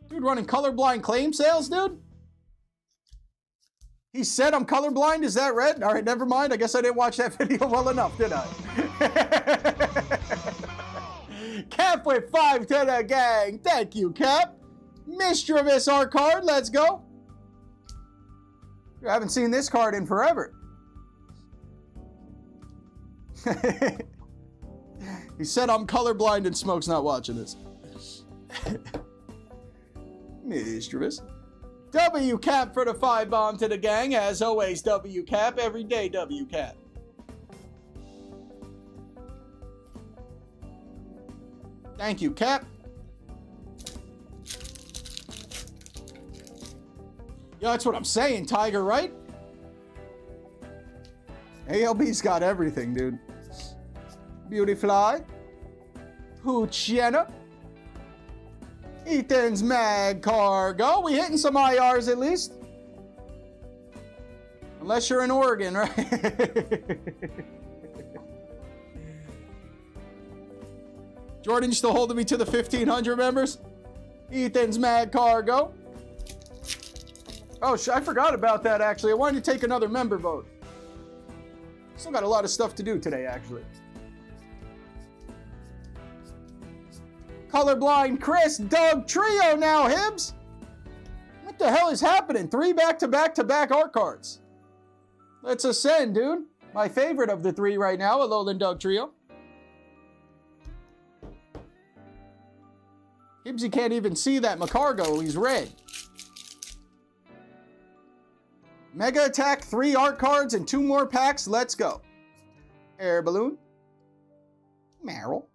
Dude running colorblind claim sales, dude? He said I'm colorblind? Is that red? All right, never mind. I guess I didn't watch that video well enough, did I? Cap with 5 to the gang. Thank you, Cap. Mischievous art card. Let's go. I haven't seen this card in forever. He said I'm colorblind and Smoke's not watching this. Mischievous. W-Cap for the 5 bomb to the gang. As always, W-Cap. Every day, W-Cap. Thank you, Cap. Yo, that's what I'm saying, Tiger, right? ALB's got everything, dude. Beautyfly. Poochiana. Ethan's Mag Cargo. We hitting some IRs at least. Unless you're in Oregon, right? Jordan, you still holding me to the 1,500 members? Ethan's Mag Cargo. Oh, I forgot about that, actually. I wanted to take another member vote. Still got a lot of stuff to do today, actually. Colorblind Chris, Doug Trio now, Hibbs. What the hell is happening? 3 back-to-back-to-back art cards. Let's ascend, dude. My favorite of the 3 right now, Alolan Doug Trio. Hibbsy can't even see that Macargo. He's red. Mega Attack, 3 art cards and 2 more packs. Let's go. Air Balloon. Meryl.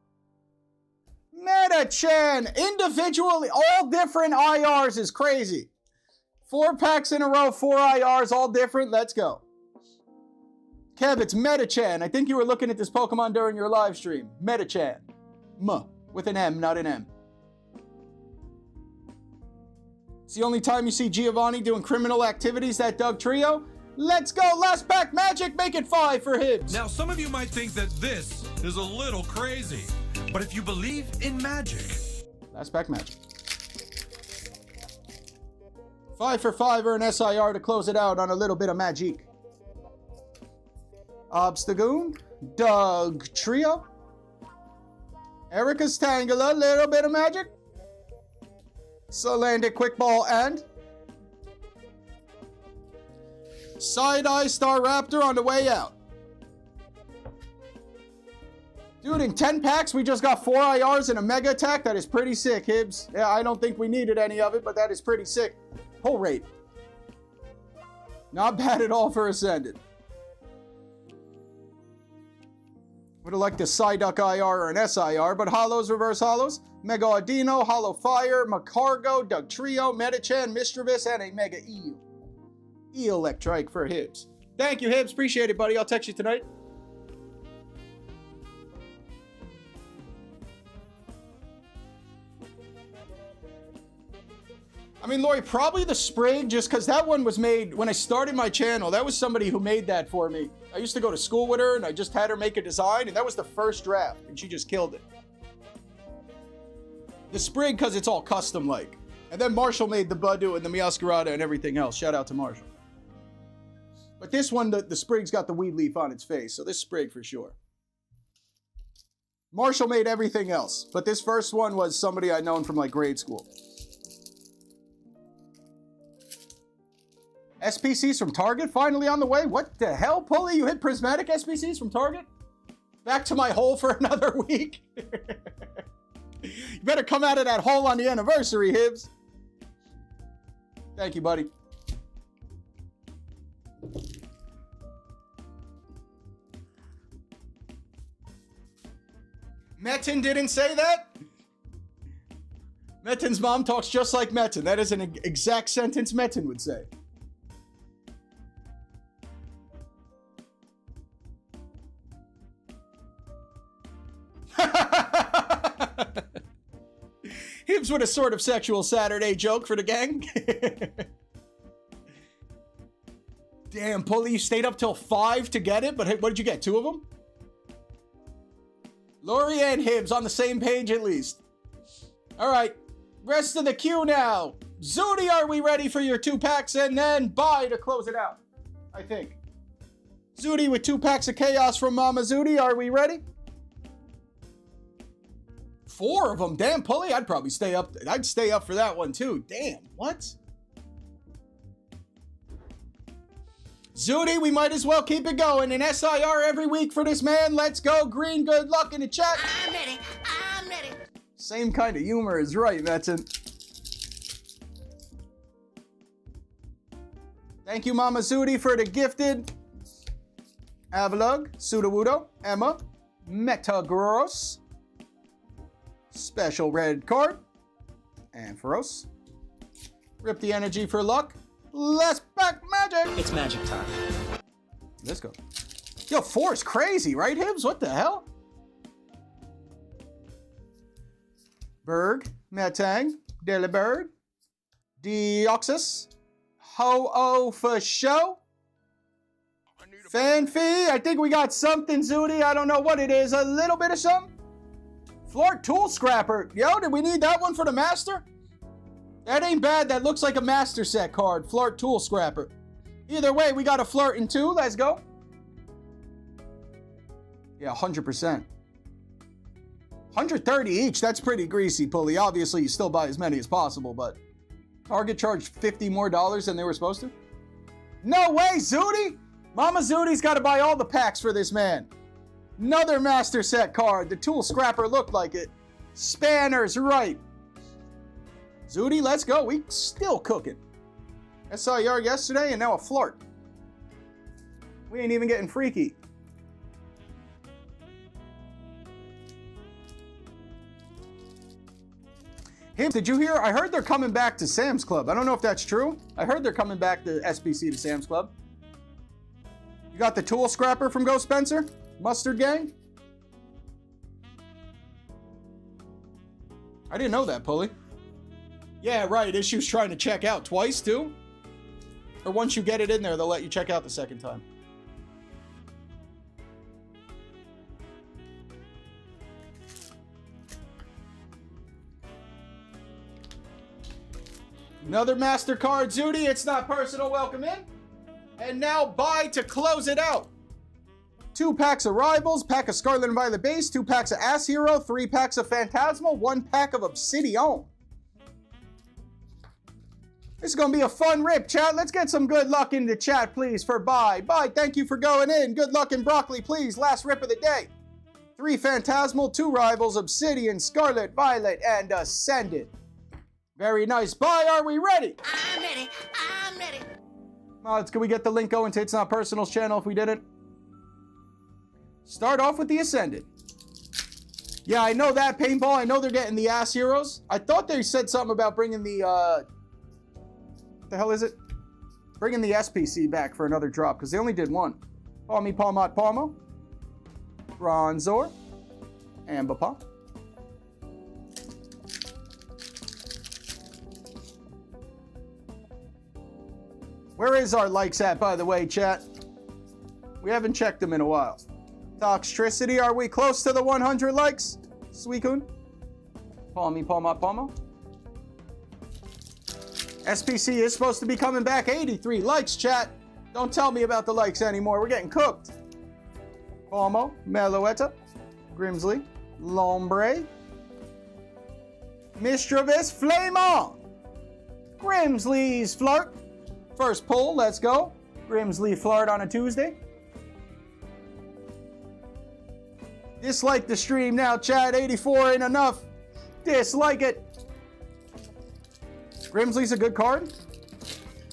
Metachan. Individually, all different IRs is crazy. 4 packs in a row, 4 IRs, all different. Let's go. Kev, it's Metachan. I think you were looking at this Pokemon during your live stream. Metachan. With an M, not an M. It's the only time you see Giovanni doing criminal activities, that Doug Trio. Let's go, last pack magic, make it 5 for Hibbs. Now, some of you might think that this is a little crazy, but if you believe in magic. Last pack magic. 5 for 5 or an SIR to close it out on a little bit of magic. Obstagoon, Doug Trio. Erica's Tangela, little bit of magic. Salandic Quick Ball and Side-Eye Staraptor on the way out. Dude, in 10 packs, we just got 4 IRs and a Mega Attack. That is pretty sick, Hibbs. Yeah, I don't think we needed any of it, but that is pretty sick. Pull rate. Not bad at all for Ascended. Would have liked a Psyduck IR or an SIR, but Hollows, Reverse Hollows. Mega Audino, Hollow Fire, Macargo, Doug Trio, Metachan, Mischievous, and a Mega Eel. Electric for Hibbs. Thank you, Hibbs. Appreciate it, buddy. I'll text you tonight. I mean, Lori, probably the Sprig, just because that one was made when I started my channel. That was somebody who made that for me. I used to go to school with her, and I just had her make a design, and that was the first draft, and she just killed it. The Sprig, because it's all custom-like. And then Marshall made the Budu and the Meowscarada and everything else. Shout out to Marshall. But this one, the Sprig's got the weed leaf on its face, so this Sprig for sure. Marshall made everything else, but this first one was somebody I'd known from like grade school. SPCs from Target finally on the way? What the hell, Pulley? You hit prismatic SPCs from Target? Back to my hole for another week? You better come out of that hole on the anniversary, Hibbs. Thank you, buddy. Metin didn't say that? Metin's mom talks just like Metin. That is an exact sentence Metin would say. Hibbs with a sort of sexual Saturday joke for the gang. Damn, Pulley, you stayed up till 5 to get it, but what did you get, 2 of them? Lori and Hibbs on the same page at least. All right, rest of the queue now. Zooty, are we ready for your 2 packs? And then bye to close it out, I think. Zooty with 2 packs of chaos from Mama Zooty, are we ready? 4 of them, damn, Pulley, I'd probably stay up. I'd stay up for that one too. Damn, what? Zooty, we might as well keep it going. An SIR every week for this man. Let's go, Green. Good luck in the chat. I'm ready. I'm ready. Same kind of humor is right, Metin. Thank you, Mama Zooty, for the gifted Avalug, Sudowoodo, Emma, Metagross, special red card, and Feroz. Rip the energy for luck. Let's back magic. It's magic time. Let's go. Yo, 4 is crazy, right, Hibbs? What the hell? Berg, Metang, Delibird, Deoxys, Ho-Oh for show. Fanfee, I think we got something, Zooty. I don't know what it is. A little bit of something. Flort Tool Scrapper. Yo, did we need that one for the master? That ain't bad. That looks like a master set card. Flort Tool Scrapper. Either way, we got a Flirt in 2. Let's go. Yeah, 100%. 130 each. That's pretty greasy, Pulley. Obviously, you still buy as many as possible, but Target charged $50 more than they were supposed to? No way, Zooty! Mama Zooty's got to buy all the packs for this man. Another master set card. The Tool Scrapper looked like it. Spanners, right. Zooty, let's go. We still cooking. SIR yesterday and now a Flirt. We ain't even getting freaky. Hey, did you hear? I heard they're coming back to Sam's Club. I don't know if that's true. I heard they're coming back to SBC to Sam's Club. You got the Tool Scrapper from Ghost Spencer? Mustard Gang? I didn't know that, Pulley. Yeah, right. Issue's trying to check out twice, too? Or once you get it in there, they'll let you check out the second time. Another MasterCard, Zooty. It's not personal. Welcome in. And now buy to close it out. 2 packs of Rivals, pack of Scarlet and Violet Base, 2 packs of Ass Hero, 3 packs of Phantasmal, 1 pack of Obsidian. This is going to be a fun rip, chat. Let's get some good luck in the chat, please, for bye. Bye, thank you for going in. Good luck in Broccoli, please. Last rip of the day. 3 Phantasmal, 2 Rivals, Obsidian, Scarlet, Violet, and Ascended. Very nice. Bye, are we ready? I'm ready. I'm ready. Mods, can we get the link going to It's Not Personal's channel if we did it? Start off with the Ascended. Yeah, I know that, Paintball. I know they're getting the Ass Heroes. I thought they said something about bringing the, what the hell is it? Bringing the SPC back for another drop, because they only did 1. Palmy, Palmot, Palmo. Bronzor. Ambipom. Where is our likes at, by the way, chat? We haven't checked them in a while. Toxtricity, are we close to the 100 likes? Suicune? Pomo. SPC is supposed to be coming back. 83 likes, chat. Don't tell me about the likes anymore. We're getting cooked. Pomo, Meloetta, Grimsley, Lombre, Mistrovis, Flame On. Grimsley's Flirt. First pull, let's go. Grimsley Flirt on a Tuesday. Dislike the stream now, chat. 84 ain't enough. Dislike it. Grimsley's a good card.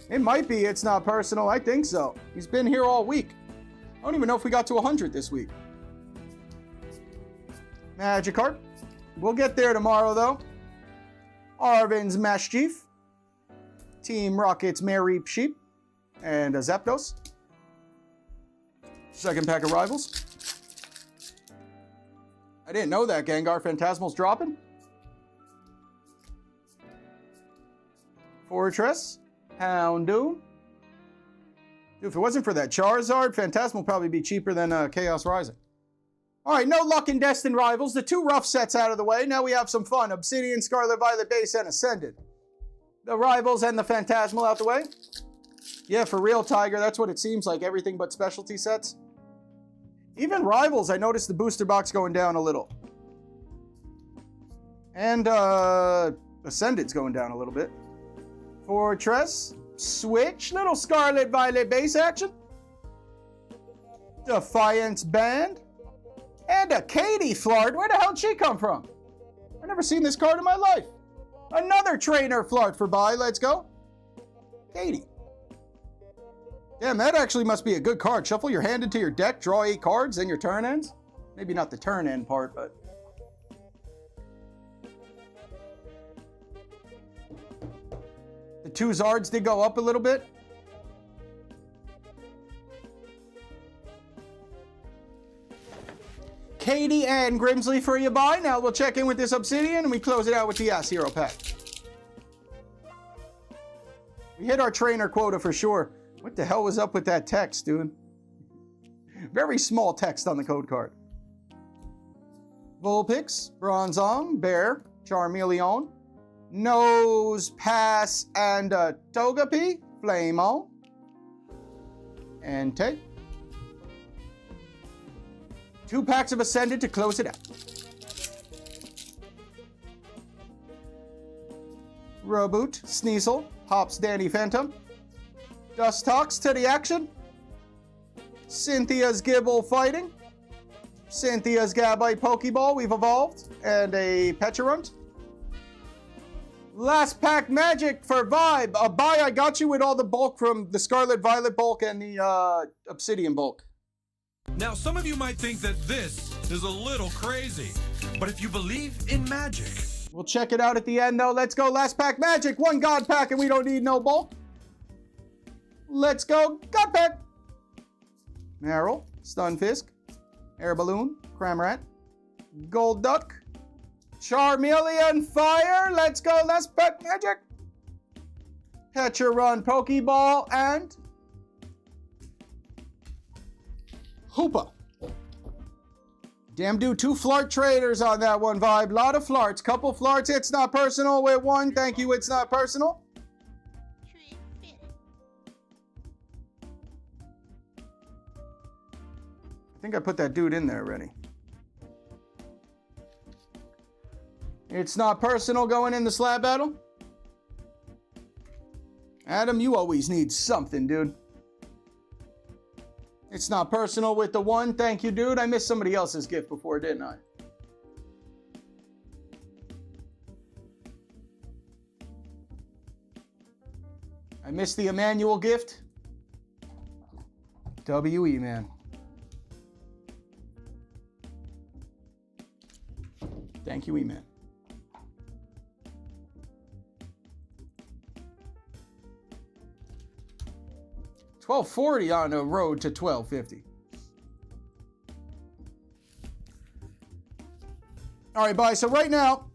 It might be. It's not personal. I think so. He's been here all week. I don't even know if we got to 100 this week. Magikarp. We'll get there tomorrow, though. Arvin's Mischief. Team Rocket's Mareep Sheep. And a Zapdos. Second pack of Rivals. I didn't know that Gengar Phantasmal's dropping. Fortress. Houndoom. Dude, if it wasn't for that Charizard, Phantasmal would probably be cheaper than Chaos Rising. All right, no luck in Destined Rivals. The two rough sets out of the way. Now we have some fun. Obsidian, Scarlet Violet Base, and Ascended. The Rivals and the Phantasmal out the way. Yeah, for real, Tiger. That's what it seems like. Everything but specialty sets. Even Rivals, I noticed the booster box going down a little. And Ascended's going down a little bit. Fortress. Switch. Little Scarlet Violet Base action. Defiance Band. And a Katie Flart. Where the hell did she come from? I've never seen this card in my life. Another Trainer Flart for buy. Let's go. Katie. Damn, that actually must be a good card. Shuffle your hand into your deck, draw 8 cards, then your turn ends. Maybe not the turn end part, but... The two Zards did go up a little bit. Katie and Grimsley for you buy. Now we'll check in with this Obsidian and we close it out with the Ass Hero pack. We hit our trainer quota for sure. What the hell was up with that text, dude? Very small text on the code card. Vulpix, Bronzong, Bear, Charmeleon, Nose, Pass, and Togepi, Flame On, and Tay. 2 packs of Ascended to close it out. Reboot, Sneasel, Hops, Danny Phantom, Dustox to the action, Cynthia's Gibble Fighting, Cynthia's Gabite Pokeball, we've evolved, and a Pecharunt. Last pack Magic for Vibe. A buy, I got you with all the bulk from the Scarlet Violet bulk and the Obsidian bulk. Now, some of you might think that this is a little crazy, but if you believe in magic... We'll check it out at the end, though. Let's go. Last pack Magic. 1 God pack, and we don't need no bulk. Let's go. God pack. Marill, Stunfisk, Air Balloon, Cramorant, Gold Duck, Charmeleon Fire. Let's go. Last pack Magic. Pecharunt Pokeball, and Hoopa. Damn dude, 2 Flart traders on that one, Vibe. Lot of Flarts. Couple Flarts. It's not personal with 1. Thank you. It's not personal. I think I put that dude in there already. It's not personal going in the slab battle. Adam, you always need something, dude. It's not personal with the 1. Thank you, dude. I missed somebody else's gift before, didn't I? I missed the Emmanuel gift. WE, man. Thank you, E-Man. $12.40 on the road to $12.50. All right, bye. So right now,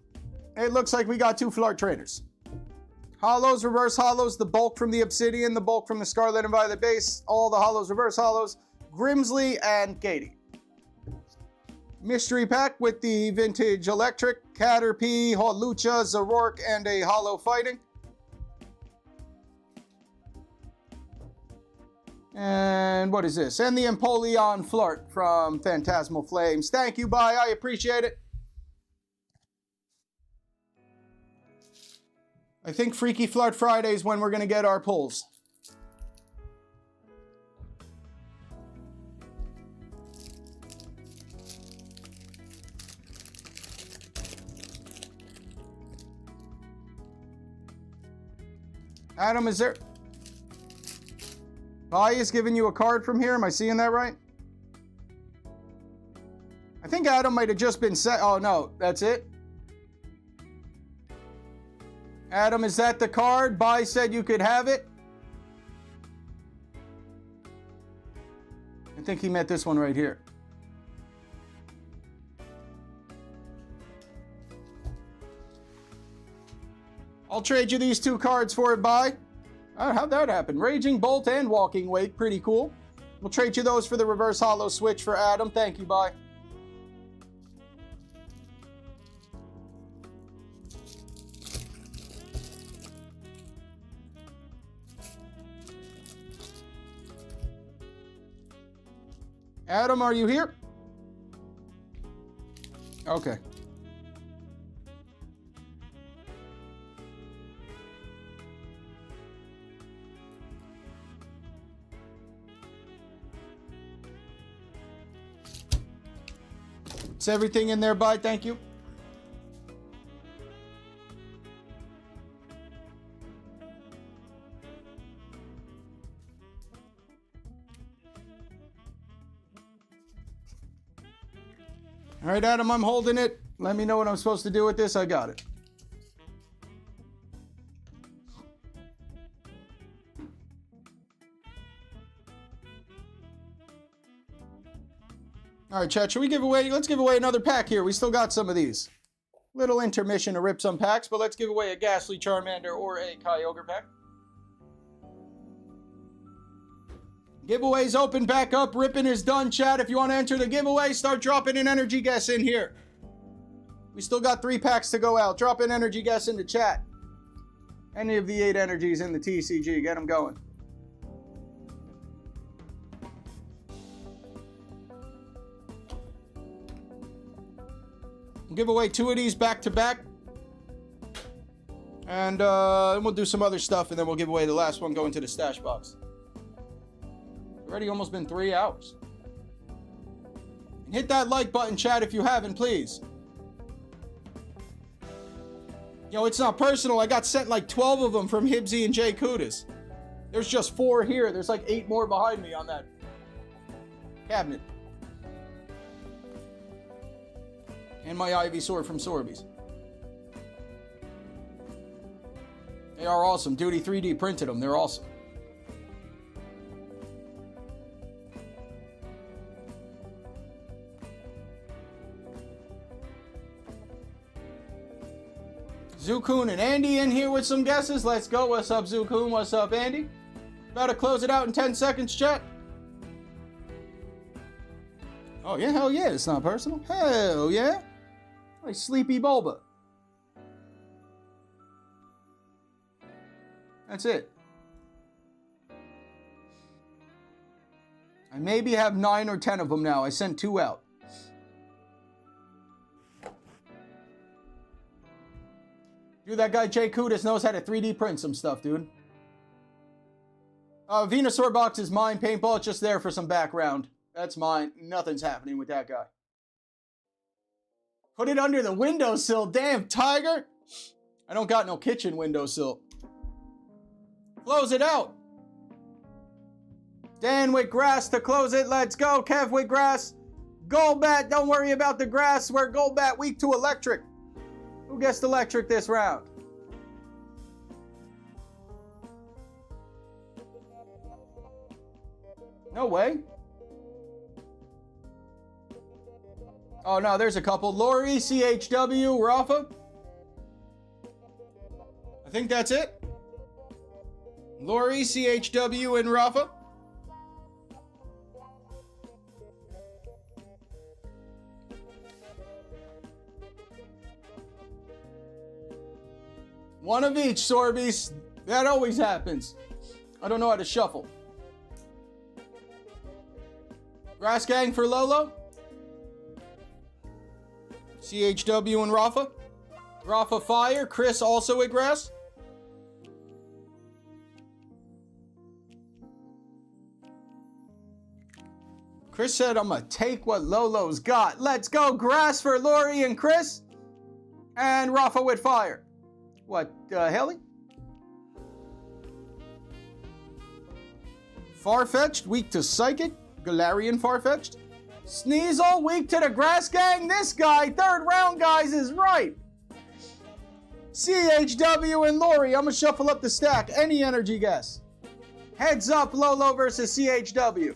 it looks like we got 2 Flart traders. Hollows, reverse hollows, the bulk from the Obsidian, the bulk from the Scarlet and Violet base, all the hollows, reverse hollows, Grimsley, and Katie. mystery pack with the vintage electric, Caterpie, Holucha, Zarork, and a holo fighting. And what is this? And the Empoleon Flirt from Phantasmal Flames. Thank you, bye. I appreciate it. I think Freaky Flirt Friday is when we're going to get our pulls. Adam, is there... Pi is giving you a card from here. Am I seeing that right? I think Adam might have just been set. Oh, no. That's it? Adam, is that the card? Bai said you could have it. I think he meant this one right here. I'll trade you these two cards for it, Bai. How'd that happen? Raging Bolt and Walking Wake. Pretty cool. We'll trade you those for the reverse holo switch for Adam. Thank you, bye. Adam, are you here? Okay. Is everything in there, bye? Thank you. All right, Adam, I'm holding it. Let me know what I'm supposed to do with this. I got it. All right, chat, should we give away? Let's give away another pack here. We still got some of these. Little intermission to rip some packs, but let's give away a Ghastly Charmander or a Kyogre pack. Giveaways open back up. Ripping is done, chat. If you want to enter the giveaway, start dropping an energy guess in here. We still got 3 packs to go out. Drop an energy guess into chat. Any of the 8 energies in the TCG. Get them going. We'll give away 2 of these back to back. And we'll do some other stuff, and then we'll give away the last one going to the stash box. Already almost been 3 hours. And hit that like button, chat, if you haven't, please. Yo, it's not personal. I got sent like 12 of them from Hibsy and Jay Kudis. There's just 4 here. There's like 8 more behind me on that cabinet. And my Ivysaur from Sorbies. They are awesome. Duty 3D printed them. They're awesome. Zukun and Andy in here with some guesses. Let's go. What's up, Zukun? What's up, Andy? About to close it out in 10 seconds, chat. Oh, yeah? Hell yeah. It's not personal. Hell yeah. Like Sleepy Bulba. That's it. I maybe have 9 or 10 of them now. I sent 2 out. Dude, that guy Jay Kudis knows how to 3D print some stuff, dude. Venusaur box is mine. Paintball, it's just there for some background. That's mine. Nothing's happening with that guy. Put it under the windowsill. Damn, Tiger. I don't got no kitchen windowsill. Close it out. Dan with grass to close it. Let's go. Kev with grass. Golbat. Don't worry about the grass. We're Golbat weak to electric. Who gets electric this round? No way. Oh, no, there's a couple. Lori, CHW, Rafa. I think that's it. Lori, CHW, and Rafa. One of each, Sorbies. That always happens. I don't know how to shuffle. Grass Gang for Lolo. CHW and Rafa. Rafa Fire. Chris also at Grass. Chris said, I'm going to take what Lolo's got. Let's go. Grass for Lori and Chris. And Rafa with Fire. What, Helly? Farfetched, weak to Psychic. Galarian Farfetched. Sneasel, weak to the Grass Gang. This guy, third round, guys, is right. CHW and Lori. I'm going to shuffle up the stack. Any energy guess? Heads up, Lolo versus CHW.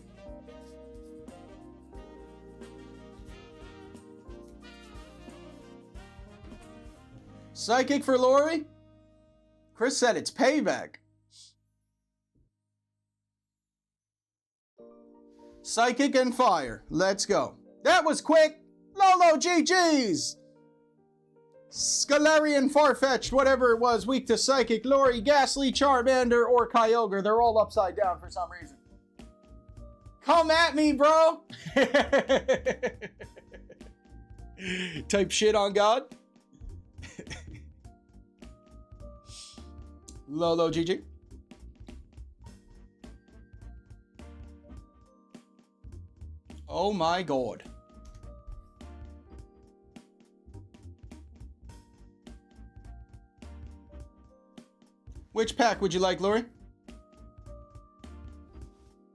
Psychic for Lori. Chris said it's payback. Psychic and Fire. Let's go. That was quick. Lolo GG's. Scalarian Farfetch'd, whatever it was, weak to Psychic, Lori, Ghastly, Charmander, or Kyogre. They're all upside down for some reason. Come at me, bro. Type shit on God. Lolo GG. Oh my god. Which pack would you like, Lori?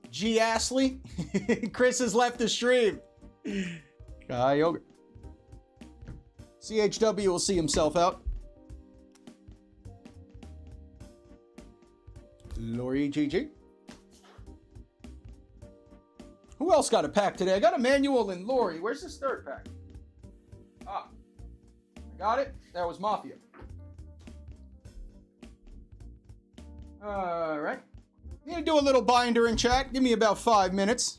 G. Astley? Chris has left the stream. Kyogre. CHW will see himself out. Lori GG. Who else got a pack today? I got Emmanuel and Lori. Where's this third pack? Ah. I got it. That was Mafia. Alright. Need to do a little binder in chat. Give me about 5 minutes.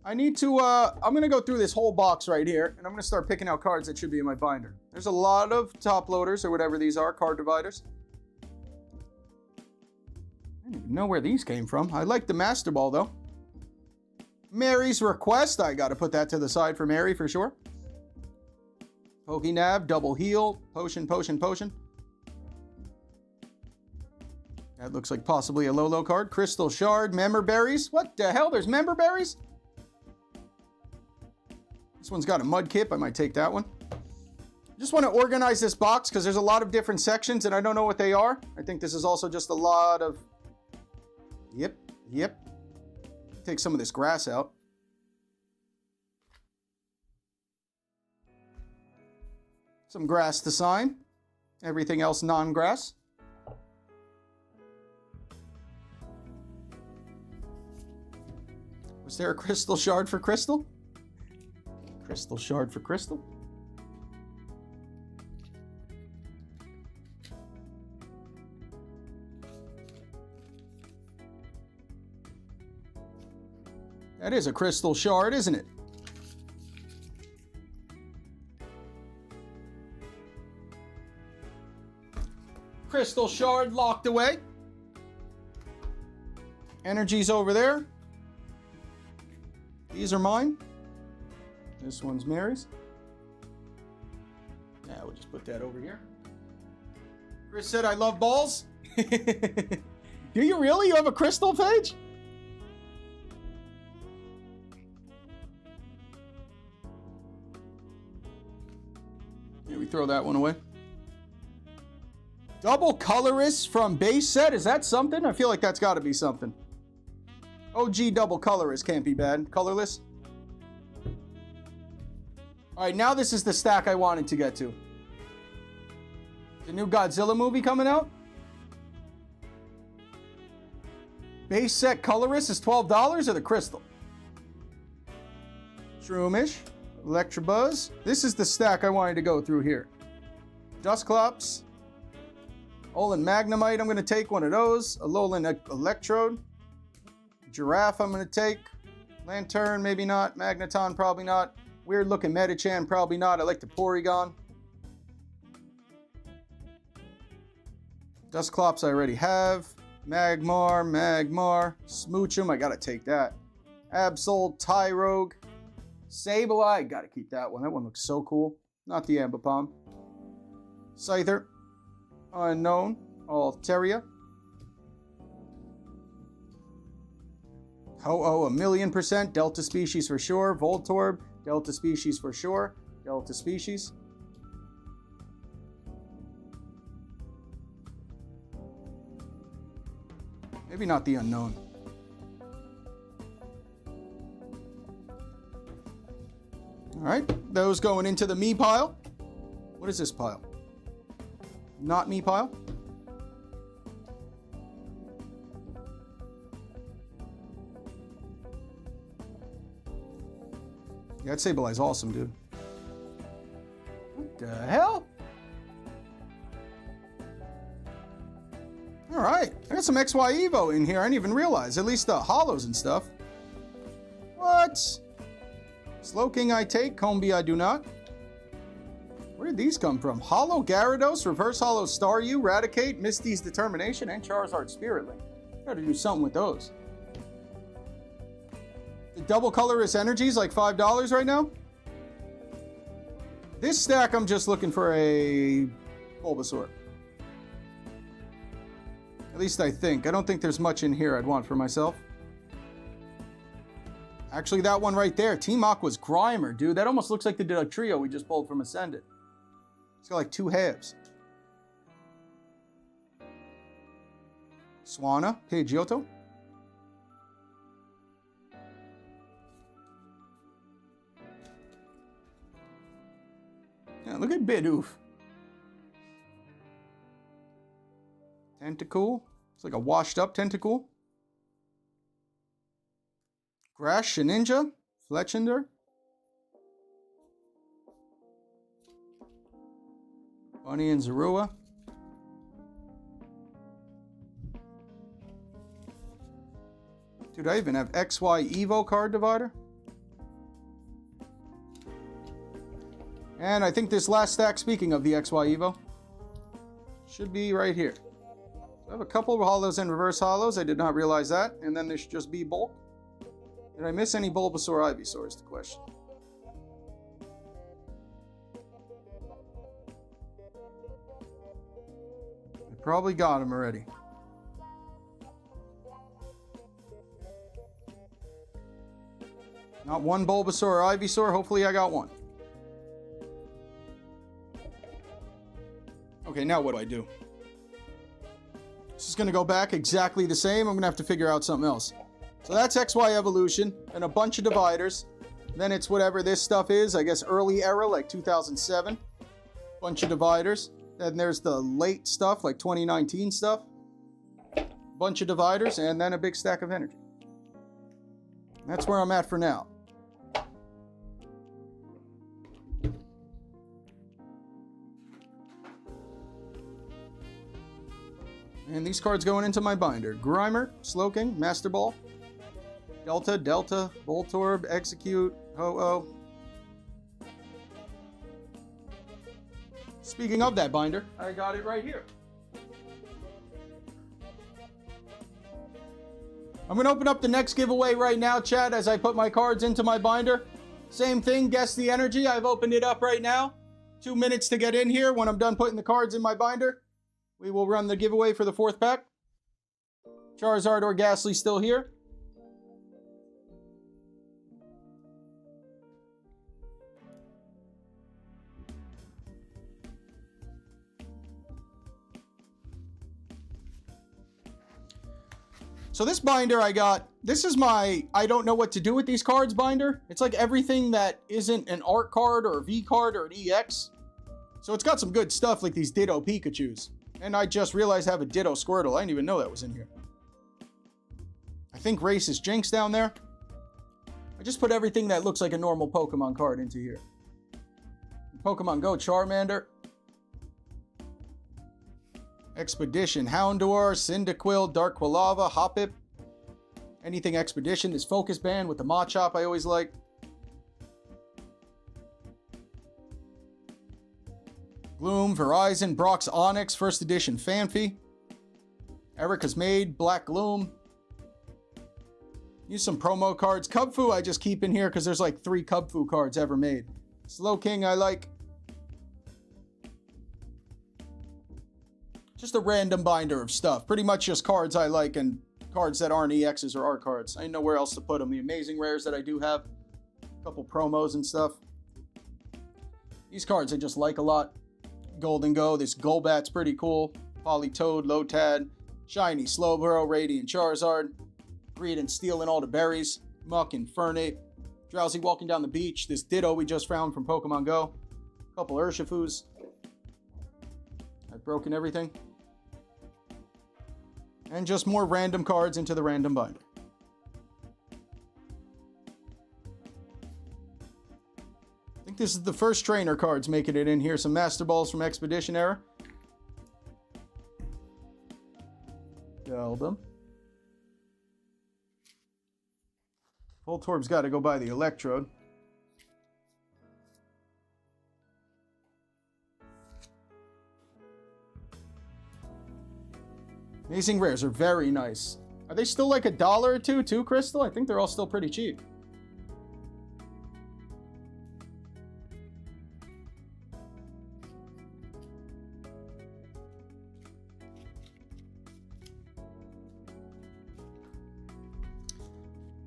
I need to, I'm going to go through this whole box right here, and I'm going to start picking out cards that should be in my binder. There's a lot of top loaders, or whatever these are, card dividers. I don't even know where these came from. I like the Master Ball, though. Mary's Request. I got to put that to the side for Mary, for sure. Pokénab, Double Heal, Potion, Potion, Potion. That looks like possibly a Lolo card. Crystal Shard, Member Berries. What the hell? There's Member Berries? This one's got a Mudkip. I might take that one. Just want to organize this box because there's a lot of different sections and I don't know what they are. I think this is also just a lot of... Yep. Take some of this grass out. Some grass to sign. Everything else non-grass. Was there a Crystal Shard for Crystal? Crystal Shard for Crystal? That is a Crystal Shard, isn't it? Crystal Shard locked away. Energy's over there. These are mine. This one's Mary's. Yeah, we'll just put that over here. Chris said, I love balls. Do you really? You have a crystal page? Yeah, we throw that one away. Double Colorist from base set. Is that something? I feel like that's got to be something. OG Double Colorist can't be bad. Colorless. Alright, now this is the stack I wanted to get to. The new Godzilla movie coming out. Base set Colorist is $12 or the Crystal? Shroomish. Electabuzz. This is the stack I wanted to go through here. Dusclops. Alolan Magnemite, I'm going to take one of those. Alolan Electrode. Giraffe, I'm going to take. Lantern, maybe not. Magneton, probably not. Weird looking Metachan, probably not. I like the Porygon. Dusclops I already have. Magmar. Smoochum, I gotta take that. Absol, Tyrogue. Sableye, gotta keep that one. That one looks so cool. Not the Ambipom. Scyther. Unknown. Altaria. Ho-Oh, 1,000,000%. Delta species for sure. Voltorb. Delta species for sure. Delta species. Maybe not the unknown. Alright, those going into the me pile. What is this pile? Not me pile. Yeah, that Sableye's awesome, dude. What the hell? Alright, I got some XY Evo in here. I didn't even realize. At least the hollows and stuff. What? Slowking I take, Combee I do not. Where did these come from? Hollow Gyarados, Reverse Hollow Staryu, Raticate, Misty's Determination, and Charizard Spirit Link. Gotta do something with those. The double colorless energies like $5 right now. This stack I'm just looking for a Bulbasaur. At least I think. I don't think there's much in here I'd want for myself. Actually, that one right there, Team Aqua's Grimer, dude. That almost looks like the trio we just pulled from Ascendant. It's got like 2 halves. Swanna, Pidgeotto. Yeah, look at Bidoof. Tentacool. It's like a washed up Tentacool. Grass, Shedinja, Fletchinder. Bunny and Zorua. Dude, I even have XY Evo card divider. And I think this last stack, speaking of the XY Evo, should be right here. So I have a couple of hollows and reverse hollows. I did not realize that. And then there should just be bulk. Did I miss any Bulbasaur, Ivysaur is the question. I probably got him already. Not one Bulbasaur or Ivysaur. Hopefully I got one. Okay, now what do I do? This is going to go back exactly the same. I'm going to have to figure out something else. So that's XY Evolution and a bunch of dividers. Then it's whatever this stuff is. I guess early era, like 2007. Bunch of dividers. Then there's the late stuff, like 2019 stuff. Bunch of dividers, and then a big stack of energy. That's where I'm at for now. And these cards going into my binder. Grimer, Slowking, Master Ball, Delta, Voltorb, Execute, Ho-Oh. Speaking of that binder, I got it right here. I'm going to open up the next giveaway right now, chat, as I put my cards into my binder. Same thing, guess the energy. I've opened it up right now. 2 minutes to get in here. When I'm done putting the cards in my binder, we will run the giveaway for the 4th pack. Charizard or Ghastly still here. So this binder I got, this is my I don't know what to do with these cards binder. It's like everything that isn't an art card or a V card or an EX. So it's got some good stuff like these Ditto Pikachus. And I just realized I have a Ditto Squirtle. I didn't even know that was in here. I think Racist Jinx down there. I just put everything that looks like a normal Pokemon card into here. Pokemon Go, Charmander. Expedition, Houndour, Cyndaquil, Dark Quilava, Hoppip. Anything Expedition. This Focus Band with the Machop I always like. Gloom, Verizon, Brock's Onyx, First Edition Fanfi. Erica's Maid, Black Gloom. Use some promo cards. Cub Fu I just keep in here because there's like 3 Cub Fu cards ever made. Slow King I like. Just a random binder of stuff. Pretty much just cards I like and cards that aren't EXs or R cards. I didn't know where else to put them. The amazing rares that I do have. A couple promos and stuff. These cards I just like a lot. Golden Go. This Golbat's pretty cool. Politoed, Lotad. Shiny Slowbro, Radiant Charizard. Greed and stealing all the berries. Muck, Infernape. Drowsy walking down the beach. This Ditto we just found from Pokemon Go. A couple Urshifus. I've broken everything. And just more random cards into the random binder. I think this is the first trainer cards making it in here. Some Master Balls from Expedition Era. Them. Voltorb's got to go by the Electrode. Amazing rares are very nice. Are they still like $1 or $2 too, Crystal? I think they're all still pretty cheap.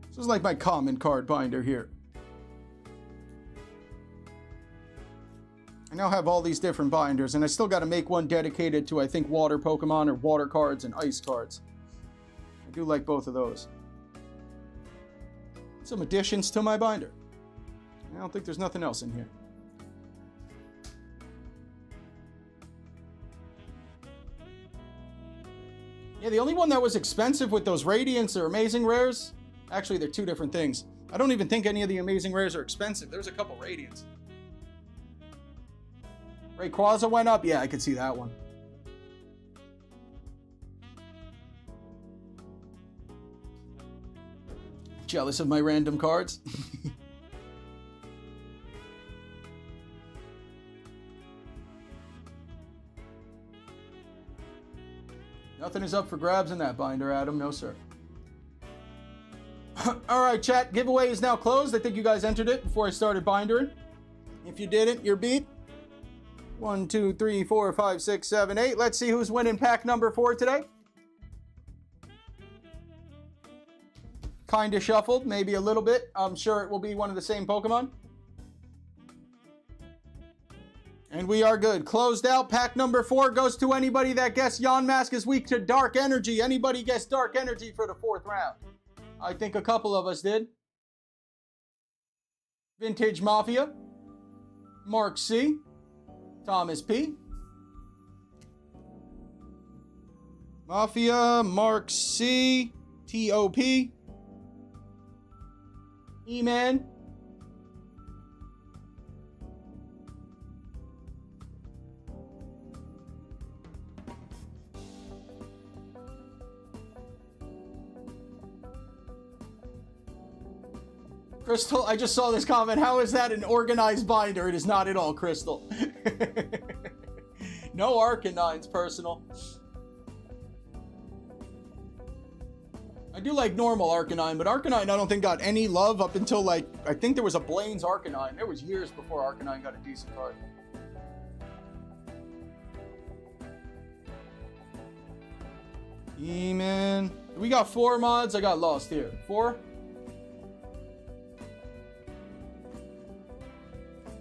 This is like my common card binder here. I now have all these different binders, and I still got to make one dedicated to, I think, water Pokemon or water cards and ice cards. I do like both of those. Some additions to my binder. I don't think there's nothing else in here. Yeah, the only one that was expensive with those Radiants or Amazing Rares... Actually, they're 2 different things. I don't even think any of the Amazing Rares are expensive. There's a couple Radiants. Rayquaza went up? Yeah, I could see that one. Jealous of my random cards? Nothing is up for grabs in that binder, Adam. No, sir. Alright, chat. Giveaway is now closed. I think you guys entered it before I started bindering. If you didn't, you're beat. 1, 2, 3, 4, 5, 6, 7, 8. Let's see who's winning pack number 4 today. Kinda shuffled, maybe a little bit. I'm sure it will be one of the same Pokemon. And we are good. Closed out. Pack number 4 goes to anybody that guessed Yonmask is weak to Dark Energy. Anybody guessed Dark Energy for the 4th round? I think a couple of us did. Vintage Mafia. Mark C. Thomas P. Mafia, Mark C. T.O.P. E-Man. Crystal, I just saw this comment. How is that an organized binder? It is not at all, Crystal. No Arcanines, personal. I do like normal Arcanine, but Arcanine I don't think got any love up until, like, I think there was a Blaine's Arcanine. There was years before Arcanine got a decent card. E-Man. We got 4 mods. I got lost here. 4?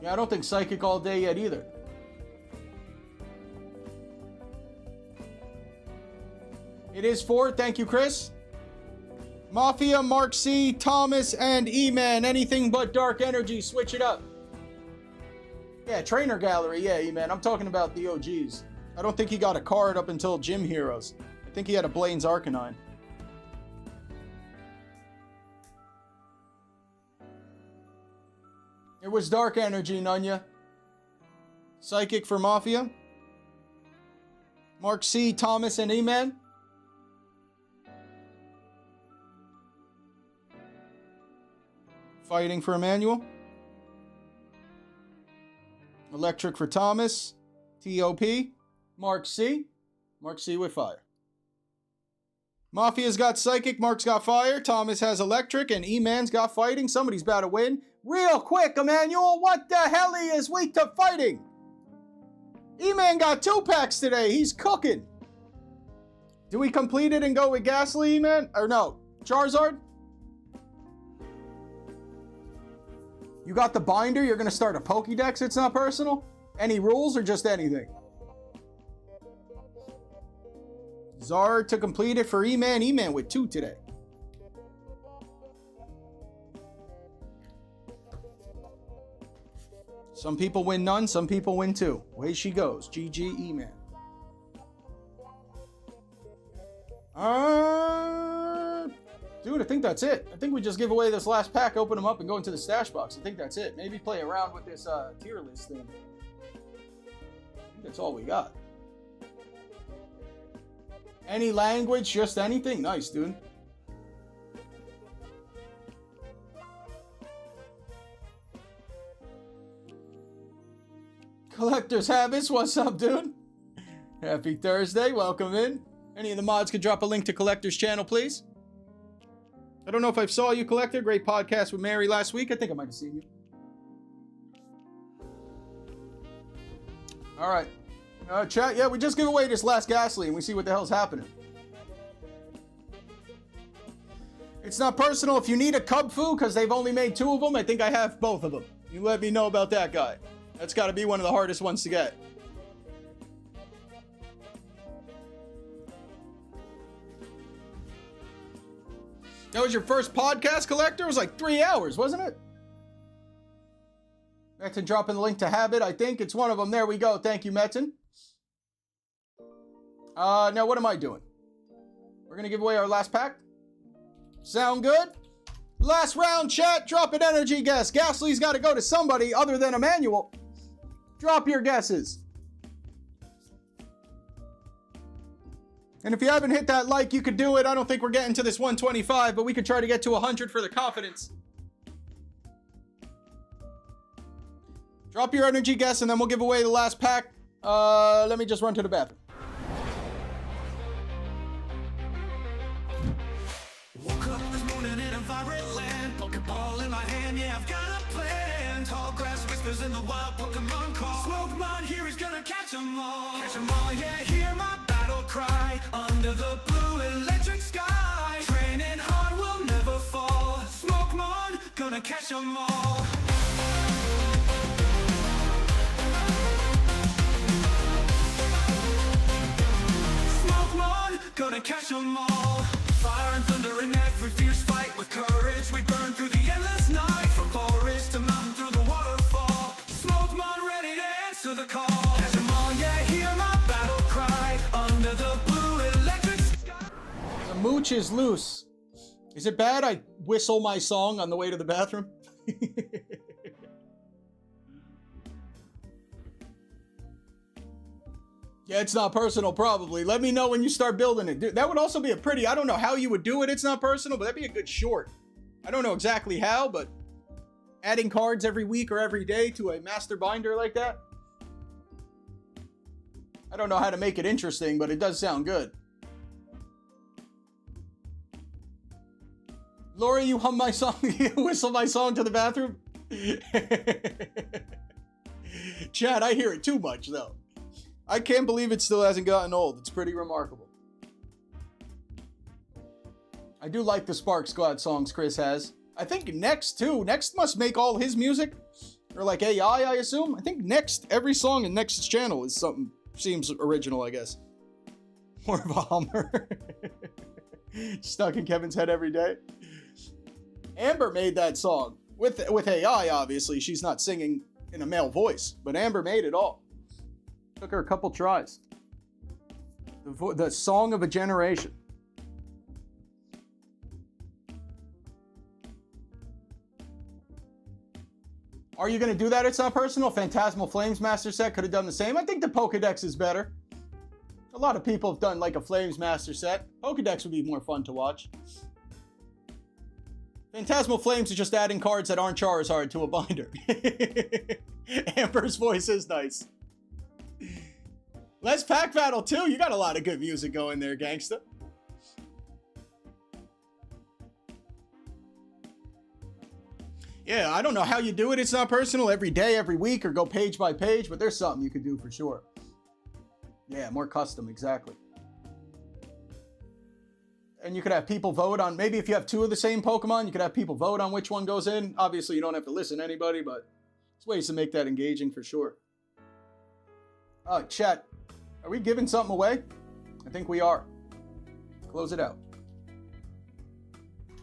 Yeah, I don't think Psychic all day yet either. It is 4. Thank you, Chris. Mafia, Mark C, Thomas, and E-Man. Anything but Dark Energy. Switch it up. Yeah, Trainer Gallery. Yeah, E-Man. I'm talking about the OGs. I don't think he got a card up until Gym Heroes. I think he had a Blaine's Arcanine. It was Dark Energy, Nunya. Psychic for Mafia. Mark C, Thomas, and E-Man. Fighting for Emmanuel. Electric for Thomas. T.O.P. Mark C. Mark C with fire. Mafia's got Psychic, Mark's got Fire, Thomas has Electric, and E-Man's got Fighting. Somebody's about to win. Real quick, Emmanuel, what the hell is weak to Fighting? E-Man got 2 packs today. He's cooking. Do we complete it and go with Ghastly, E-Man? Or no, Charizard? You got the binder? You're going to start a Pokédex? It's not personal? Any rules or just anything? Zard to complete it for E-Man. E-Man with 2 today. Some people win none, some people win 2. Away she goes. GG E-Man. Dude, I think that's it. I think we just give away this last pack, open them up, and go into the stash box. I think that's it. Maybe play around with this tier list thing. I think that's all we got. Any language, just anything? Nice, dude. Collector's Habits, what's up, dude? Happy Thursday, welcome in. Any of the mods could drop a link to Collector's channel, please. I don't know if I saw you, Collector. Great podcast with Mary last week. I think I might have seen you. All right. Chat, yeah, we just give away this last Ghastly and we see what the hell's happening. It's not personal. If you need a Cub Fu, because they've only made 2 of them, I think I have both of them. You let me know about that guy. That's got to be one of the hardest ones to get. That was your first podcast, Collector? It was like 3 hours, wasn't it? Metin dropping the link to Habit. I think it's one of them. There we go. Thank you, Metin. Now what am I doing? We're going to give away our last pack. Sound good? Last round, chat. Drop an energy guess. Ghastly's got to go to somebody other than Emmanuel. Drop your guesses. And if you haven't hit that like, you could do it. I don't think we're getting to this 125, but we could try to get to 100 for the confidence. Drop your energy guess, and then we'll give away the last pack. Let me just run to the bathroom. Woke up this morning in a vibrant land, Pokeball in my hand, yeah, I've got a plan. Tall grass whispers in the wild Pokemon call. Smokemon here, he's gonna catch them all. Catch them all, yeah, hear my battle cry. Under the blue electric sky. Training hard, will never fall. Smokemon, gonna catch them all. Smokemon, gonna catch them all. Fire and thunder in every fierce fight. With courage we burn through the endless night. From forest to mountain through the waterfall. Smokemon ready to answer the call. Catch them all, yeah, hear my battle cry. Under the blue electric sky. The mooch is loose. Is it bad I whistle my song on the way to the bathroom? Yeah, it's not personal, probably. Let me know when you start building it. Dude, that would also be a pretty... I don't know how you would do it. It's not personal, but that'd be a good short. I don't know exactly how, but adding cards every week or every day to a master binder like that. I don't know how to make it interesting, but it does sound good. Lori, you hum my song, you whistle my song to the bathroom? Chad, I hear it too much, though. I can't believe it still hasn't gotten old. It's pretty remarkable. I do like the Spark Squad songs Chris has. I think Next, too. Next must make all his music. Or like AI, I assume. I think Next, every song in Next's channel is something, seems original, I guess. More of a hummer. Stuck in Kevin's head every day. Amber made that song. With AI, obviously. She's not singing in a male voice. But Amber made it all. Took her a couple tries. The song of a generation. Are you going to do that? It's not personal. Phantasmal Flames Master set could have done the same. I think the Pokedex is better. A lot of people have done like a Flames Master set. Pokedex would be more fun to watch. Phantasmal Flames is just adding cards that aren't Charizard to a binder. Amber's voice is nice. Let's pack battle too. You got a lot of good music going there, gangsta. Yeah, I don't know how you do it. It's not personal every day, every week, or go page by page, but there's something you could do for sure. Yeah, more custom, exactly. And you could have people vote on, maybe if you have two of the same Pokemon, you could have people vote on which one goes in. Obviously, you don't have to listen to anybody, but there's ways to make that engaging for sure. Chat, are we giving something away? I think we are. Close it out.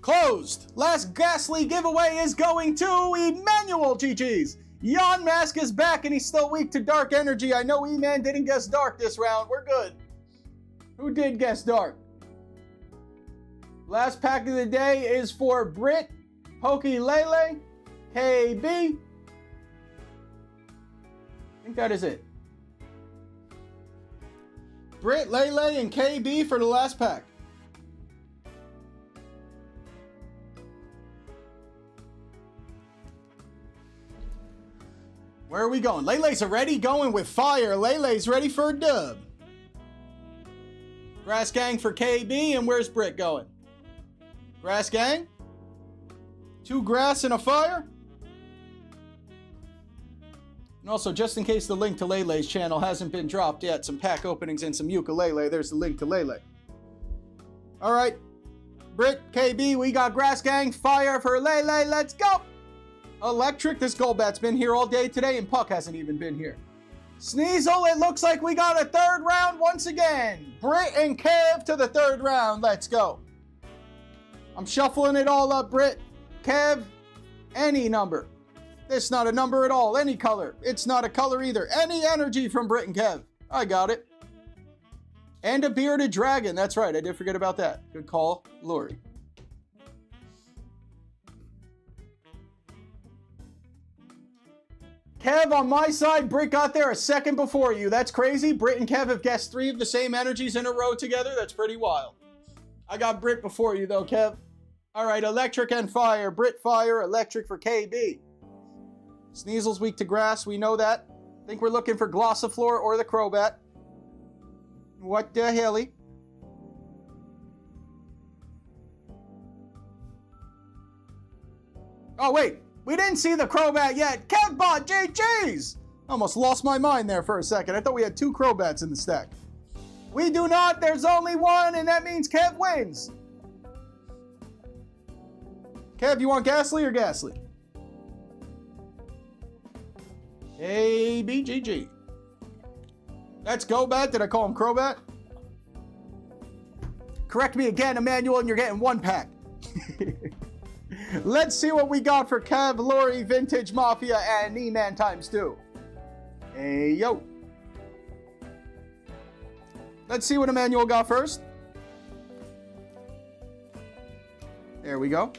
Closed! Last ghastly giveaway is going to Emmanuel, GG's. Yon Mask is back and he's still weak to dark energy. I know E-Man didn't guess dark this round. We're good. Who did guess dark? Last pack of the day is for Brit, Pokey Lele, KB. I think that is it. Brit, Lele, and KB for the last pack. Where are we going? Lele's already going with fire. Lele's ready for a dub. Grass Gang for KB, and where's Brit going? Grass Gang? 2 grass and a fire? And also, just in case the link to Lele's channel hasn't been dropped yet, some pack openings and some ukulele, there's the link to Lele. Alright. Brit, KB, we got Grass Gang, fire for Lele, let's go! Electric, this Golbat's been here all day today, and Puck hasn't even been here. Sneasel, it looks like we got a 3rd round once again. Brit and Kev to the 3rd round, let's go. I'm shuffling it all up, Brit. Kev, any number. It's not a number at all, any color. It's not a color either. Any energy from Brit and Kev. I got it. And a bearded dragon, that's right, I did forget about that. Good call, Lori. Kev, on my side, Brit got there a second before you. That's crazy. Brit and Kev have guessed 3 of the same energies in a row together. That's pretty wild. I got Brit before you, though, Kev. All right, electric and fire. Brit, fire, electric for KB. Sneasel's weak to grass. We know that. I think we're looking for Glossiflor or the Crobat. What the helly? Oh, wait. We didn't see the Crobat yet. Kevbot, GG's! Almost lost my mind there for a second. I thought we had 2 Crobats in the stack. We do not. There's only one, and that means Kev wins. Kev, you want Ghastly or Ghastly? ABGG. That's Golbat. Did I call him Crobat? Correct me again, Emmanuel, and you're getting 1 pack. Let's see what we got for Kev, Lori, Vintage Mafia, and E-Man ×2. Hey, yo. Let's see what Emmanuel got first. There we go.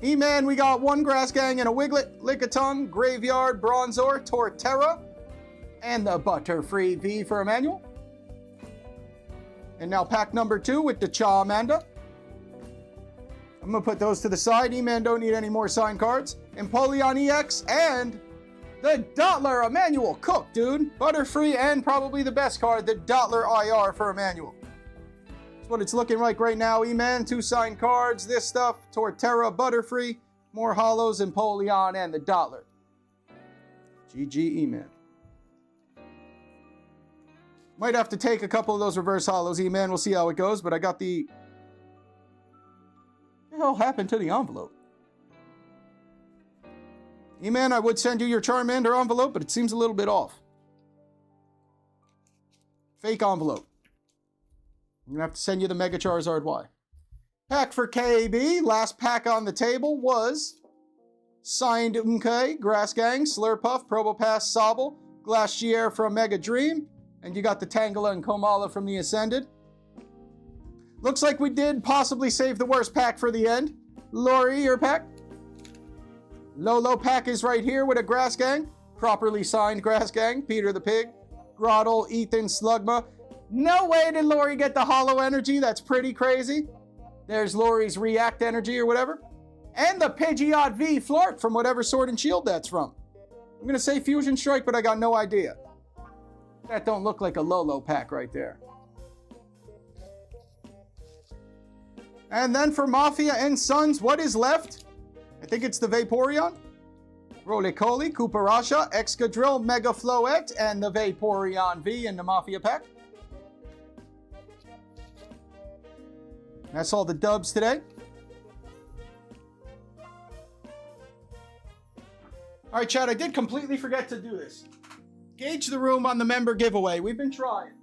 E-Man, we got 1 Grass Gang and a Wiglet, Lickitung, Graveyard, Bronzor, Torterra, and the Butterfree V for Emmanuel. And now pack number 2 with the Charmander. I'm going to put those to the side. E-Man don't need any more signed cards. Empoleon EX and the Dottler Emmanuel Cook, dude. Butterfree and probably the best card, the Dottler IR for Emmanuel. That's what it's looking like right now. E-Man, 2 signed cards. This stuff, Torterra, Butterfree, more holos, Empoleon, and the Dottler. GG E-Man. Might have to take a couple of those reverse holos, E-Man. We'll see how it goes, but I got the... What the hell happened to the envelope? E-Man, I would send you your Charmander envelope, but it seems a little bit off. Fake envelope. I'm going to have to send you the Mega Charizard Y. Pack for KB. Last pack on the table was signed Unkei, Grass Gang, Slurpuff, Probopass, Sobble, Glacier from Mega Dream, and you got the Tangela and Komala from the Ascended. Looks like we did possibly save the worst pack for the end. Lori, your pack. Lolo pack is right here with a Grass Gang. Properly signed Grass Gang. Peter the Pig. Groddle, Ethan, Slugma. No way did Lori get the Holo Energy. That's pretty crazy. There's Lori's React Energy or whatever. And the Pidgeot V Flart from whatever Sword and Shield that's from. I'm going to say Fusion Strike, but I got no idea. That don't look like a Lolo pack right there. And then for Mafia and Sons, what is left? I think it's the Vaporeon. Roly-Coly, Cooperasha, Excadrill, Mega Floette, and the Vaporeon V in the Mafia pack. That's all the dubs today. All right, chat, I did completely forget to do this. Gauge the room on the member giveaway. We've been trying.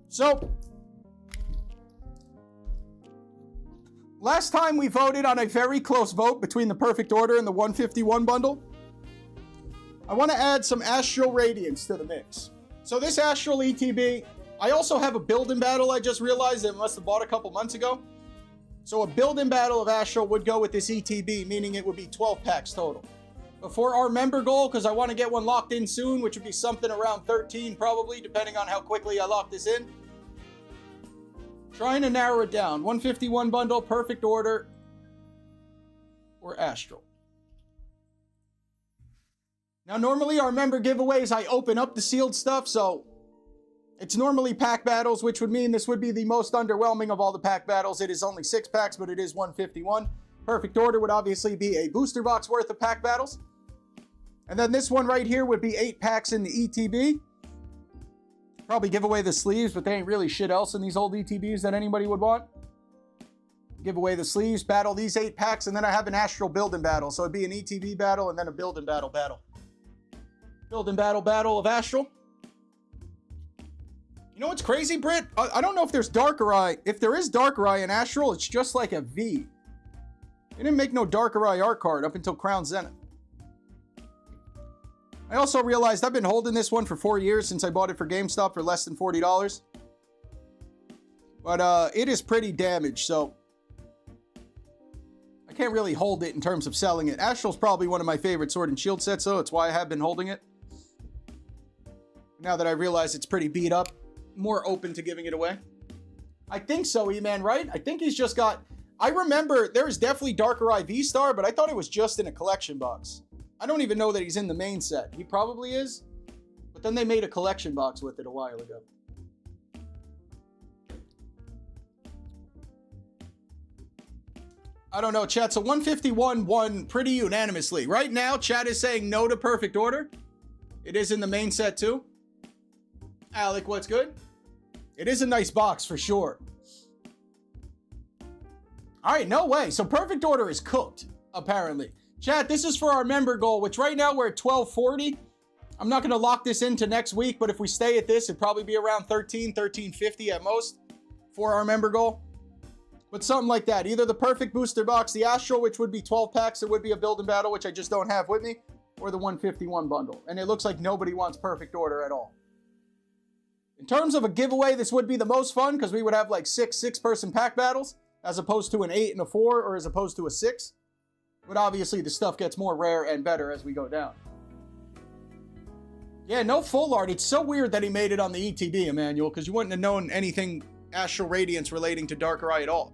So, last time we voted on a very close vote between the Perfect Order and the 151 bundle. I want to add some Astral Radiance to the mix. So this Astral ETB, I also have a build-in battle I just realized I must have bought a couple months ago. So a build-in battle of Astral would go with this ETB, meaning it would be 12 packs total. But for our member goal, because I want to get one locked in soon, which would be something around 13 probably, depending on how quickly I lock this in. Trying to narrow it down. 151 bundle, Perfect Order, or Astral. Now, normally our member giveaways, I open up the sealed stuff, so it's normally pack battles, which would mean this would be the most underwhelming of all the pack battles. It is only 6 packs, but it is 151. Perfect Order would obviously be a booster box worth of pack battles. And then this one right here would be 8 packs in the ETB. Probably give away the sleeves, but they ain't really shit else in these old ETBs that anybody would want. Give away the sleeves, battle these 8 packs, and then I have an Astral build-in battle. So it'd be an ETB battle and then a build-in battle. Build-in battle of Astral. You know what's crazy, Britt? I don't know if there's Darkrai. If there is Darkrai in Astral, it's just like a V. They didn't make no Darkrai art card up until Crown Zenith. I also realized I've been holding this one for 4 years since I bought it for GameStop for less than $40. But it is pretty damaged, so I can't really hold it in terms of selling it. Astral's probably one of my favorite Sword and Shield sets, though. It's why I have been holding it. Now that I realize it's pretty beat up, more open to giving it away. I think so, E-Man, right? I think he's just got... I remember there is definitely Darkrai V-Star, but I thought it was just in a collection box. I don't even know that he's in the main set. He probably is, but then they made a collection box with it a while ago. I don't know, chat. So 151 won pretty unanimously. Right now, chat is saying no to Perfect Order. It is in the main set too. Alec, what's good? It is a nice box for sure. All right, no way. So Perfect Order is cooked, apparently. Chat, this is for our member goal, which right now we're at 1240. I'm not going to lock this into next week, but if we stay at this, it'd probably be around 1350 at most for our member goal. But something like that. Either the perfect booster box, the Astral, which would be 12 packs, it would be a build and battle, which I just don't have with me, or the 151 bundle. And it looks like nobody wants Perfect Order at all. In terms of a giveaway, this would be the most fun because we would have like 6-person pack battles as opposed to an 8 and a 4 or as opposed to a 6. But obviously the stuff gets more rare and better as we go down. Yeah, no full art. It's so weird that he made it on the ETB, Emmanuel, because you wouldn't have known anything Astral Radiance relating to Darkrai at all.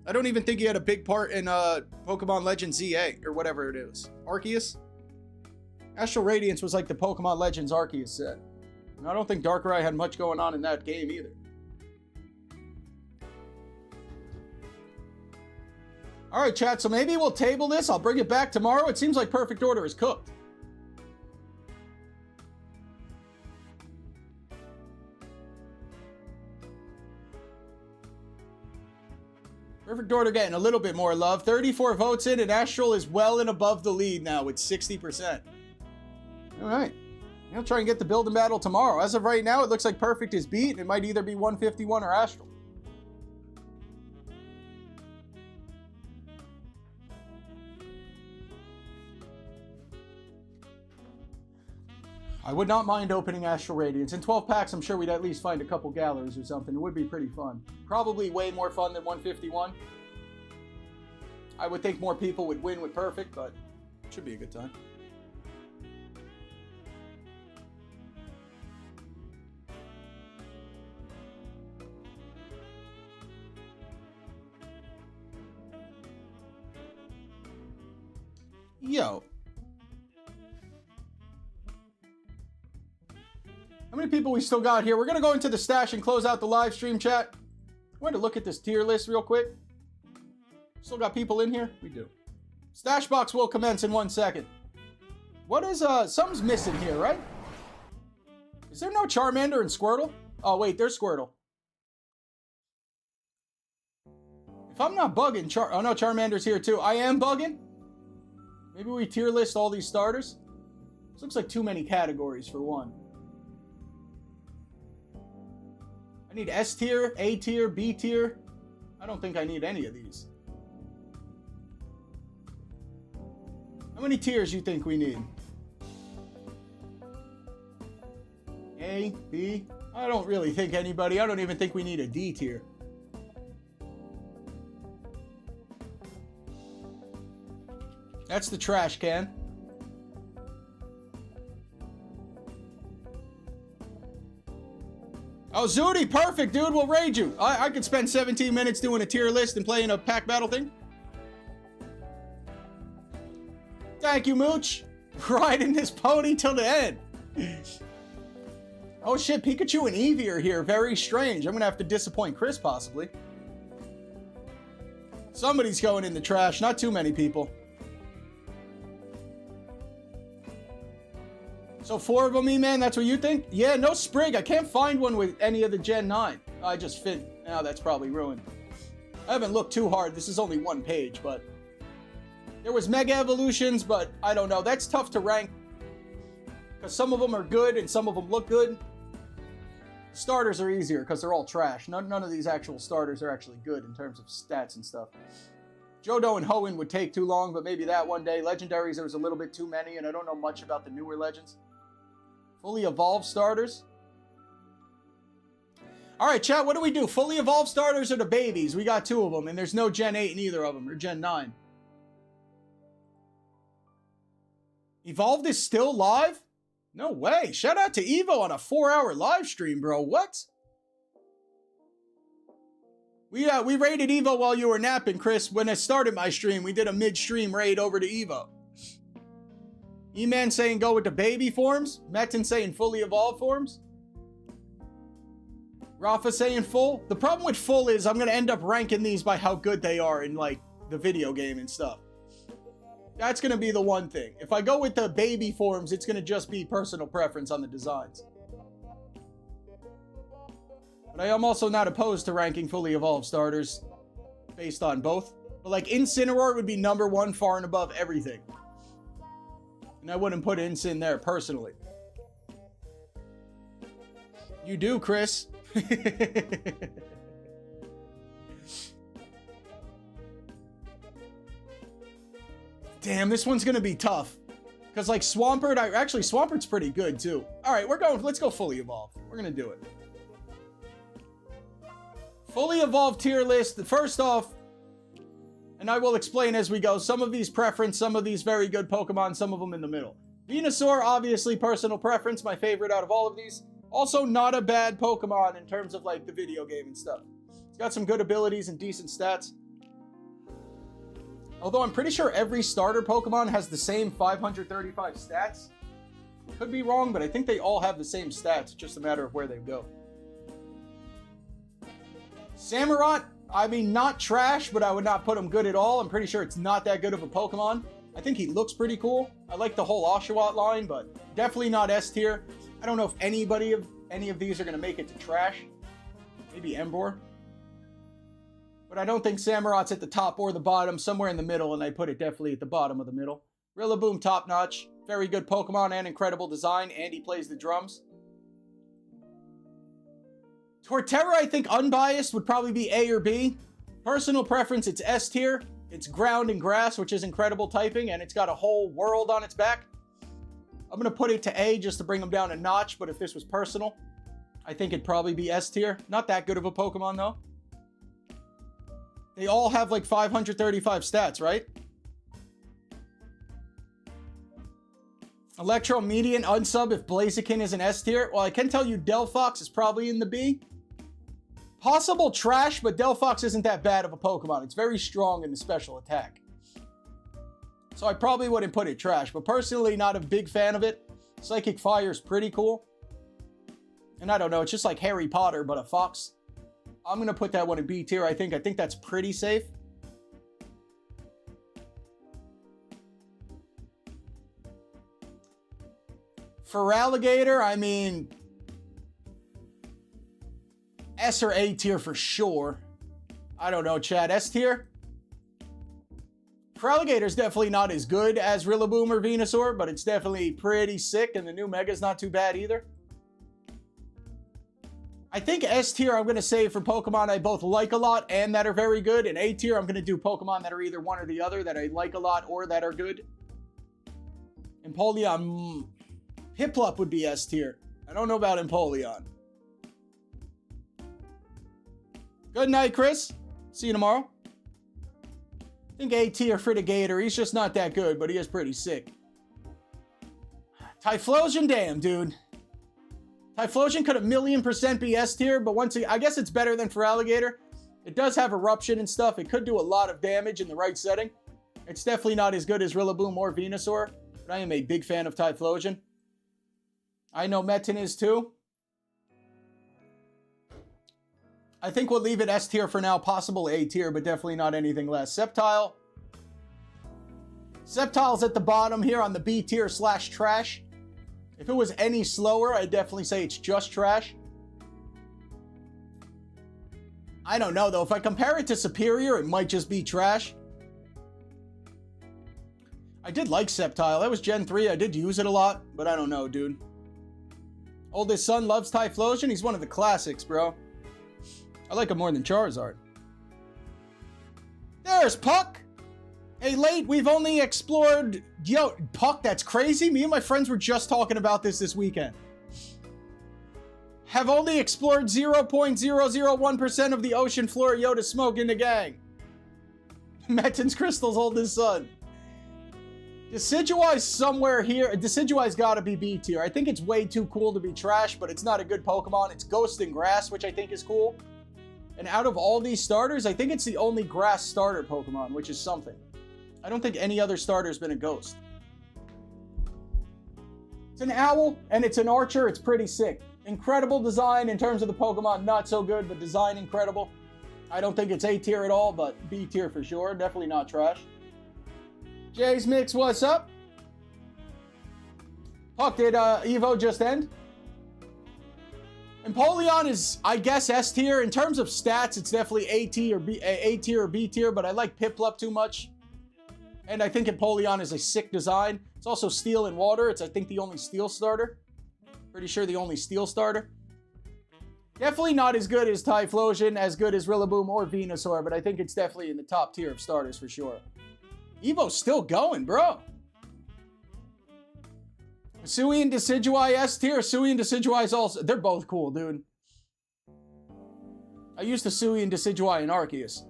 I don't even think he had a big part in Pokemon Legends ZA, or whatever it is. Arceus? Astral Radiance was like the Pokemon Legends Arceus set. And I don't think Darkrai had much going on in that game either. All right, chat, so maybe we'll table this. I'll bring it back tomorrow. It seems like Perfect Order is cooked. Perfect Order getting a little bit more love. 34 votes in, and Astral is well and above the lead now with 60%. All right. I'll try and get the build and battle tomorrow. As of right now, it looks like Perfect is beat, and it might either be 151 or Astral. I would not mind opening Astral Radiance. In 12 packs, I'm sure we'd at least find a couple galleries or something. It would be pretty fun. Probably way more fun than 151. I would think more people would win with Perfect, but it should be a good time. Yo. How many people we still got here? We're going to go into the stash and close out the live stream, chat. I want to look at this tier list real quick. Still got people in here? We do. Stash box will commence in 1 second. What is, something's missing here, right? Is there no Charmander and Squirtle? Oh, wait, there's Squirtle. If I'm not bugging, oh no, Charmander's here too. I am bugging? Maybe we tier list all these starters? This looks like too many categories for one. I need S tier, A tier, B tier. I don't think I need any of these. How many tiers you think we need? A, B? I don't really think anybody. I don't even think we need a D tier. That's the trash can. Oh, Zooty, perfect, dude. We'll raid you. I could spend 17 minutes doing a tier list and playing a pack battle thing. Thank you, Mooch. Riding this pony till the end. Oh shit, Pikachu and Eevee are here. Very strange. I'm gonna have to disappoint Chris, possibly. Somebody's going in the trash. Not too many people. So 4 of them, E-Man, that's what you think? Yeah, no Sprig. I can't find one with any of the Gen 9. I just fit. Now that's probably ruined. I haven't looked too hard. This is only 1 page, but... There was Mega Evolutions, but I don't know. That's tough to rank. Because some of them are good and some of them look good. Starters are easier because they're all trash. None of these actual starters are actually good in terms of stats and stuff. Johto and Hoenn would take too long, but maybe that one day. Legendaries, there was a little bit too many, and I don't know much about the newer legends. Fully evolved starters. Alright, chat, what do we do? Fully evolved starters or the babies? We got 2 of them, and there's no Gen 8 in either of them, or Gen 9. Evolved is still live? No way. Shout out to Evo on a 4-hour live stream, bro. What? We raided Evo while you were napping, Chris. When I started my stream, we did a mid-stream raid over to Evo. E-Man saying go with the baby forms. Metin saying fully evolved forms. Rafa saying full. The problem with full is I'm going to end up ranking these by how good they are in, like, the video game and stuff. That's going to be the one thing. If I go with the baby forms, it's going to just be personal preference on the designs. But I am also not opposed to ranking fully evolved starters based on both. But, like, Incineroar would be #1 far and above everything. And I wouldn't put Incin there personally. You do, Chris. Damn, this one's gonna be tough. Because, like, Swampert, actually, Swampert's pretty good, too. Alright, let's go fully evolved. We're gonna do it. Fully evolved tier list. First off, and I will explain as we go, some of these preference, some of these very good Pokemon, some of them in the middle. Venusaur, obviously personal preference, my favorite out of all of these. Also not a bad Pokemon in terms of, like, the video game and stuff. It's got some good abilities and decent stats. Although I'm pretty sure every starter Pokemon has the same 535 stats. Could be wrong, but I think they all have the same stats. It's just a matter of where they go. Samurott, I mean, not trash, but I would not put him good at all. I'm pretty sure it's not that good of a Pokemon. I think he looks pretty cool. I like the whole Oshawott line, but definitely not S tier. I don't know if any of these are going to make it to trash. Maybe Emboar. But I don't think Samurott's at the top or the bottom. Somewhere in the middle, and I put it definitely at the bottom of the middle. Rillaboom, top notch. Very good Pokemon and incredible design. And he plays the drums. Torterra, I think unbiased would probably be A or B. Personal preference, it's S tier. It's ground and grass, which is incredible typing, and it's got a whole world on its back. I'm going to put it to A just to bring them down a notch, but if this was personal, I think it'd probably be S tier. Not that good of a Pokemon, though. They all have like 535 stats, right? Electro median unsub if Blaziken is an S tier. Well, I can tell you Delphox is probably in the B. Possible trash, but Delphox isn't that bad of a Pokemon. It's very strong in the special attack. So I probably wouldn't put it trash, but personally not a big fan of it. Psychic Fire is pretty cool. And I don't know, it's just like Harry Potter, but a fox. I'm going to put that one in B tier, I think. I think that's pretty safe. For Alligator, I mean, S or A tier for sure. I don't know, Chad. S tier? For Alligator's definitely not as good as Rillaboom or Venusaur, but it's definitely pretty sick, and the new Mega's not too bad either. I think S tier I'm going to save for Pokemon I both like a lot and that are very good, and A tier I'm going to do Pokemon that are either one or the other, that I like a lot or that are good. Empoleon, Piplup would be S tier. I don't know about Empoleon. Good night, Chris. See you tomorrow. I think A tier for the Gator. He's just not that good, but he is pretty sick. Typhlosion, damn, dude. Typhlosion could 1,000,000% be S tier, but once again, I guess it's better than for Alligator. It does have eruption and stuff. It could do a lot of damage in the right setting. It's definitely not as good as Rillaboom or Venusaur, but I am a big fan of Typhlosion. I know Metin is too. I think we'll leave it S tier for now, possible A tier, but definitely not anything less. Sceptile. Sceptile's at the bottom here on the B tier / trash. If it was any slower, I'd definitely say it's just trash. I don't know, though. If I compare it to Superior, it might just be trash. I did like Sceptile. That was Gen 3. I did use it a lot, but I don't know, dude. Oldest son loves Typhlosion. He's one of the classics, bro. I like him more than Charizard. There's Puck! Hey, late, we've only explored... Yo, Puck, that's crazy. Me and my friends were just talking about this weekend. Have only explored 0.001% of the ocean floor. Yoda smoke in the gang. Metin's Crystal's oldest son. Decidueye's somewhere here. Decidueye's gotta be B tier. I think it's way too cool to be trash, but it's not a good Pokemon. It's Ghost and Grass, which I think is cool. And out of all these starters, I think it's the only grass starter Pokemon, which is something. I don't think any other starter's been a ghost. It's an owl, and it's an archer. It's pretty sick. Incredible design in terms of the Pokemon. Not so good, but design incredible. I don't think it's A tier at all, but B tier for sure. Definitely not trash. Jay's Mix, what's up? Puck, did Evo just end? Empoleon is, I guess, S tier. In terms of stats, it's definitely A tier or B tier, but I like Piplup too much. And I think Empoleon is a sick design. It's also Steel and Water. It's, I think, the only Steel starter. Pretty sure the only Steel starter. Definitely not as good as Typhlosion, as good as Rillaboom or Venusaur, but I think it's definitely in the top tier of starters for sure. Evo's still going, bro. Sui and Decidueye S tier. Sui and Decidueye is also... They're both cool, dude. I used to Sui and Decidueye in Arceus.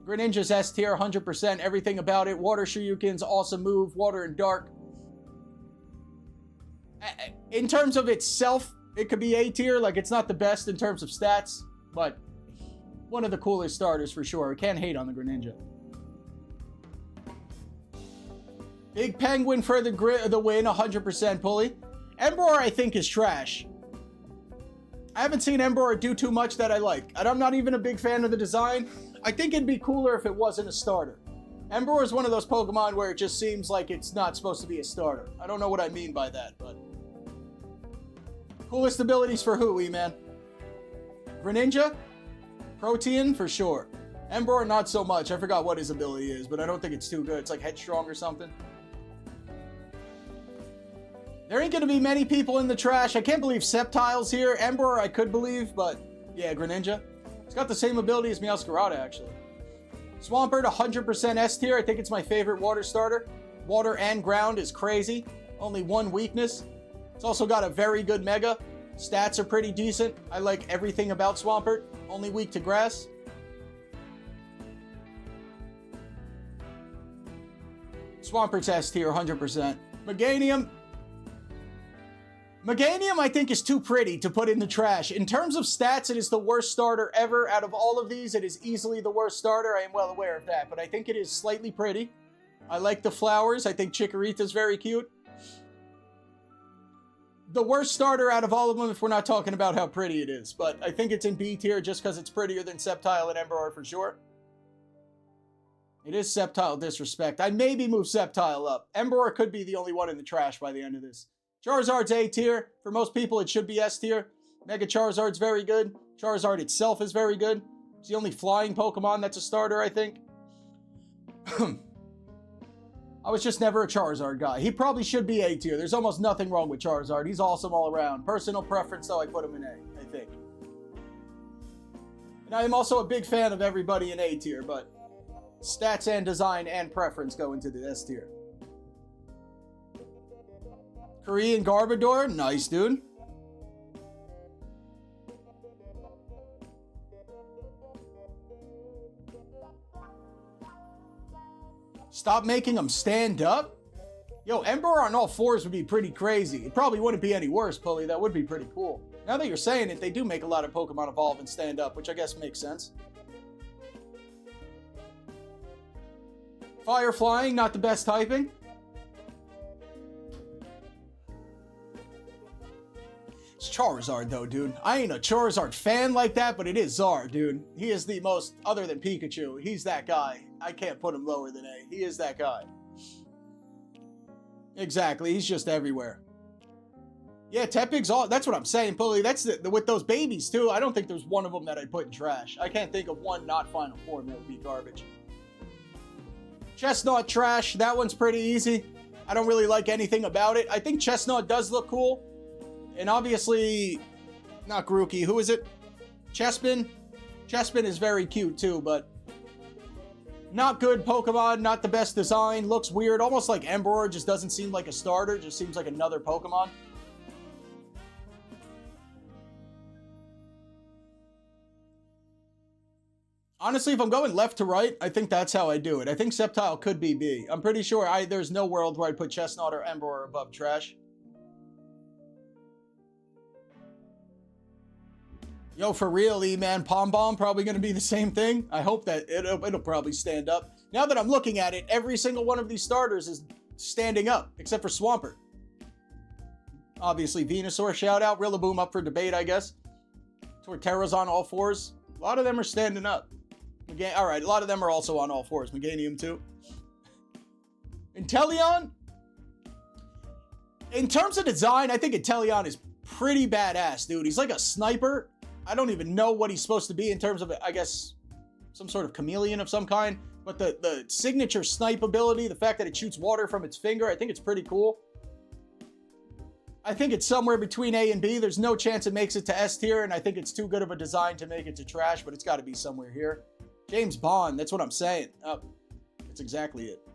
Greninja's S tier, 100%. Everything about it. Water Shoryuken's awesome move. Water and Dark. In terms of itself, it could be A tier. Like, it's not the best in terms of stats, but one of the coolest starters for sure. Can't hate on the Greninja. Big Penguin for the win, 100% Pulley. Emperor, I think, is trash. I haven't seen Emperor do too much that I like. And I'm not even a big fan of the design. I think it'd be cooler if it wasn't a starter. Emperor is one of those Pokemon where it just seems like it's not supposed to be a starter. I don't know what I mean by that, but... Coolest abilities for who, E-Man? Greninja? Protean, for sure. Emperor, not so much. I forgot what his ability is, but I don't think it's too good. It's like Headstrong or something. There ain't gonna be many people in the trash. I can't believe Sceptile's here. Emperor, I could believe, but yeah, Greninja. It's got the same ability as Meowscarada, actually. Swampert, 100% S tier. I think it's my favorite water starter. Water and ground is crazy. Only one weakness. It's also got a very good Mega. Stats are pretty decent. I like everything about Swampert. Only weak to grass. Swampert's S tier, 100%. Meganium. Meganium, I think, is too pretty to put in the trash. In terms of stats, it is the worst starter ever. Out of all of these, it is easily the worst starter. I am well aware of that, but I think it is slightly pretty. I like the flowers. I think Chikorita's very cute. The worst starter out of all of them, if we're not talking about how pretty it is. But I think it's in B tier just because it's prettier than Sceptile and Emperor for sure. It is Sceptile disrespect. I'd maybe move Sceptile up. Emperor could be the only one in the trash by the end of this. Charizard's A tier. For most people, it should be S tier. Mega Charizard's very good. Charizard itself is very good. It's the only flying Pokemon that's a starter, I think. I was just never a Charizard guy. He probably should be A tier. There's almost nothing wrong with Charizard. He's awesome all around. Personal preference, though, I put him in A, I think. And I am also a big fan of everybody in A tier, but stats and design and preference go into the S tier. Korean Garbodor, nice, dude. Stop making them stand up? Yo, Emperor on all fours would be pretty crazy. It probably wouldn't be any worse, Pulley. That would be pretty cool. Now that you're saying it, they do make a lot of Pokemon evolve and stand up, which I guess makes sense. Fire Flying, not the best typing. It's Charizard, though, dude. I ain't a Charizard fan like that, but it is Zard, dude. He is the most, other than Pikachu, he's that guy. I can't put him lower than A. He is that guy. Exactly, he's just everywhere. Yeah, Tepig's all, that's what I'm saying, Pulley. That's with those babies, too. I don't think there's one of them that I'd put in trash. I can't think of one not final form that would be garbage. Chestnut trash, that one's pretty easy. I don't really like anything about it. I think Chestnut does look cool. And obviously, not Grookey, who is it? Chespin? Chespin is very cute too, but not good Pokemon, not the best design, looks weird, almost like Emperor, just doesn't seem like a starter, just seems like another Pokemon. Honestly, if I'm going left to right, I think that's how I do it. I think Sceptile could be B. I'm pretty sure there's no world where I'd put Chestnut or Emperor above trash. Yo, for real, E-Man, Pom Bomb probably going to be the same thing. I hope that it'll probably stand up. Now that I'm looking at it, every single one of these starters is standing up, except for Swampert. Obviously, Venusaur, shout out. Rillaboom up for debate, I guess. Torterra's on all fours. A lot of them are standing up. Alright, a lot of them are also on all fours. Meganium, too. Inteleon? In terms of design, I think Inteleon is pretty badass, dude. He's like a sniper. I don't even know what he's supposed to be in terms of, I guess, some sort of chameleon of some kind. But the signature snipe ability, the fact that it shoots water from its finger, I think it's pretty cool. I think it's somewhere between A and B. There's no chance it makes it to S tier, and I think it's too good of a design to make it to trash, but it's got to be somewhere here. James Bond, that's what I'm saying. Oh, that's exactly it.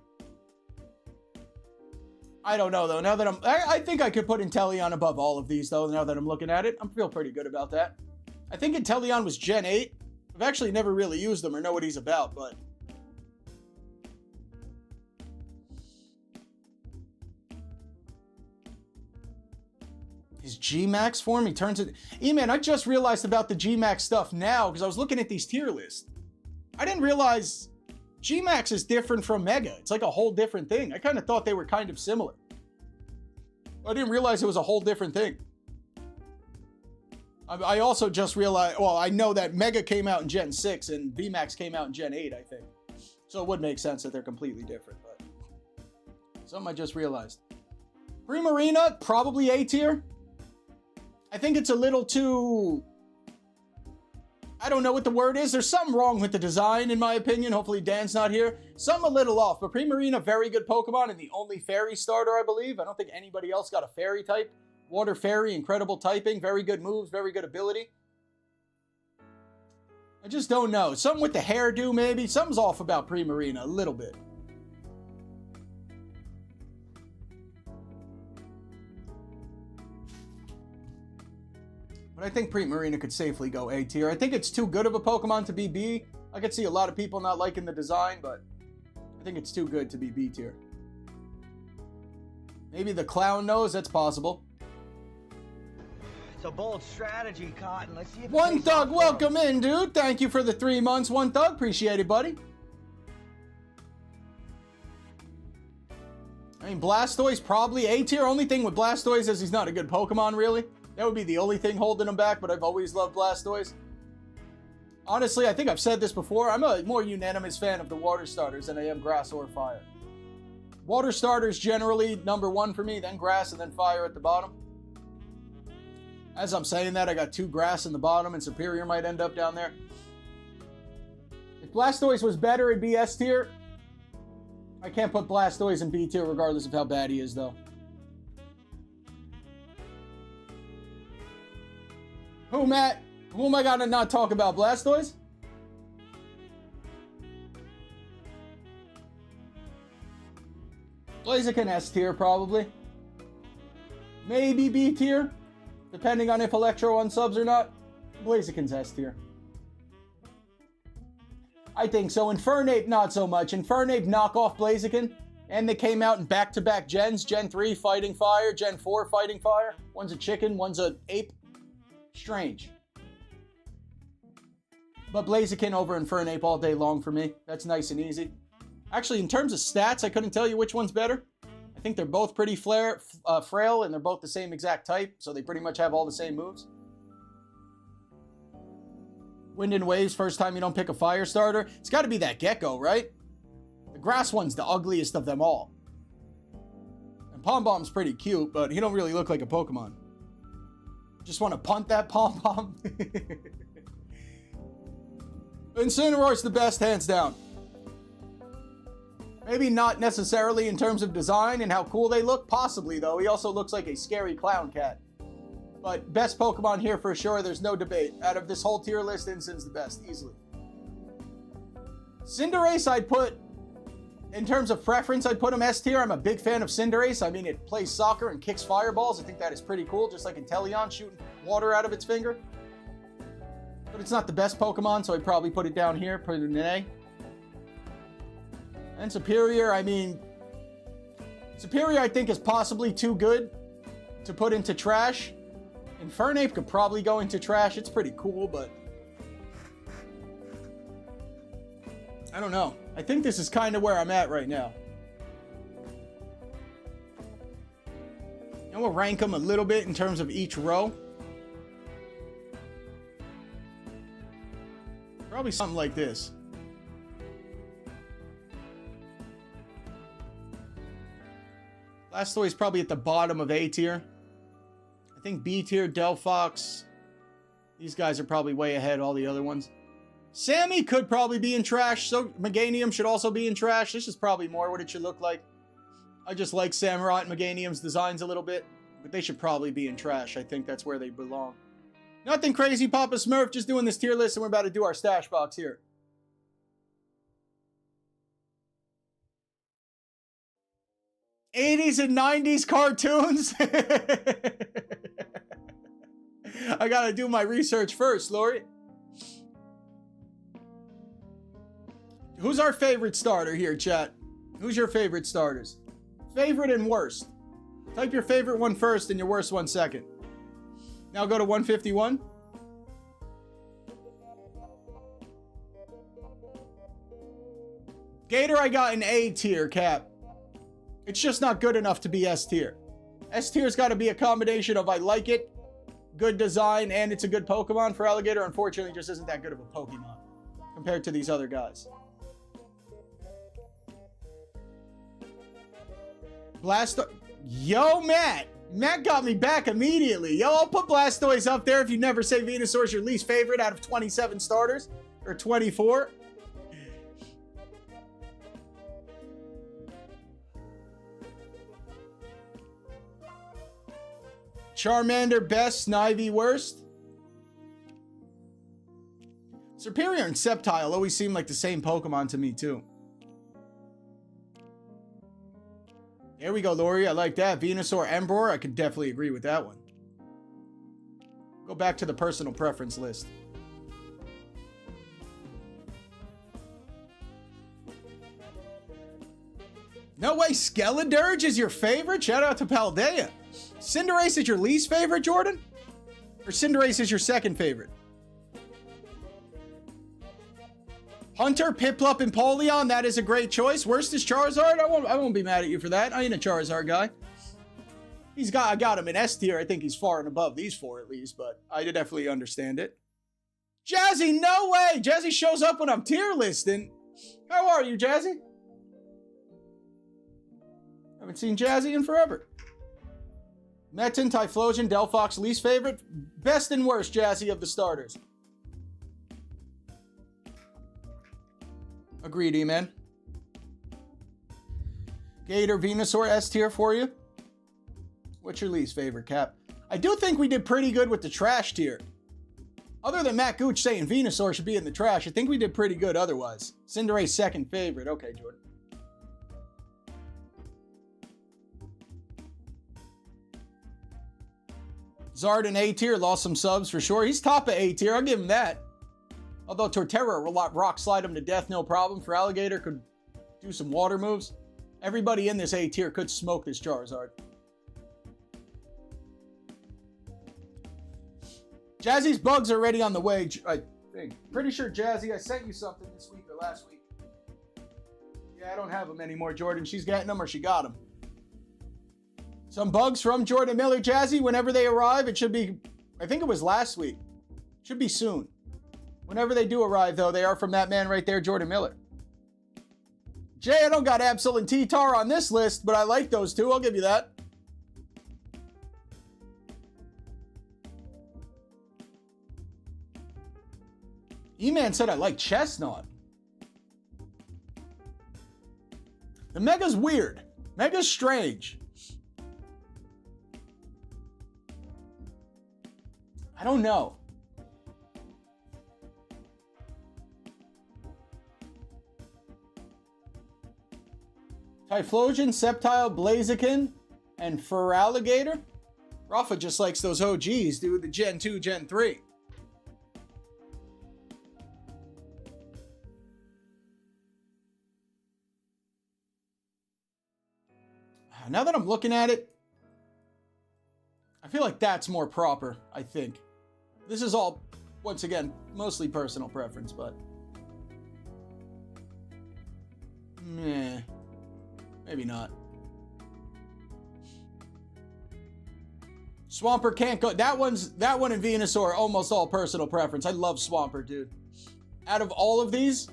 I don't know, though. Now that I think I could put Inteleon above all of these, though, now that I'm looking at it. I feel pretty good about that. I think Inteleon was Gen 8. I've actually never really used him or know what he's about, but... his G-Max form, he turns it... E-Man, I just realized about the G-Max stuff now, because I was looking at these tier lists. I didn't realize G-Max is different from Mega. It's like a whole different thing. I kind of thought they were kind of similar. I didn't realize it was a whole different thing. I also just realized, well, I know that Mega came out in Gen 6 and VMAX came out in Gen 8, I think. So it would make sense that they're completely different, but something I just realized. Primarina, probably A tier. I think it's a little too... I don't know what the word is. There's something wrong with the design, in my opinion. Hopefully Dan's not here. Something a little off, but Primarina, very good Pokemon and the only fairy starter, I believe. I don't think anybody else got a fairy type. Water Fairy, incredible typing, very good moves, very good ability. I just don't know. Something with the hairdo, maybe. Something's off about Primarina, a little bit. But I think Primarina could safely go A tier. I think it's too good of a Pokemon to be B. I could see a lot of people not liking the design, but I think it's too good to be B tier. Maybe the Clown Nose, that's possible. It's a bold strategy, Cotton. Let's see if One Thug, welcome in, dude. Thank you for the 3 months, One Thug. Appreciate it, buddy. I mean, Blastoise probably A tier. Only thing with Blastoise is he's not a good Pokemon, really. That would be the only thing holding him back, but I've always loved Blastoise. Honestly, I think I've said this before. I'm a more unanimous fan of the water starters than I am grass or fire. Water starters generally number 1 for me, then grass, and then fire at the bottom. As I'm saying that, I got 2 grass in the bottom, and Superior might end up down there. If Blastoise was better, it'd be S tier. I can't put Blastoise in B tier regardless of how bad he is, though. Who, Matt? Who am I gonna not talk about? Blastoise? Blaziken S tier, probably. Maybe B tier, depending on if Electro unsubs or not. Blaziken's S tier. I think so. Infernape, not so much. Infernape knock off Blaziken, and they came out in back-to-back gens. Gen 3 fighting fire, Gen 4 fighting fire. One's a chicken, one's a ape. Strange. But Blaziken over Infernape all day long for me. That's nice and easy. Actually, in terms of stats, I couldn't tell you which one's better. I think they're both pretty frail, and they're both the same exact type, so they pretty much have all the same moves. Wind and Waves, first time you don't pick a fire starter. It's got to be that Gecko, right? The grass one's the ugliest of them all. And Pom Bomb's pretty cute, but he don't really look like a Pokemon. Just want to punt that Pom Bomb. Incineroar's the best, hands down. Maybe not necessarily in terms of design and how cool they look. Possibly, though. He also looks like a scary clown cat. But best Pokemon here for sure. There's no debate. Out of this whole tier list, Incine's the best, easily. Cinderace, I'd put, in terms of preference, I'd put him S tier. I'm a big fan of Cinderace. I mean, it plays soccer and kicks fireballs. I think that is pretty cool, just like Inteleon shooting water out of its finger. But it's not the best Pokemon, so I'd probably put it down here, put it in an A. And Superior, I mean, Superior I think is possibly too good to put into trash. Infernape could probably go into trash. It's pretty cool, but I don't know. I think this is kind of where I'm at right now. And we'll rank them a little bit in terms of each row. Probably something like this. Blastoise probably at the bottom of A tier. I think B tier, Delphox. These guys are probably way ahead of all the other ones. Sammy could probably be in trash, so Meganium should also be in trash. This is probably more what it should look like. I just like Samurott and Meganium's designs a little bit, but they should probably be in trash. I think that's where they belong. Nothing crazy, Papa Smurf, just doing this tier list, and we're about to do our stash box here. '80s and '90s cartoons. I gotta do my research first, Lori. Who's our favorite starter here, chat? Who's your favorite starters? Favorite and worst. Type your favorite one first and your worst one second. Now go to 151. Gator I got an A tier, Cap. It's just not good enough to be S tier. S tier's got to be a combination of I like it, good design, and it's a good Pokemon. For Alligator, unfortunately, just isn't that good of a Pokemon compared to these other guys. Yo, Matt. Matt got me back immediately. Yo, I'll put Blastoise up there if you never say Venusaur's your least favorite out of 27 starters. Or 24. Charmander best, Snivy worst. Superior and Sceptile always seem like the same Pokemon to me, too. There we go, Lori. I like that. Venusaur, Emperor. I could definitely agree with that one. Go back to the personal preference list. No way, Skeledirge is your favorite? Shout out to Paldea. Cinderace is your least favorite, Jordan? Or Cinderace is your second favorite? Hunter, Piplup, and Polion, that is a great choice. Worst is Charizard. I won't be mad at you for that. I ain't a Charizard guy. I got him in S tier. I think he's far and above these four at least, but I did definitely understand it. Jazzy, no way! Jazzy shows up when I'm tier listing. How are you, Jazzy? Haven't seen Jazzy in forever. Metin, Typhlosion, Delphox, least favorite. Best and worst Jazzy of the starters. Agreed, E-Man. Gator, Venusaur, S tier for you. What's your least favorite, Cap? I do think we did pretty good with the trash tier. Other than Matt Gooch saying Venusaur should be in the trash, I think we did pretty good otherwise. Cinderace's second favorite. Okay, Jordan. Zard in A tier, lost some subs for sure. He's top of A tier, I'll give him that. Although Torterra will rock slide him to death, no problem. For Alligator, could do some water moves. Everybody in this A tier could smoke this Charizard. Jazzy's bugs are already on the way. I think. Pretty sure, Jazzy, I sent you something this week or last week. Yeah, I don't have them anymore, Jordan. She's getting them or she got them. Some bugs from Jordan Miller, Jazzy. Whenever they arrive, it should be, I think it was last week. Should be soon. Whenever they do arrive, though, they are from that man right there, Jordan Miller. Jay, I don't got Absol and T-Tar on this list, but I like those two. I'll give you that. E-Man said I like Chestnut. The Mega's weird. Mega's strange. I don't know. Typhlosion, Sceptile, Blaziken, and Feraligatr. Rafa just likes those OGs, dude. The Gen 2, Gen 3. Now that I'm looking at it, I feel like that's more proper, I think. This is all, once again, mostly personal preference, but... meh. Maybe not. Swampert can't go... That one and Venusaur, almost all personal preference. I love Swampert, dude. Out of all of these...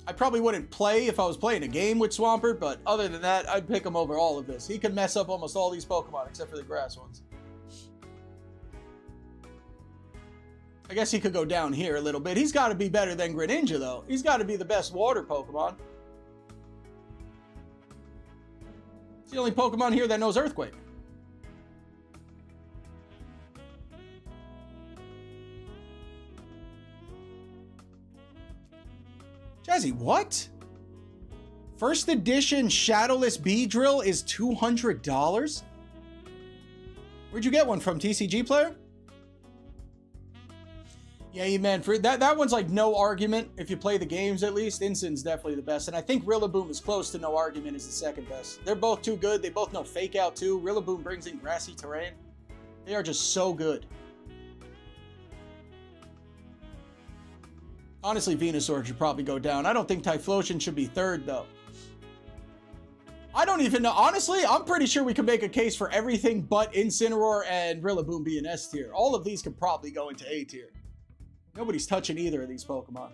I probably wouldn't play if I was playing a game with Swampert, but other than that, I'd pick him over all of this. He can mess up almost all these Pokemon, except for the grass ones. I guess he could go down here a little bit. He's got to be better than Greninja, though. He's got to be the best water Pokemon. It's the only Pokemon here that knows Earthquake. Jazzy, what? First edition Shadowless Beedrill is $200? Where'd you get one from, TCG player? Yeah, man, for that one's like no argument. If you play the games, at least, Inson's definitely the best. And I think Rillaboom is close to no argument is the second best. They're both too good. They both know Fake Out too. Rillaboom brings in grassy terrain. They are just so good. Honestly, Venusaur should probably go down. I don't think Typhlosion should be third, though. I don't even know. Honestly, I'm pretty sure we could make a case for everything but Incineroar and Rillaboom being S tier. All of these could probably go into A tier. Nobody's touching either of these Pokemon.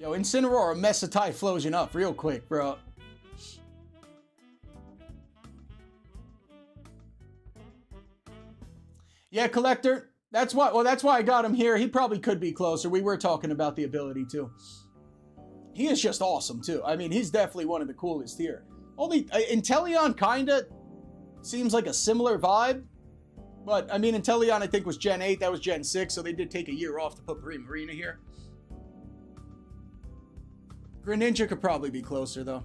Yo, Incineroar will mess a Typhlosion up real quick, bro. Yeah, Collector. That's why I got him here. He probably could be closer. We were talking about the ability, too. He is just awesome, too. I mean, he's definitely one of the coolest here. Only, Inteleon kinda seems like a similar vibe. But, I mean, Inteleon, I think, was Gen 8. That was Gen 6, so they did take a year off to put Primarina here. Greninja could probably be closer, though.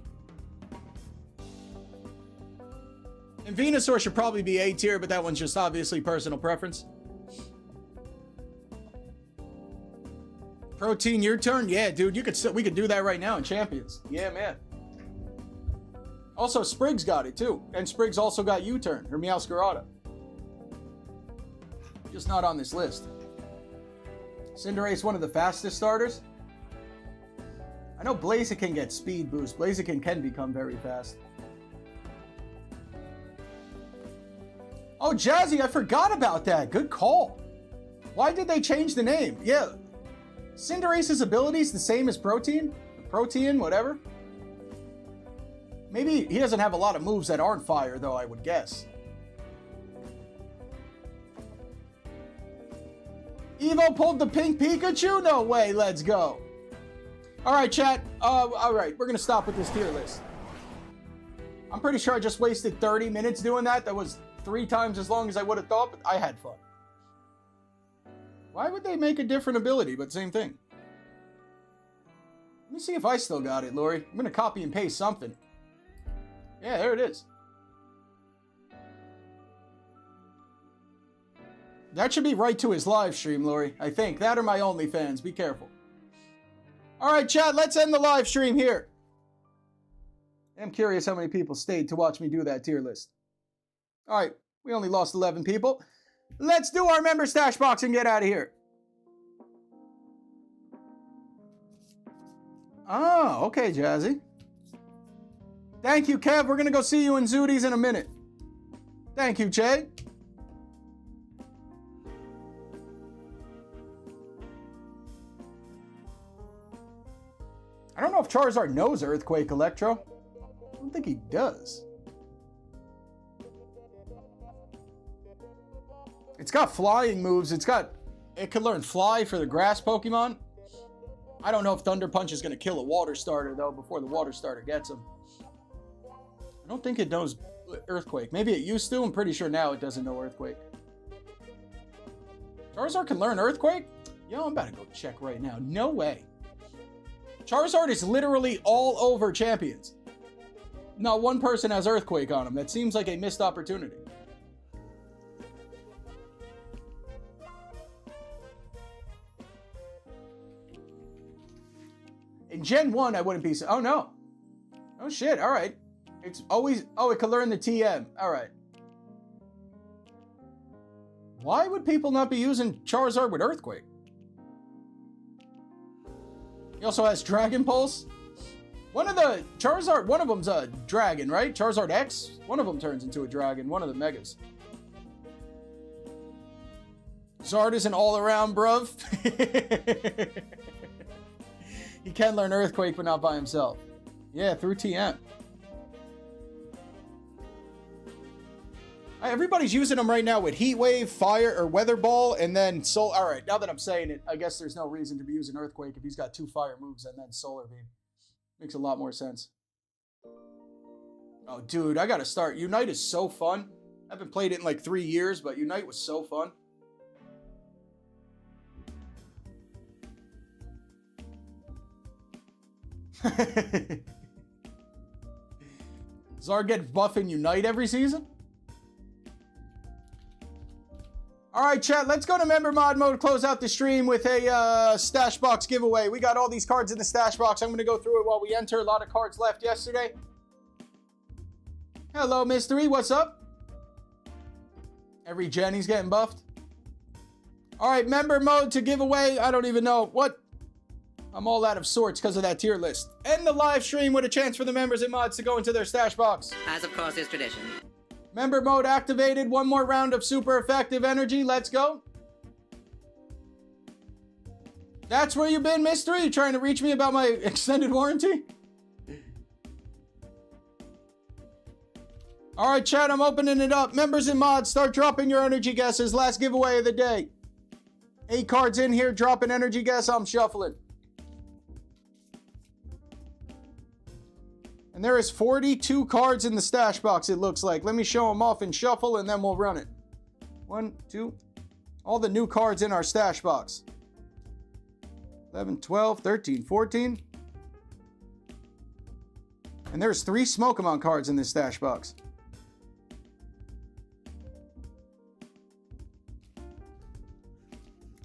And Venusaur should probably be A tier, but that one's just obviously personal preference. Protein, your turn? Yeah, dude, we could do that right now in Champions. Yeah, man. Also, Spriggs got it, too. And Spriggs also got U-turn, or Meowscarada. Just not on this list. Cinderace, one of the fastest starters. I know Blaziken gets speed boost. Blaziken can become very fast. Oh, Jazzy, I forgot about that. Good call. Why did they change the name? Yeah. Cinderace's abilities the same as Protein? Protean, whatever. Maybe he doesn't have a lot of moves that aren't fire, though, I would guess. Evo pulled the pink Pikachu? No way, let's go. All right, chat. All right, we're going to stop with this tier list. I'm pretty sure I just wasted 30 minutes doing that. That was 3 times as long as I would have thought, but I had fun. Why would they make a different ability, but same thing? Let me see if I still got it, Lori. I'm going to copy and paste something. Yeah, there it is. That should be right to his live stream, Lori. I think. That or my OnlyFans. Be careful. All right, chat. Let's end the live stream here. I'm curious how many people stayed to watch me do that tier list. All right. We only lost 11 people. Let's do our member stash box and get out of here. Oh, okay, Jazzy. Thank you, Kev. We're going to go see you in Zooties in a minute. Thank you, Jay. I don't know if Charizard knows Earthquake Electro. I don't think he does. It's got flying moves. It can learn Fly for the grass Pokemon. I don't know if Thunder Punch is going to kill a water starter, though, before the water starter gets him. I don't think it knows Earthquake. Maybe it used to. I'm pretty sure now it doesn't know Earthquake. Charizard can learn Earthquake? Yo, I'm about to go check right now. No way. Charizard is literally all over champions. Not one person has Earthquake on him. That seems like a missed opportunity. In Gen 1, I wouldn't be so... Oh, no. Oh, shit. All right. It's always... Oh, it can learn the TM. All right. Why would people not be using Charizard with Earthquake? He also has Dragon Pulse. One of the... Charizard... One of them's a dragon, right? Charizard X? One of them turns into a dragon. One of the Megas. Zard is an all-around, bruv. He can learn Earthquake, but not by himself. Yeah, through TM. Everybody's using them right now with Heat Wave, Fire, or Weather Ball, and then Soul. All right, now that I'm saying it, I guess there's no reason to be using Earthquake if he's got 2 fire moves and then Solar Beam. Makes a lot more sense. Oh, dude, I gotta start. Unite is so fun. I haven't played it in like 3 years, but Unite was so fun. Zard gets buff in Unite every season? Alright, chat, let's go to member mod mode, close out the stream with a stash box giveaway. We got all these cards in the stash box. I'm going to go through it while we enter. A lot of cards left yesterday. Hello, Mystery. What's up? Every gen he's getting buffed. Alright, member mode to give away. I don't even know what. I'm all out of sorts because of that tier list. End the live stream with a chance for the members and mods to go into their stash box. As of course is tradition. Member mode activated. One more round of super effective energy. Let's go. That's where you've been, Mystery? You trying to reach me about my extended warranty? All right, chat, I'm opening it up. Members and mods, start dropping your energy guesses. Last giveaway of the day. 8 cards in here. Drop an energy guess. I'm shuffling. And there is 42 cards in the stash box, it looks like. Let me show them off and shuffle, and then we'll run it. 1, 2. All the new cards in our stash box. 11, 12, 13, 14. And there's 3 Pokemon cards in this stash box.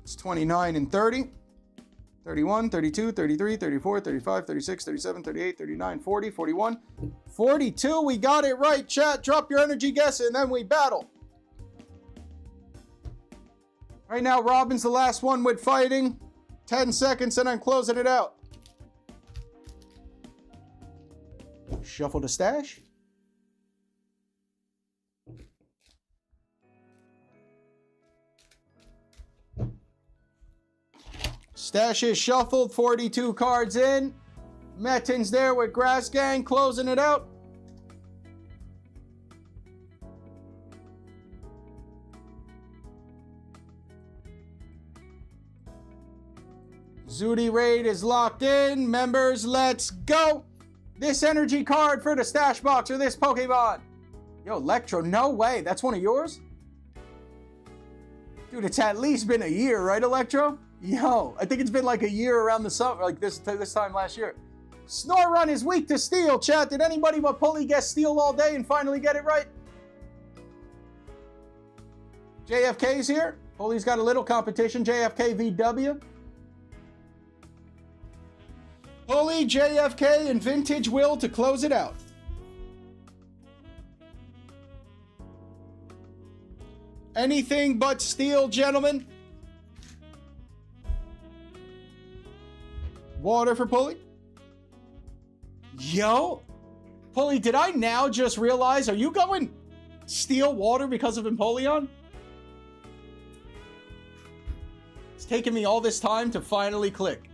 It's 29 and 30. 31, 32, 33, 34, 35, 36, 37, 38, 39, 40, 41, 42. We got it right, chat. Drop your energy guess and then we battle. Right now, Robin's the last one with fighting. 10 seconds and I'm closing it out. Shuffle the stash. Stash is shuffled, 42 cards in. Metin's there with Grass Gang, closing it out. Zooty Raid is locked in. Members, let's go. This energy card for the stash box or this Pokemon. Yo, Electro, no way. That's one of yours? Dude, it's at least been a year, right, Electro? Yo, I think it's been like a year around the summer, like this time last year. Snorunt is weak to steel, chat. Did anybody but Pulley guess steel all day and finally get it right? JFK's here. Pulley's got a little competition. JFK VW. Pulley, JFK, and Vintage Will to close it out. Anything but steel, gentlemen. Water for Pulley. Yo, Pulley, did I now just realize, are you going steel water because of Empoleon? It's taken me all this time to finally click.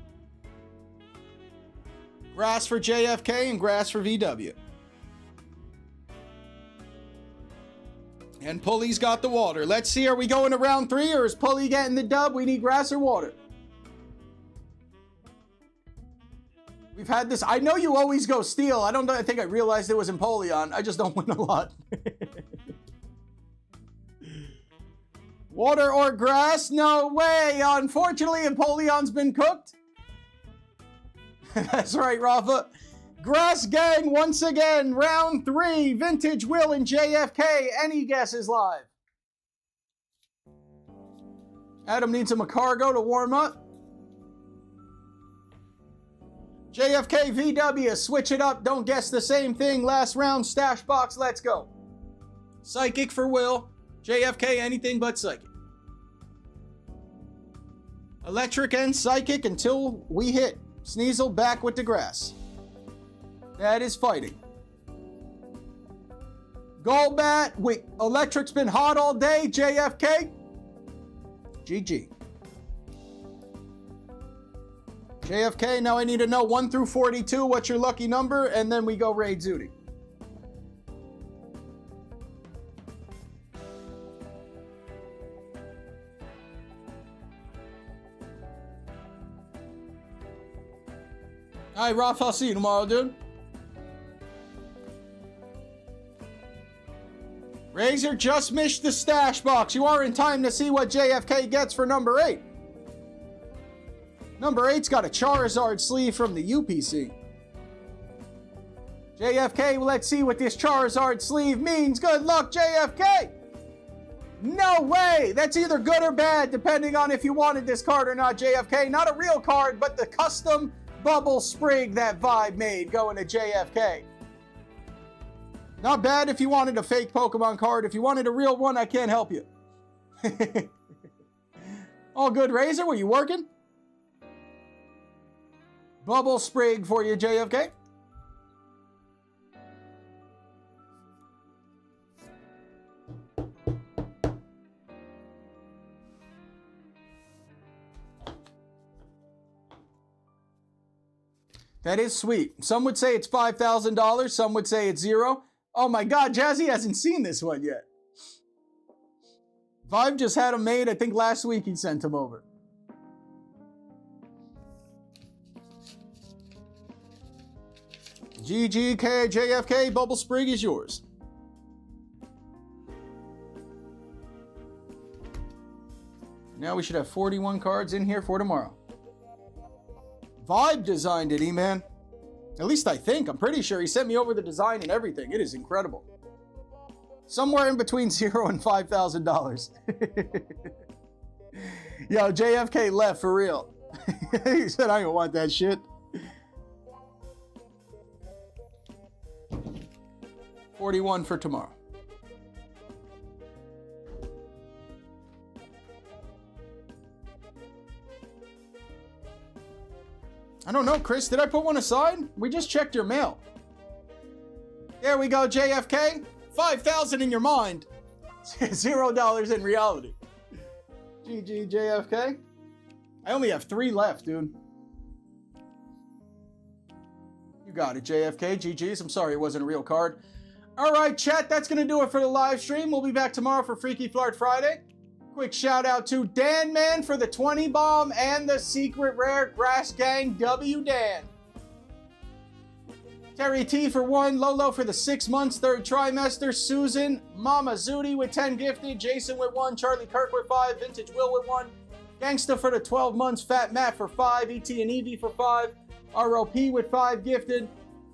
Grass for JFK and grass for VW. And Pulley's got the water. Let's see, are we going to round 3 or is Pulley getting the dub? We need grass or water. We've had this. I know you always go steel. I think I realized it was Empoleon. I just don't win a lot. Water or grass? No way. Unfortunately, Empoleon's been cooked. That's right, Rafa. Grass Gang once again. Round 3. Vintage Will and JFK. Any guesses live? Adam needs him a cargo to warm up. JFK VW, switch it up. Don't guess the same thing. Last round, stash box. Let's go. Psychic for Will. JFK, anything but psychic. Electric and psychic until we hit. Sneasel back with the grass. That is fighting. Golbat. Wait, electric's been hot all day. JFK. GG. JFK, now I need to know 1 through 42. What's your lucky number? And then we go raid Zooty. All right, Ralph, I'll see you tomorrow, dude. Razor just missed the stash box. You are in time to see what JFK gets for number 8. Number 8's got a Charizard sleeve from the UPC. JFK, let's see what this Charizard sleeve means. Good luck, JFK! No way! That's either good or bad, depending on if you wanted this card or not, JFK. Not a real card, but the custom bubble sprig that Vibe made going to JFK. Not bad if you wanted a fake Pokemon card. If you wanted a real one, I can't help you. All good, Razor. Were you working? Bubble sprig for you, JFK. That is sweet. Some would say it's $5,000. Some would say it's 0. Oh my God, Jazzy hasn't seen this one yet. Vibe just had him made. I think last week he sent him over. GGK, JFK, Bubble Sprig is yours. Now we should have 41 cards in here for tomorrow. Vibe designed it, E-Man. At least I think. I'm pretty sure he sent me over the design and everything. It is incredible. Somewhere in between 0 and $5,000. Yo, JFK left for real. He said, I don't want that shit. $41 for tomorrow. I don't know, Chris. Did I put one aside? We just checked your mail. There we go, JFK. 5,000 in your mind. $0 in reality. GG, JFK. I only have 3 left, dude. You got it, JFK. GG's. I'm sorry it wasn't a real card. All right, chat, that's going to do it for the live stream. We'll be back tomorrow for Freaky Flirt Friday. Quick shout out to Dan Man for the 20 bomb and the secret rare Grass Gang W Dan. Terry T for 1, Lolo for the 6 months, 3rd trimester, Susan, Mama Zudi with 10 gifted, Jason with 1, Charlie Kirk with 5, Vintage Will with 1, Gangsta for the 12 months, Fat Matt for 5, ET and Evie for 5, ROP with 5 gifted,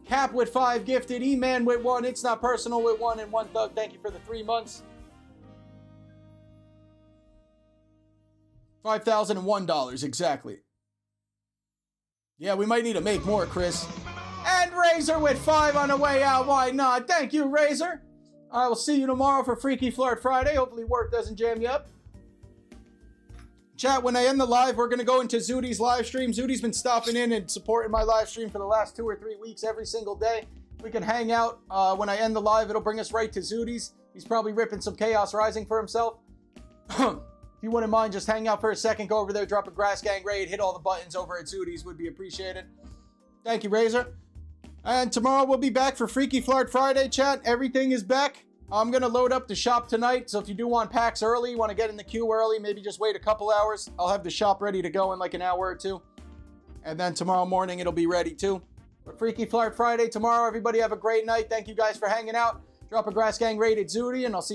Cap with 5 gifted, E-Man with 1, It's Not Personal with 1, and 1 Thug, thank you for the 3 months. $5,001, exactly. Yeah, we might need to make more, Chris. And Razor with 5 on the way out, why not? Thank you, Razor. I will see you tomorrow for Freaky Flirt Friday. Hopefully work doesn't jam you up. Chat, when I end the live, we're going to go into Zudi's live stream. Zudi's been stopping in and supporting my live stream for the last 2 or 3 weeks every single day. We can hang out. When I end the live, it'll bring us right to Zudi's. He's probably ripping some Chaos Rising for himself. If you wouldn't mind, just hang out for a second, go over there, drop a Grass Gang raid, hit all the buttons over at Zudi's, would be appreciated. Thank you, Razor. And tomorrow we'll be back for Freaky Flirt Friday, chat. Everything is back. I'm going to load up the shop tonight, so if you do want packs early, you want to get in the queue early, maybe just wait a couple hours, I'll have the shop ready to go in like an hour or 2. And then tomorrow morning it'll be ready too. But Freaky Flirt Friday tomorrow. Everybody have a great night. Thank you guys for hanging out. Drop a Grass Gang raid at Zudi, and I'll see you